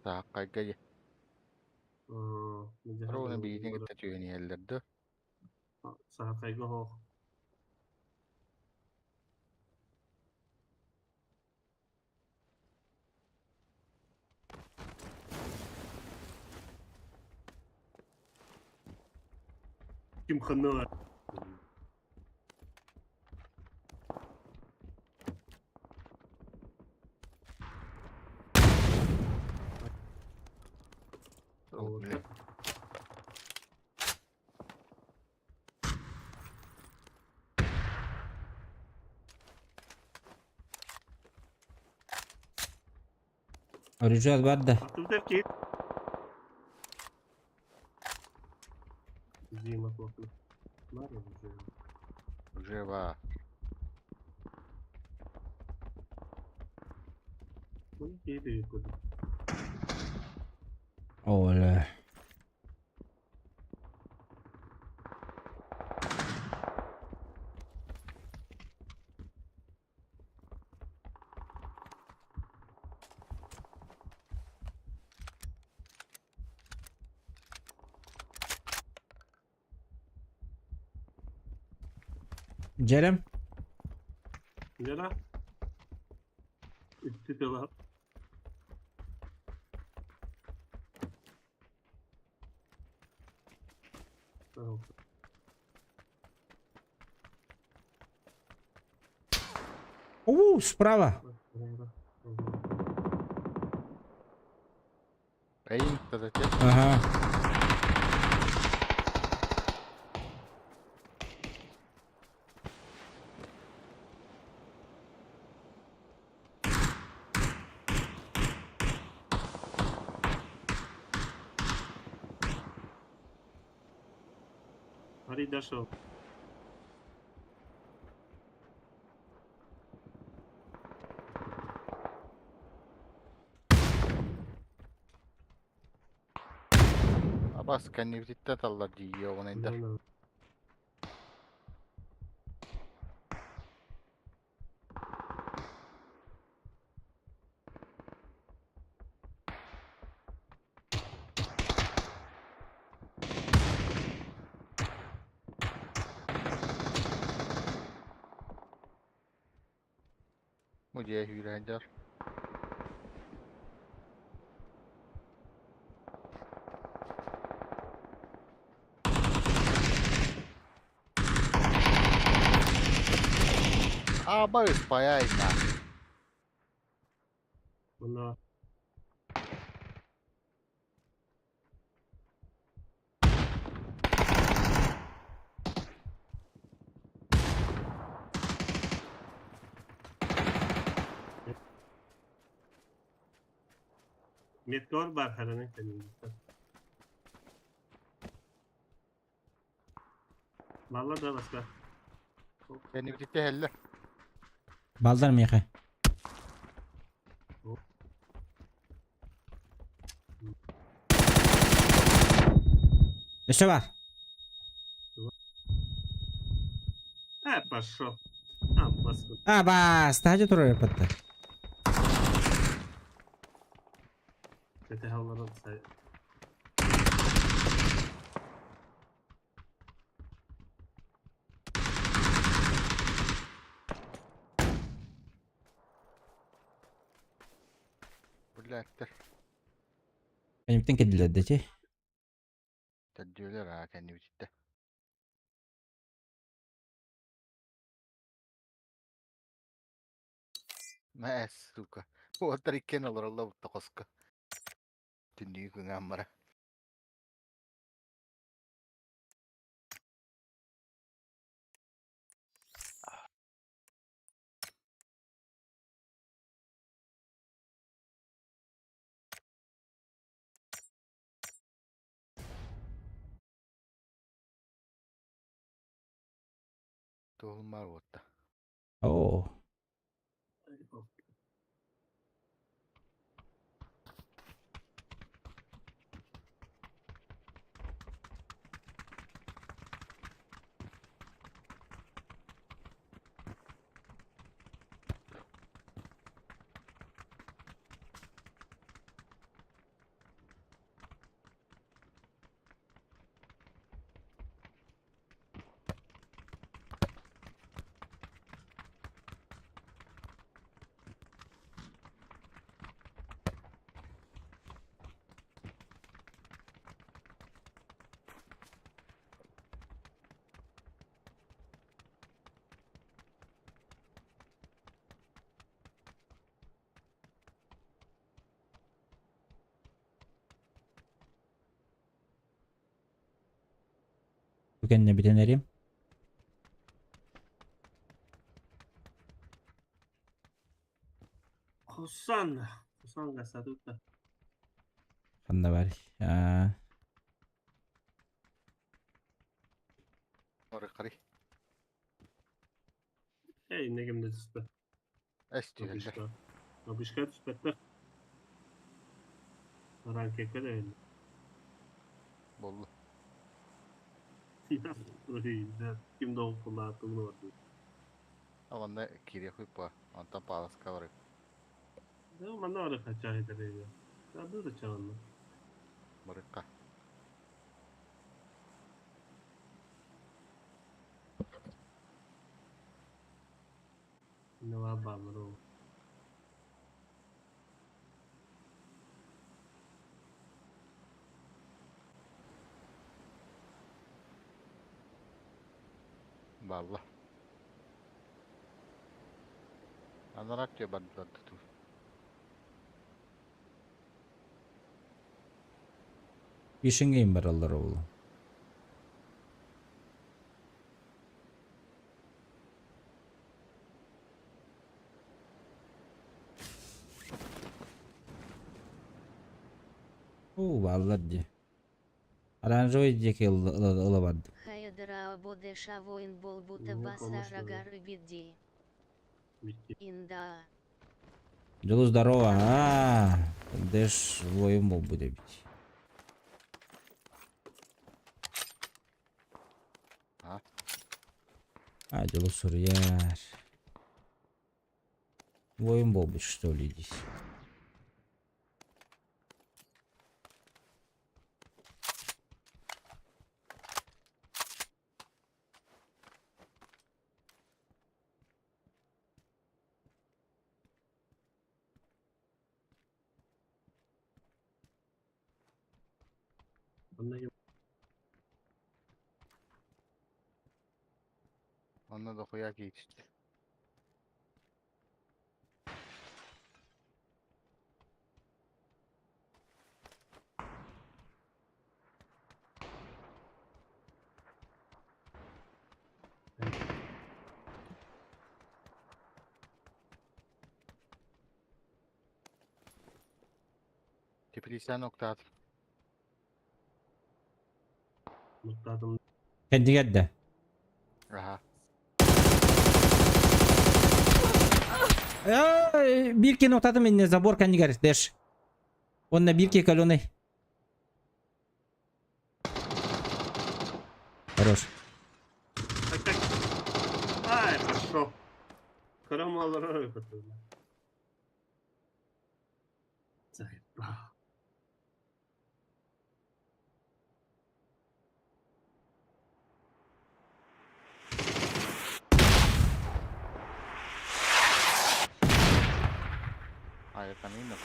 Taaqaygaya. Rona biitin gitta tüyeni yerlerde. Sahakayga ho. Kim xanna. Bile. Rüzgar var da. Attım tepki. Зима плохо. Ладно, уже. Уже var. Ну, iyi de yukarı. Oley. Cerem. Nere? Üstü dolap. Tamam. Справа. Eyin tadacak. Ага. Hadi дошел. Abbas kendi bitti tallar diyor ona eder. Ну, Muciye hüle eder. Abbas bayağı iyi lan. Buna Meteor var herhangi bir. Vallahi da başka. Kendi bitti helle. Balдар меха. Еще бар. Пошел. А, паскуд. А, бас. Тахаджа турар yapıttı. Kötü havalardan say. Burada ettir. Benim bütün kediler de şey. Teddiyorlar ha kendi bitti. Ma suka. Bu tarikken olur Allah bu takoska. Tindi ku ngamara. tohum var botta. Oo. Bu kendine bir denerim. Kusan. Kusan nggak satu tuh. Bunda var. Ha. Oraya kari. Hey, ne gimde çıktı? Esti öyle. Nabişka. Nabişka çıktı. Rankeke de öyle. Bollu. Kim doğum kullandığını vardı. Avanda kiriye koyup var. Anta palas kavarı. Ama ne ara kaçar eder ya. Adı da çağınlı. Mırıkka. Ne var bağımlı o. Balla. Anarak diyor ben tutur. İşin barallar oğlum. Oo vallahi. Aranjoy jeki ılavadı. Хайдра бодеша воин бол бута Ну, баса конечно, да. рагары бидди. Bitti. Инда. Жылу здорово. А, дэш воюм бол буде бить. Ha? А, жылу сурьяр. Воюм бол быть, что ли, здесь. Anlayayım. Onunla da koyak yetişti. Tepeliysen nokta at. Muhtadım. Kendi geldi. Aha. Ya, bir kere notadım inne забор kendi garip der. Onunla bir kere kalone. Хорош. Так, так. Ай, пошел. Карамалlara öyle. Zayıf. Hayır kanıyım yok.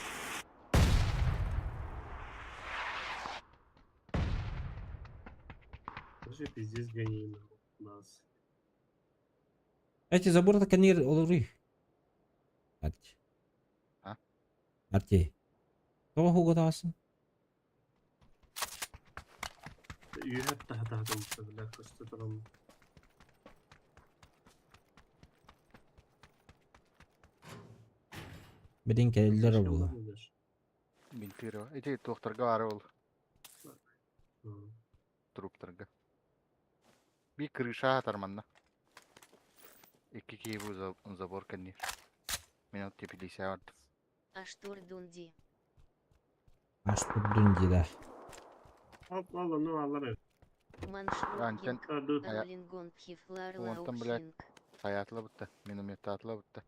Вообще пиздец гоним нас. Эти забор так они олори. Арти. Ha? Арти. Того хуго таасın. Üyet daha da muhtemelen kısıtlarım. Birden geldiler bu. Бинтиро. Эти докторга бары ол. Труптарга. Bir крыша атарманна. 2 кейбу забор кәнне. Минут тепелесе варды. Аштур Дунди. Аш бурдун дейді. Al onu alırız. Маншрукинг. Ha dur. Роллингон Хифлар Онтан, блядь. Лаухинг. Hayatlı bıttı. Minumette atlı bıttı.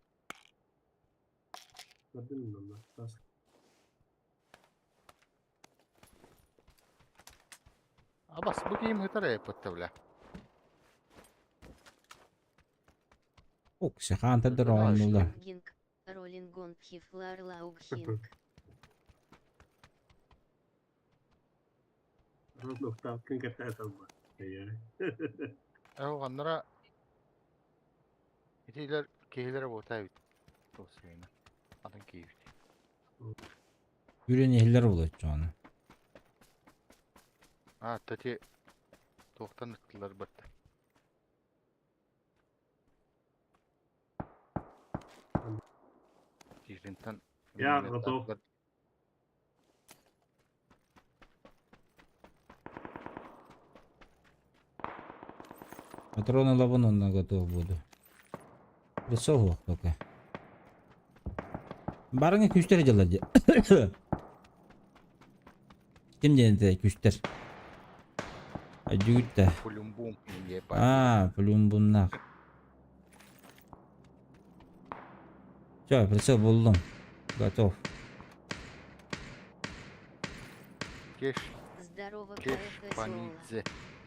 Gördün mü lan? Bas. Abas bu game hıtara yapıttı bile. O kişi kantadır onunla. Маншрукинг. Роллингон Хифлар Лаухинг. Nokta hakkın kata atalım. Yani. Onlara itiler keylere botay bit. Dostlarına. Adın keyif. Yüreğin ehiller olur şu an. Ha tati tohtan ıttılar bıttı. Tihrinten. Ya готов. Патроны лаванона готов буду. Присогу пока. Барыңа күстер жалады. Ким денде күстер? Ajutta. Пулюмбум. Плюмбуннак. Все, прицел buldum. Готов. Кеш. Здорово, Кеш. КФ Соло. Панидзе.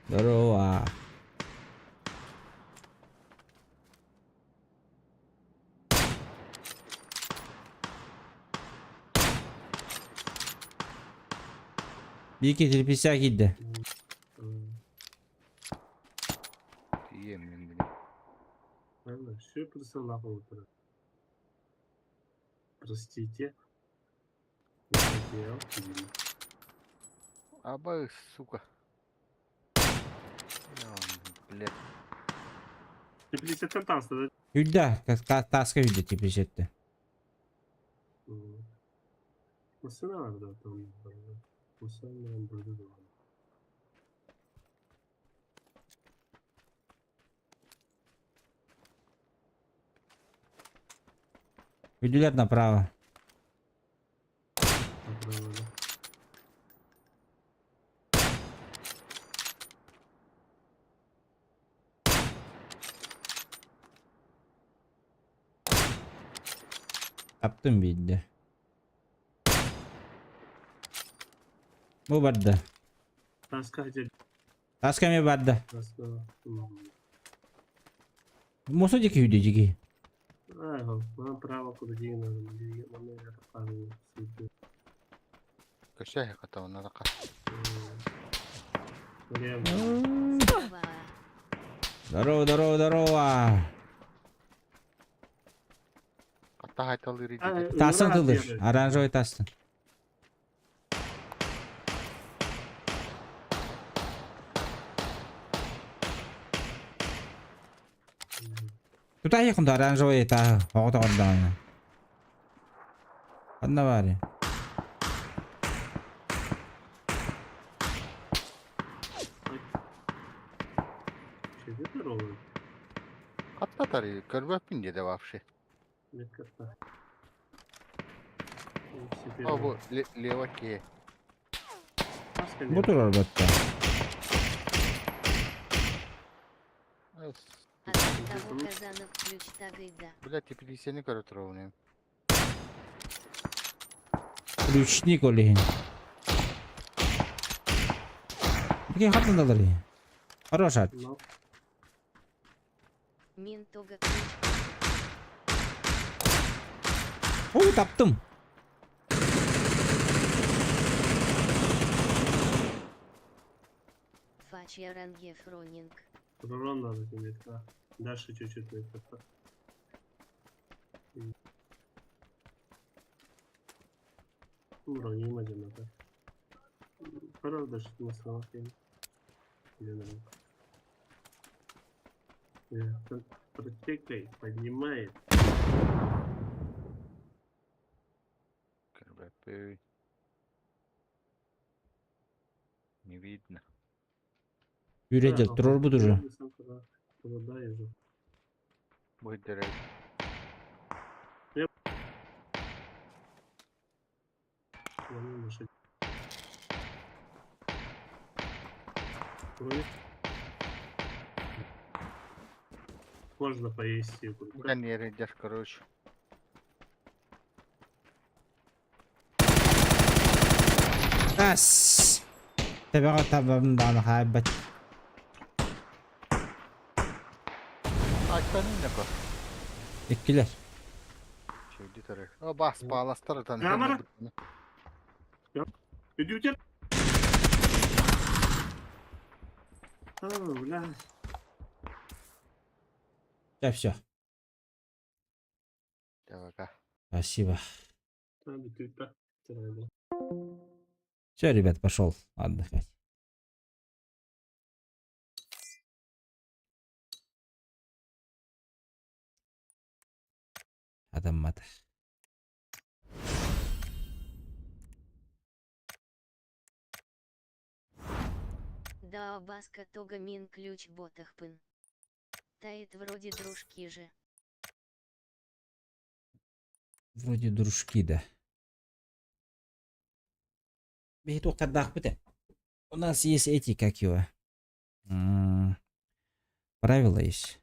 Здорово. Bir iki tilpisa gitti. İyi emin Ладно, все присылал утро. Простите. Не хотел. Аба, сука. Блядь. Теплица катался, да? Hüdda. Taska hüdda tipleşetti. Nasıl vardı tam? Nasıl ben burada da var. Hüdüler направо. Направо, да. Yaptım bildi. Bu vardı. Таска хотя Taska mı vardı? таска. Мусодики hüddeciki. Направо куда надо. Мне это пару суток. Кощай хата на рака. Здорово. Здорово, здорово, здорово. Ката хайталы риди. Tasın kılır. Aranjoy tasın. Tuta yakında aranjoy ta. Hoğda ondan. Anna var ya. Şeyde de olur. Ката тари, кырбаппин деди вообще. Нет кота. А bu leva ki. Таска Bu нет. tur elbette. От того казанок ключ тагайда. Бля, тепелесени коротровные. Ключник olehin. Bir hatın alır ya. Хорош at. Но Минтога ключ. Oy taptım. Фачья Рангеф Ронинг. урон надо иметь, да. Дальше чуть-чуть на кота. Уроним один надо. Правда, что на словах я не протекай, поднимает. Кырбаппы. Не видно. Yürecek durur bu duru. Kulağı yazıyor. Будет Ладно, лошадь. Вроде можно поесть и курка. Да не, идешь, короче. Ас. Тебе табам дан хайбат. Açtanın ne ko? Ikkiler. Şeydi taraf. O bas bağlastır tan. Kamera. Иди у тебя. А, бля. Все. Давай, ка. Спасибо. Надо ты так. Правильно. Все, ребят, пошел отдыхать. Адаммата. Да, Баска тога мин ключ ботахпын. Тает вроде дружки же. Вроде дружки, да. Бейт окадах бите. У нас есть эти, как его, правила есть.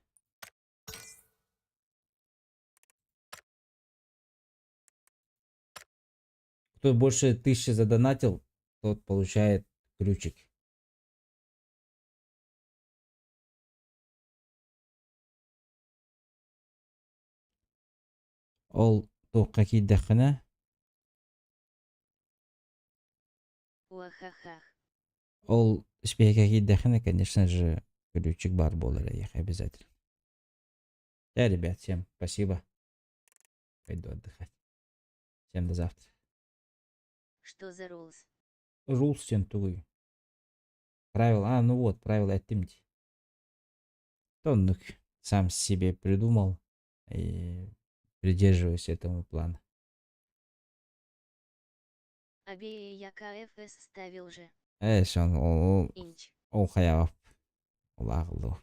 Кто больше 1000 задонатил, тот получает ключик. Ол тоққа киддахына. Уахахах. Ол спейка киддахына, конечно же, ключик бар болар их обязательно. Да, ребят, всем спасибо. Пойду отдыхать. Всем до завтра. Что за рулс? Rules всем тугой. Правила, ну вот, правила Тимти. Тоннук сам себе придумал и придерживаюсь этому плана. Абея я КФС ставил же. Он Инч. хаяв. Лаглу.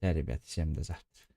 Да, ребят, всем до завтра.